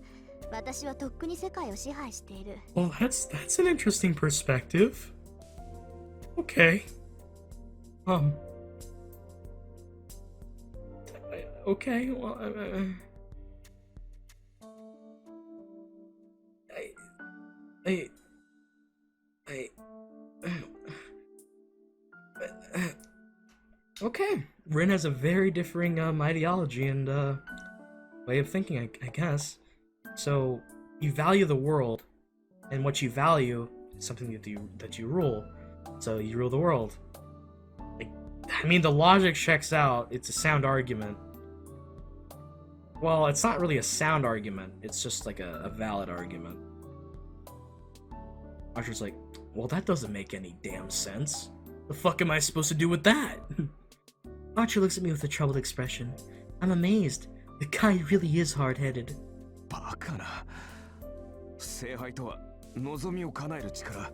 私はとっくに世界を支配している。Well, that's an interesting perspective. Okay. Okay. Well, Okay, Rin has a very differing ideology and way of thinking, I guess. So you value the world, and what you value is something that you rule. So you rule the world. Like, I mean, the logic checks out. It's a sound argument. Well, it's not really a sound argument. It's just like a valid argument. Archer's like, well, that doesn't make any damn sense. The fuck am I supposed to do with that? Archer looks at me with a troubled expression. I'm amazed. The guy really is hard-headed. バカな。聖杯とは望みを叶える力。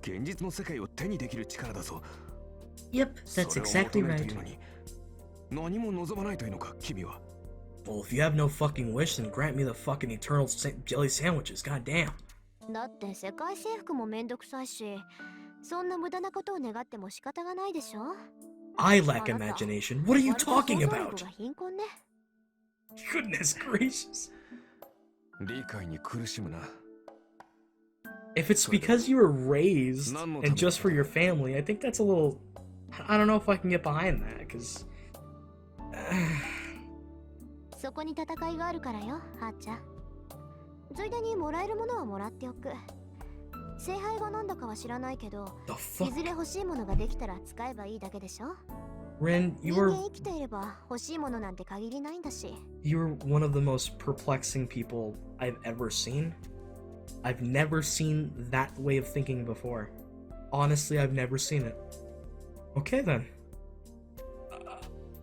現実の世界を手にできる力だぞ。Yep, that's exactly それを求めると right. いうのに、何も望まないというのか、君は。Well, if you have no fucking wish, then grant me the fucking eternal jelly sandwiches. Goddamn. だって世界征服もめんどくさいし、そんな無駄なことを願っても仕方がないでしょ。 I lack imagination. What are you talking 割と想像 about? 力が貧困ね。 Goodness gracious. 理解に苦しむな。 If it's because you were raised and just for your family, I think that's a little... I don't know if I can get behind that, because... そこに戦いがあるからよ、はーちゃん。ついでにもらえるものはもらっておく。聖杯がなんだかは知らないけど、 The いず fuck? れ欲しいものができたら使えばいいだけでしょ。 Ren, 人間生きていれば欲しいものなんて限りないんだし。 you're one of the most perplexing people I've ever seen. I've never seen that way of thinking before. Honestly, I've never seen it. Okay then.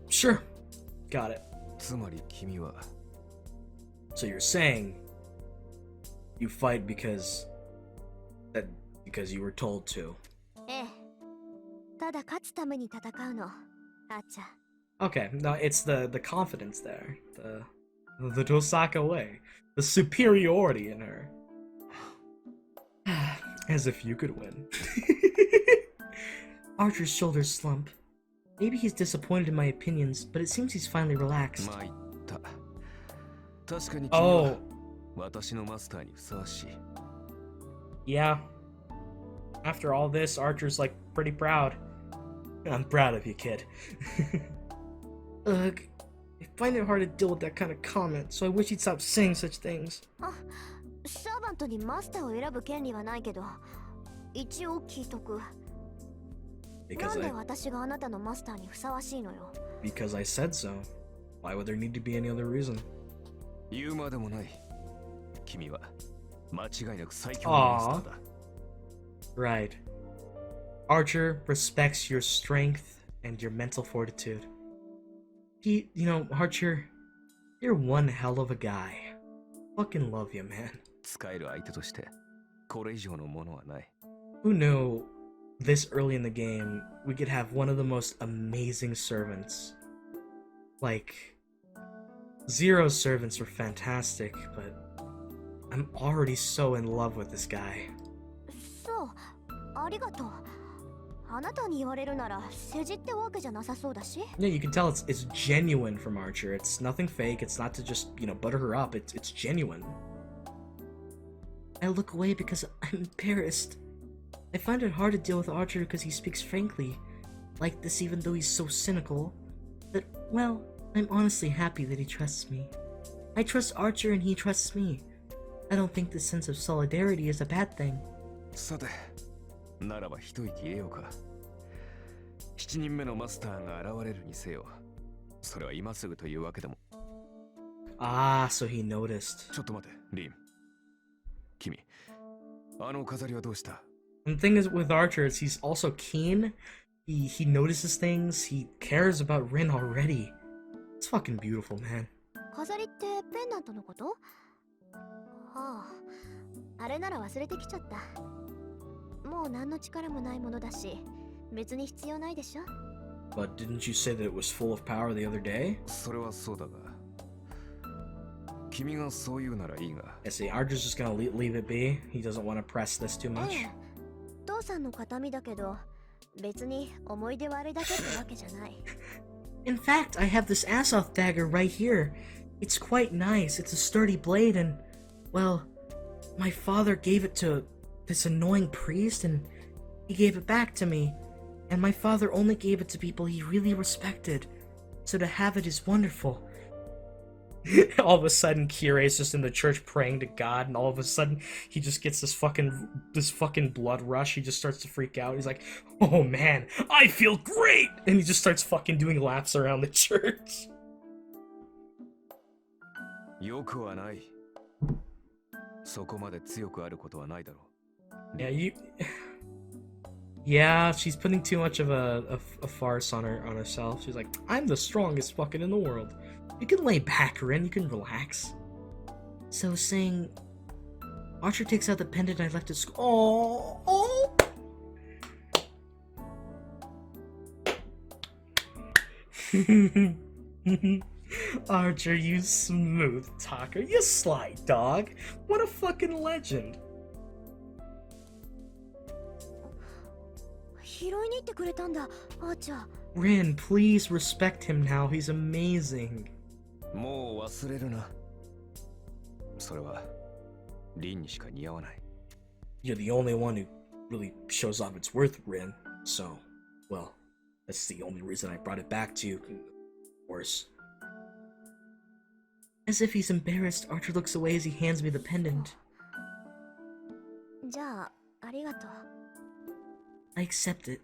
Sure. Got it. つまり君は So you're saying you fight because you were told to. ええ。ただ勝つために戦うの、はーちゃん。 Okay, no, it's the confidence there. The Tosaka way. The superiority in her. As if you could win. Archer's shoulders slump. Maybe he's disappointed in my opinions, but it seems he's finally relaxed. まあ言った。確かに君 Oh, は私のマスターにふさわしい。 yeah. After all this, Archer's like pretty proud. I'm proud of you, kid. Ugh. I find it hard to deal with that kind of comment, so I wish he'd stop saying such things. サーバントにマスターを選ぶ権利はないけど、一応聞いとく。な Because んで I 私があなたのマスターにふさわしいのよ。 because I said so. Why would there need to be any other reason? 言うまでもない。君は間違いなく最強のマスターだ。 Right. Archer respects your strength and your mental fortitude. Archer, you're one hell of a guy. Fucking love you, man. 使える相手としてこれ以上のものはない。 Who knew this early in the game we could have one of the most amazing servants? Like, Zero's servants were fantastic, but I'm already so in love with this guy. そう、ありがとう。あなたに言われるなら世辞ってわけじゃなさそうだし。 Yeah, you can tell it's genuine from Archer. It's nothing fake. It's not to just, butter her up. It's genuine. I look away because I'm embarrassed. I find it hard to deal with Archer because he speaks frankly, like this even though he's so cynical. But, well, I'm honestly happy that he trusts me. I trust Archer and he trusts me. I don't think this sense of solidarity is a bad thing. さて、ならば一息入れようか。7人目のマスターが現れるにせよ。それは今すぐというわけでも。Ah, so he noticed. ちょっと待て、リン。君、あの飾りはどうした？ And the thing is with Archer is he's also keen. He notices things. He cares about Rin already. It's fucking beautiful, man. 飾りってペンダントのこと？はあ、あれなら忘れてきちゃった。もう何の力もないものだし、別に必要ないでしょ。 But didn't you say that it was full of power the other day? それはそうだが。君がそう言うならいいが。I see. Archer's just gonna leave it be. He doesn't want to press this too え much. え、父さんの形見だけど、別に思い出はあれだけってわけじゃない。In fact, I have this Asoth dagger right here. It's quite nice. It's a sturdy blade and, well, my father gave it to this annoying priest and he gave it back to me. And my father only gave it to people he really respected. So to have it is wonderful. All of a sudden, Kirei's just in the church praying to God, and all of a sudden, he just gets this fucking blood rush. He just starts to freak out. He's like, "Oh man, I feel great!" And he just starts fucking doing laps around the church. よくはない。そこまで強くあることはないだろう。Yeah, she's putting too much of a farce on herself. She's like, I'm the strongest fucking in the world. You can lay back, Rin. You can relax. So saying, Archer takes out the pendant I left at school. Oh. Archer, you smooth talker. You sly dog. What a fucking legend. 拾いに行ってくれたんだ、アーチャー。 Rin, please respect him now. He's amazing. もう忘れるな。それはリンにしか似合わない。 You're the only one who really shows off its worth, Rin. So, well, that's the only reason I brought it back to you. Worse. As if he's embarrassed, Archer looks away as he hands me the pendant. じゃあ、ありがとう。 I accept it.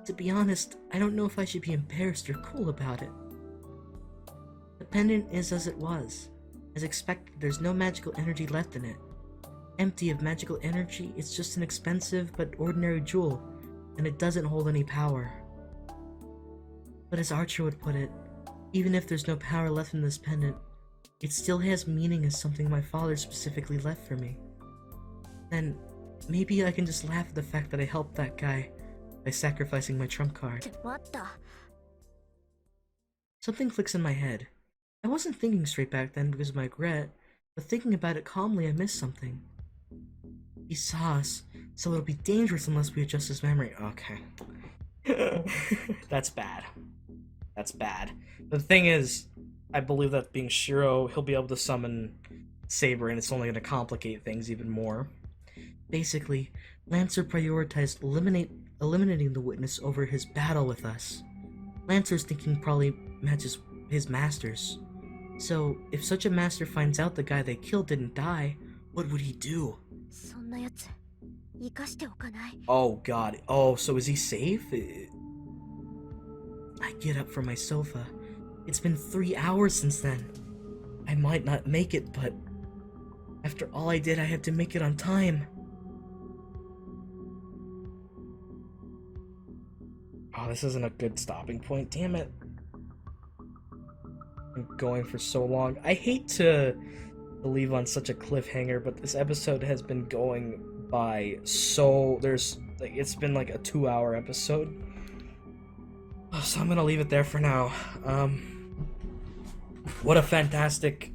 To be honest, I don't know if I should be embarrassed or cool about it. The pendant is as it was. As expected, there's no magical energy left in it. Empty of magical energy, it's just an expensive but ordinary jewel, and it doesn't hold any power. But as Archer would put it, even if there's no power left in this pendant, it still has meaning as something my father specifically left for me. Then, maybe I can just laugh at the fact that I helped that guy by sacrificing my trump card. 待った。 Something clicks in my head. I wasn't thinking straight back then because of my regret, but thinking about it calmly, I missed something. He saw us, so it'll be dangerous unless we adjust his memory. Okay. That's bad. That's bad. The thing is, I believe that being Shiro, he'll be able to summon Saber, and it's only going to complicate things even more. Basically, Lancer prioritized eliminating the witness over his battle with us. Lancer's thinking probably matches his master's. So, if such a master finds out the guy they killed didn't die, what would he do? そんなやつ、生かしておかない。 Oh god. Oh, so is he safe? I get up from my sofa. It's been 3 hours since then. I might not make it, but after all I did, I had to make it on time. Oh, this isn't a good stopping point. Damn it. I'm going for so long. I hate to leave on such a cliffhanger, but this episode has been going by so... it's been like a 2-hour episode. So I'm gonna leave it there for now. What a fantastic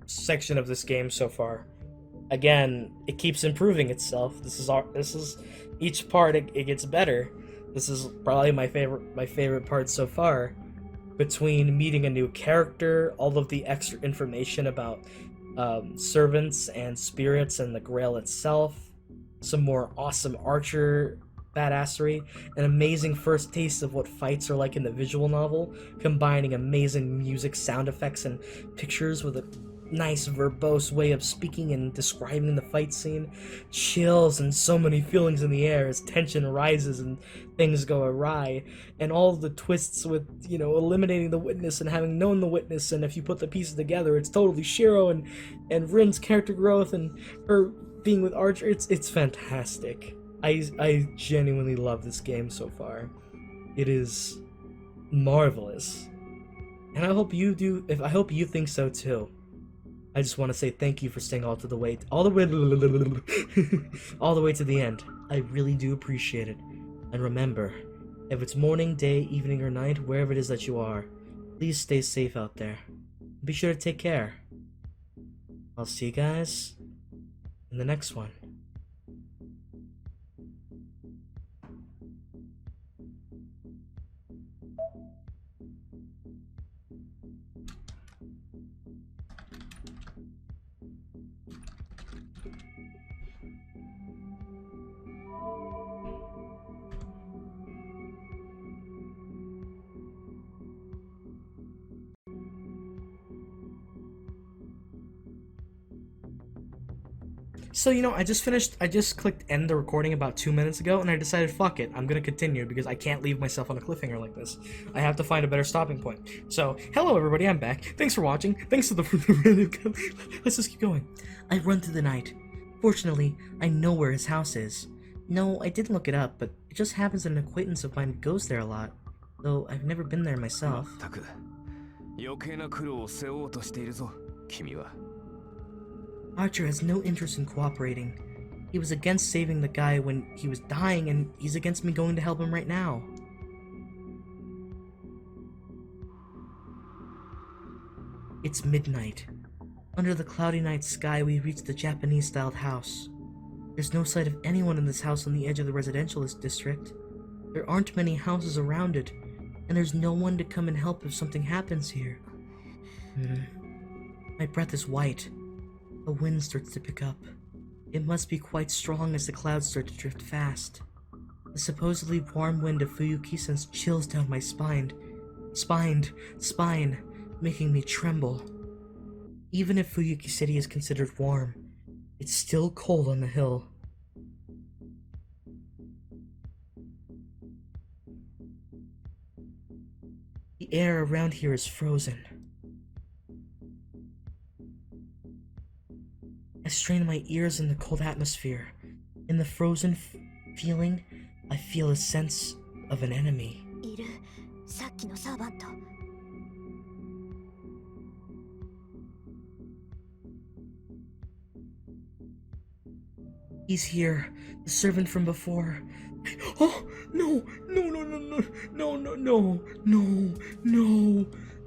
section of this game so far. Again, it keeps improving itself. This is each part it gets better. This is probably my favorite part so far. Between meeting a new character, all of the extra information about servants and spirits and the Grail itself, some more awesome Archer badassery, an amazing first taste of what fights are like in the visual novel, combining amazing music, sound effects, and pictures with a nice verbose way of speaking and describing the fight scene. Chills and so many feelings in the air as tension rises and things go awry, and all the twists with, you know, eliminating the witness and having known the witness, and if you put the pieces together, it's totally Shiro and Rin's character growth and her being with Archer. It's fantastic. I genuinely love this game so far. It is marvelous, and I hope you do. I hope you think so too. I just want to say thank you for staying all the way to the end. I really do appreciate it. And remember, if it's morning, day, evening, or night, wherever it is that you are, please stay safe out there. Be sure to take care. I'll see you guys in the next one. So, I just clicked end the recording about 2 minutes ago, and I decided, fuck it, I'm gonna continue, because I can't leave myself on a cliffhanger like this. I have to find a better stopping point. So, hello everybody, I'm back. Thanks for watching. Thanks to the let's just keep going. I run through the night. Fortunately, I know where his house is. No, I didn't look it up, but it just happens that an acquaintance of mine goes there a lot. Though I've never been there myself. たく余計な苦労を背負おうとしているぞ君は Archer has no interest in cooperating. He was against saving the guy when he was dying, and he's against me going to help him right now. It's midnight. Under the cloudy night sky, we reach the Japanese-styled house. There's no sight of anyone in this house on the edge of the residential district. There aren't many houses around it, and there's no one to come and help if something happens here. My breath is white. The wind starts to pick up. It must be quite strong as the clouds start to drift fast. The supposedly warm wind of Fuyuki sends chills down my spine, making me tremble. Even if Fuyuki City is considered warm, it's still cold on the hill. The air around here is frozen. I strain my ears in the cold atmosphere. In the frozen feeling, I feel a sense of an enemy. いるさっきのサーバント He's here, the servant from before. Oh, no.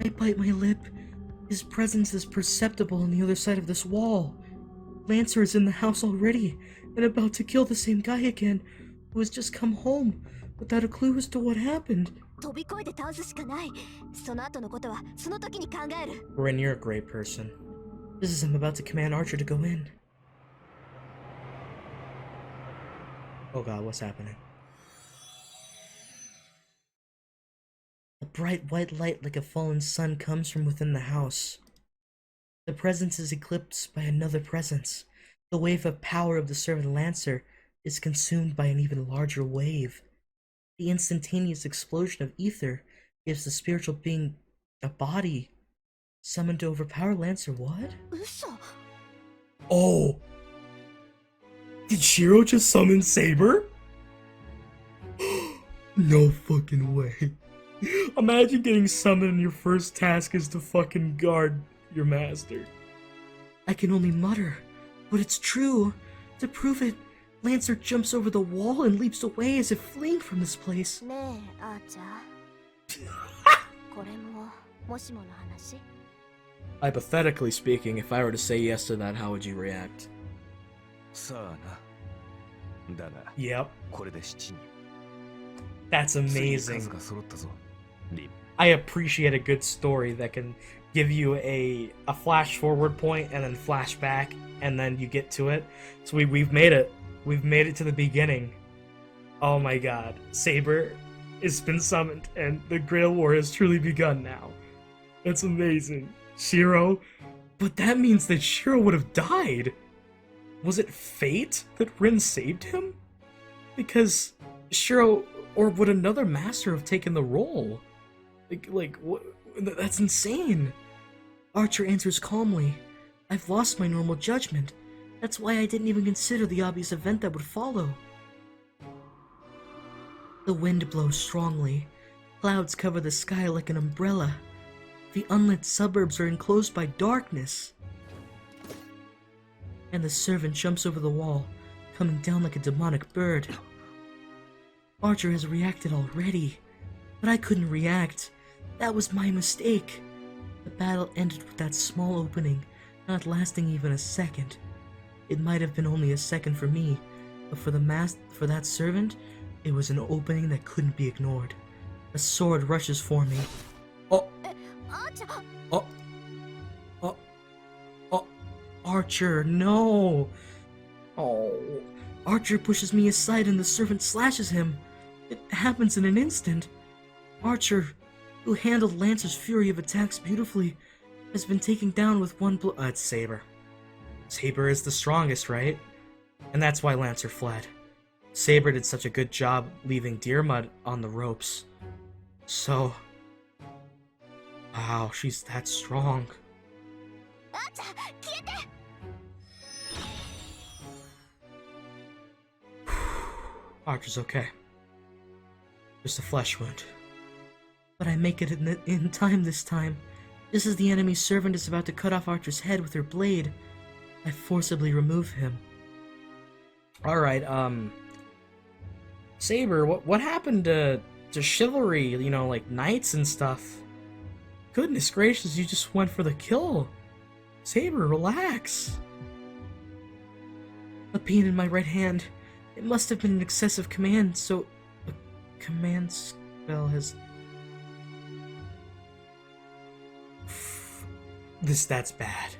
I bite my lip. His presence is perceptible on the other side of this wall. Lancer is in the house already, and about to kill the same guy again, who has just come home, without a clue as to what happened. 飛び越えて倒すしかないその後のことはその時に考える Ren, you're a great person. This is him about to command Archer to go in. Oh god, what's happening? A bright white light like a fallen sun comes from within the house. The presence is eclipsed by another presence. The wave of power of the servant Lancer is consumed by an even larger wave. The instantaneous explosion of ether gives the spiritual being a body summoned to overpower Lancer. What? 嘘 Oh! Did Shiro just summon Saber? No fucking way. Imagine getting summoned and your first task is to fucking guard your master. I can only mutter, but it's true. To prove it, Lancer jumps over the wall and leaps away as if fleeing from this place. ねえあーちゃんこれももしもの話 Hypothetically speaking, if I were to say yes to that, how would you react? さあなだが Yep, これで7人 that's ついに amazing. 数が揃ったぞリン I appreciate a good story that can give you a flash forward point and then flash back and then you get to it. So we've made it. We've made it to the beginning. Oh my god. Saber has been summoned and the Grail War has truly begun now. That's amazing. Shiro? But that means that Shiro would have died. Was it fate that Rin saved him? Because Shiro, or would another master have taken the role? Like what? That's insane. Archer answers calmly. I've lost my normal judgment. That's why I didn't even consider the obvious event that would follow. The wind blows strongly. Clouds cover the sky like an umbrella. The unlit suburbs are enclosed by darkness. And the servant jumps over the wall, coming down like a demonic bird. Archer has reacted already, but I couldn't react. That was my mistake. The battle ended with that small opening, not lasting even a second. It might have been only a second for me, but for that servant, it was an opening that couldn't be ignored. A sword rushes for me. Oh, あーちゃん Archer, no! Oh, Archer pushes me aside and the servant slashes him. It happens in an instant. Archer, who handled Lancer's fury of attacks beautifully, has been taken down with one blow. It's Saber. Saber is the strongest, right? And that's why Lancer fled. Saber did such a good job leaving Deermud on the ropes. So... Wow, she's that strong. あーちゃん消えて。 Archer's okay. Just a flesh wound. But I make it in time this time. Just as the enemy's servant is about to cut off Archer's head with her blade, I forcibly remove him. Alright, Saber, what happened to chivalry, you know, like knights and stuff? Goodness gracious, you just went for the kill. Saber, relax. A pain in my right hand. It must have been an excessive command, so... A command spell has... That's bad.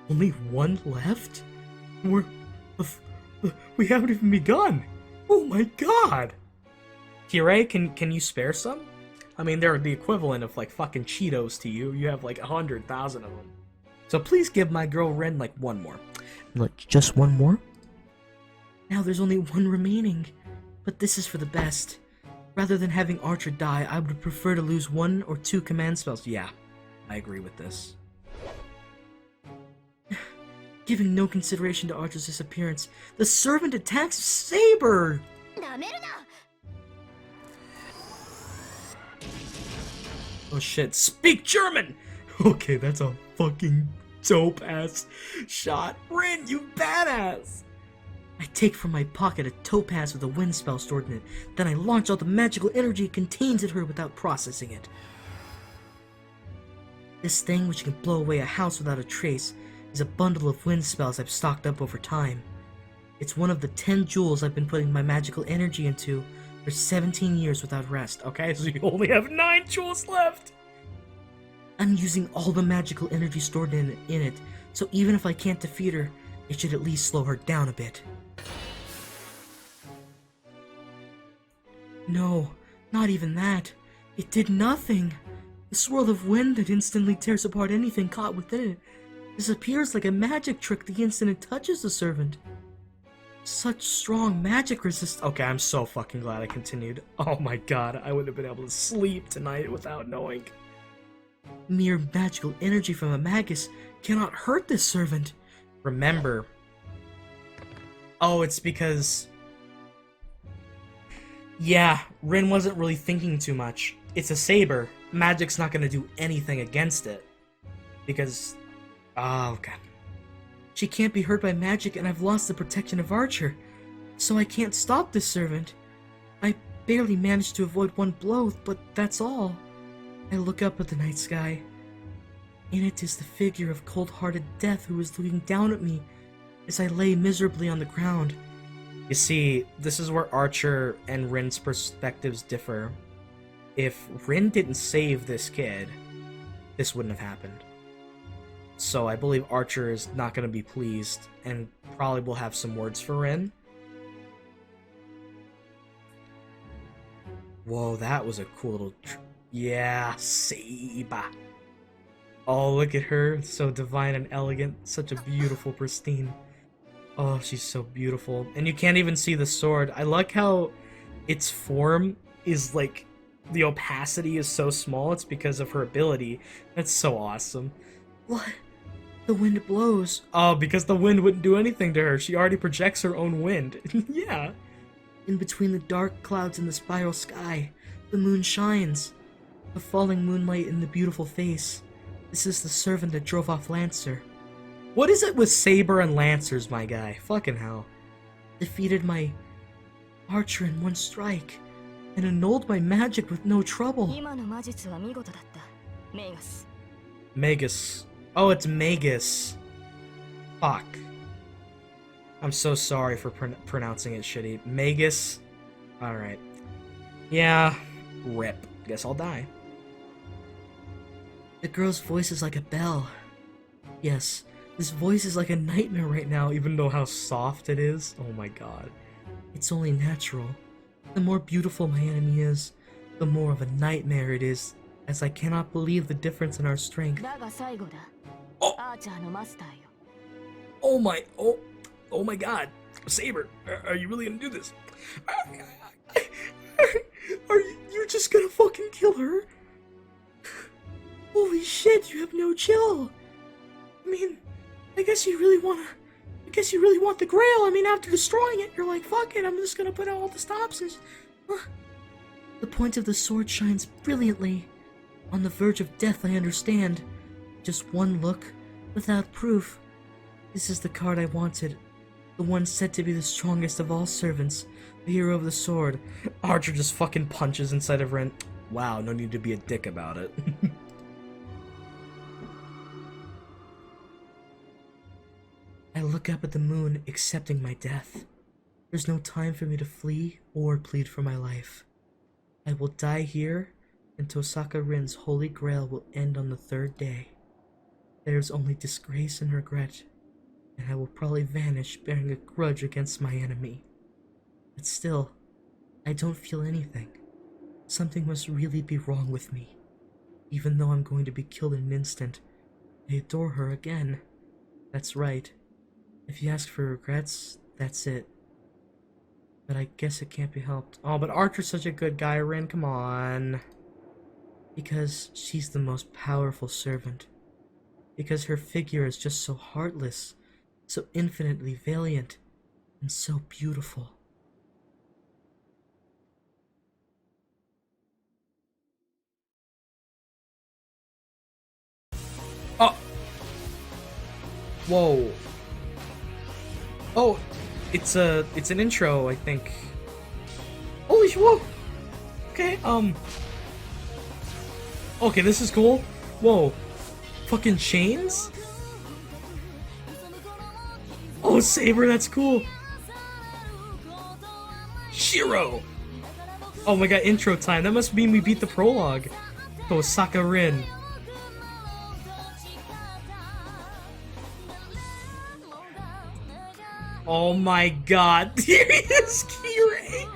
Only one left? We haven't even begun! Oh my god! Kirei, can you spare some? I mean, they're the equivalent of like fucking Cheetos to you. You have like 100,000 of them. So please give my girl Ren like one more. Like, just one more? Now there's only one remaining. But this is for the best. Rather than having Archer die, I would prefer to lose 1 or 2 command spells. Yeah, I agree with this. Giving no consideration to Archer's disappearance, the servant attacks Saber! なめるな。 Oh shit, speak German! Okay, that's a fucking dope-ass shot. Rin, you badass! I take from my pocket a topaz with a wind spell stored in it, then I launch all the magical energy it contains in her without processing it. This thing, which can blow away a house without a trace, is a bundle of wind spells I've stocked up over time. It's one of the 10 jewels I've been putting my magical energy into for 17 years without rest. Okay, so you only have 9 jewels left! I'm using all the magical energy stored in it, so even if I can't defeat her, it should at least slow her down a bit. No, not even that. It did nothing. The swirl of wind that instantly tears apart anything caught within it disappears like a magic trick the instant it touches the servant. Such strong magic resist. Okay, I'm so fucking glad I continued. Oh my god, I wouldn't have been able to sleep tonight without knowing. Mere magical energy from a magus cannot hurt this servant. Remember. Oh, it's because... Yeah, Rin wasn't really thinking too much. It's a saber. Magic's not gonna do anything against it. Because... Oh, okay. She can't be hurt by magic and I've lost the protection of Archer. So I can't stop this servant. I barely managed to avoid one blow, but that's all. I look up at the night sky. In it is the figure of cold-hearted death who is looking down at me as I lay miserably on the ground. You see, this is where Archer and Rin's perspectives differ. If Rin didn't save this kid, this wouldn't have happened. So I believe Archer is not going to be pleased and probably will have some words for Rin. Whoa, that was a cool little... Yeah, Saber. Oh, look at her. So divine and elegant. Such a beautiful, pristine. Oh, she's so beautiful. And you can't even see the sword. I like how its form is like... The opacity is so small. It's because of her ability. That's so awesome. What? The wind blows. Oh, because the wind wouldn't do anything to her. She already projects her own wind. Yeah. In between the dark clouds in the spiral sky, the moon shines. The falling moonlight in the beautiful face. This is the servant that drove off Lancer. What is it with Saber and Lancers, my guy? Fucking hell. Defeated my Archer in one strike, and annulled my magic with no trouble. 今の魔術は見事だった。メガス。 Magus. Oh, it's Magus. Fuck. I'm so sorry for pronouncing it shitty. Magus. Alright. Yeah. Rip. Guess I'll die. The girl's voice is like a bell. Yes, this voice is like a nightmare right now, even though how soft it is. Oh my god. It's only natural. The more beautiful my enemy is, the more of a nightmare it is, as I cannot believe the difference in our strength. だが最後だ。 Oh. アーチャーのマスターよ。 Oh my god. Saber, are you really gonna do this? Are you? You're just gonna fucking kill her? Holy shit! You have no chill. I mean, I guess you really want the Grail. I mean, after destroying it, you're like, fuck it. I'm just gonna put out all the stops. The point of the sword shines brilliantly. On the verge of death, I understand. Just one look, without proof. This is the card I wanted. The one said to be the strongest of all servants. The hero of the sword. Archer just fucking punches inside of Ren. Wow, no need to be a dick about it. I look up at the moon, accepting my death. There's no time for me to flee or plead for my life. I will die here, and Tosaka Rin's holy grail will end on the third day. There's only disgrace and regret, and I will probably vanish bearing a grudge against my enemy. But still, I don't feel anything. Something must really be wrong with me. Even though I'm going to be killed in an instant, I adore her again. That's right. If you ask for regrets, that's it. But I guess it can't be helped. Oh, but Archer's such a good guy, Rin, come on. Because she's the most powerful servant. Because her figure is just so heartless, so infinitely valiant, and so beautiful. Oh! Whoa. Oh, it's an intro, I think. Holy sh- whoa! Okay, okay, this is cool. Whoa. Fucking chains? Oh, Saber, that's cool. Shiro! Oh my god, intro time. That must mean we beat the prologue. Osaka Rin. Oh my god, here he is, Kirei!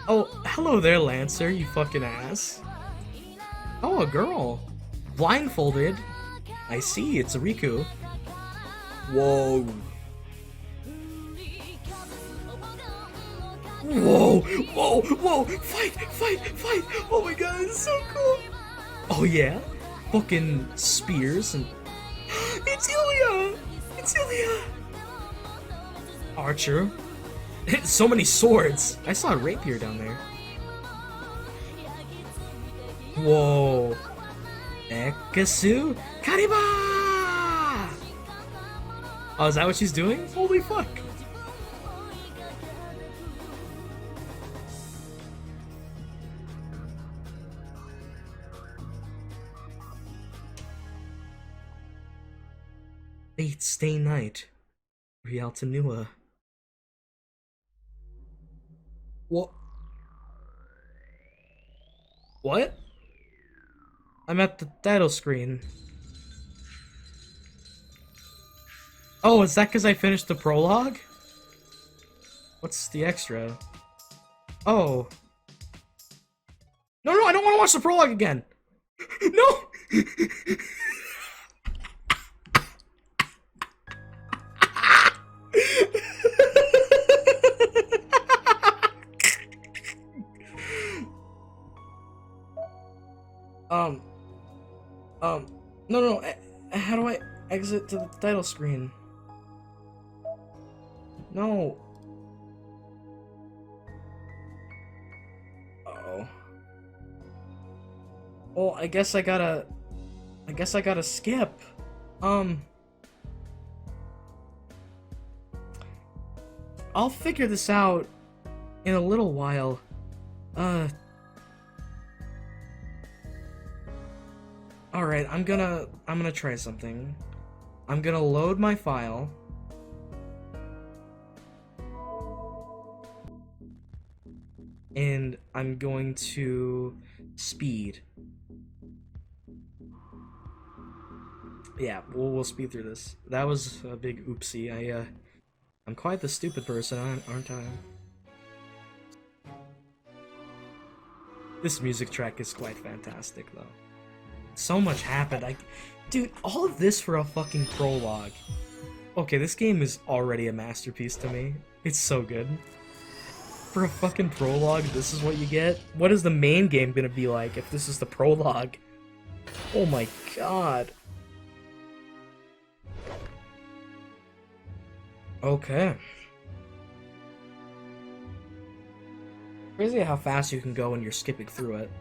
Oh, hello there, Lancer, you fucking ass. Oh, a girl. Blindfolded. I see, it's a Riku. Whoa. Whoa, whoa, whoa, fight, fight, fight! Oh my god, it's so cool! Oh yeah? Fucking spears and... It's Ilya! It's Ilya! Archer. So many swords. I saw a rapier down there. Whoa. Ekasu Kariba! Oh, is that what she's doing? Holy fuck. Fate Stay Night. Rialto Nua. What? What? I'm at the title screen. Oh, is that because I finished the prologue? What's the extra? Oh. No, I don't want to watch the prologue again. No! No, how do I exit to the title screen? No. Uh-oh. Well, I guess I gotta skip. I'll figure this out in a little while. Alright, I'm gonna try something. I'm gonna load my file. And I'm going to speed. Yeah, we'll speed through this. That was a big oopsie. I'm quite the stupid person, aren't I? This music track is quite fantastic, though. So much happened. Dude, all of this for a fucking prologue. Okay, this game is already a masterpiece to me. It's so good. For a fucking prologue, this is what you get? What is the main game gonna be like if this is the prologue? Oh my god. Okay. Crazy how fast you can go when you're skipping through it.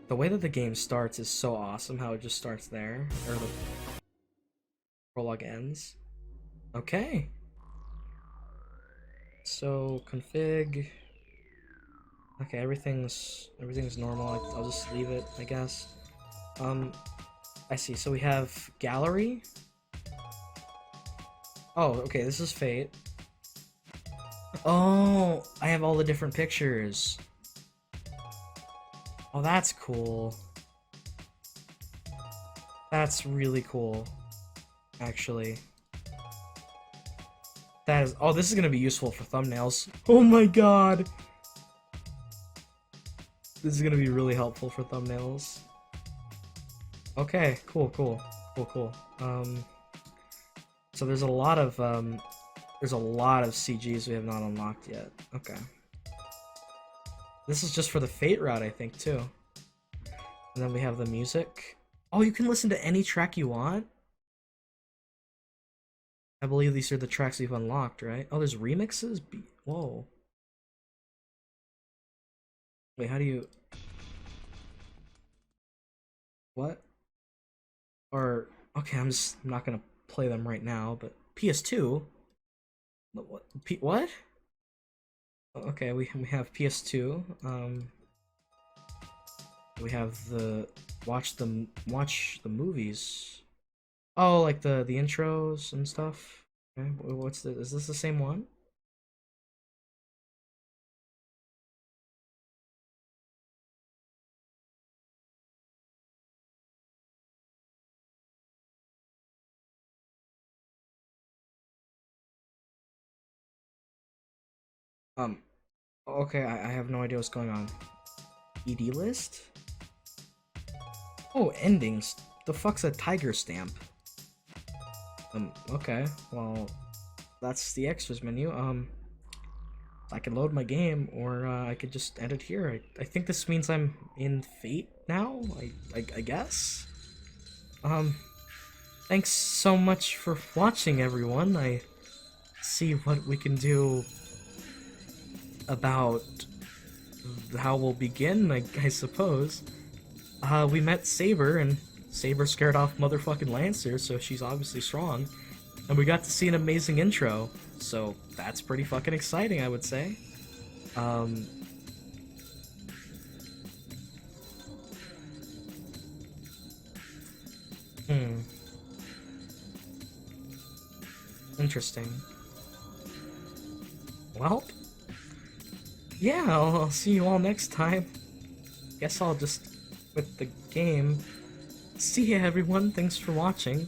The way that the game starts is so awesome, how it just starts there, or the prologue ends. Okay. So, config. Okay, everything's normal. I'll just leave it, I guess. I see. So we have gallery. Oh, okay, this is Fate. Oh, I have all the different pictures. Oh, that's cool. That's really cool, actually. That is. Oh, this is gonna be useful for thumbnails. Oh my god! This is gonna be really helpful for thumbnails. Okay, cool. So there's a lot of CGs we have not unlocked yet. Okay. This is just for the Fate route, I think, too. And then we have the music. Oh, you can listen to any track you want? I believe these are the tracks we've unlocked, right? Oh, there's remixes? Whoa. Wait, how do you... What? Or... Okay, I'm not gonna play them right now, but... PS2? What? What? Okay, we have PS2. We have the watch the movies. Oh, like the intros and stuff. Okay, what's the? Is this the same one? Okay, I have no idea what's going on. ED list? Oh, endings. The fuck's a tiger stamp? Okay, well, that's the extras menu. I can load my game, or I could just end it here. I think this means I'm in Fate now, I guess? Thanks so much for watching, everyone. I see what we can do about how we'll begin, I suppose. We met Saber, and Saber scared off motherfucking Lancer, so she's obviously strong. And we got to see an amazing intro, so that's pretty fucking exciting, I would say. Interesting. Well, yeah, I'll see you all next time. Guess I'll just quit the game. See ya, everyone. Thanks for watching.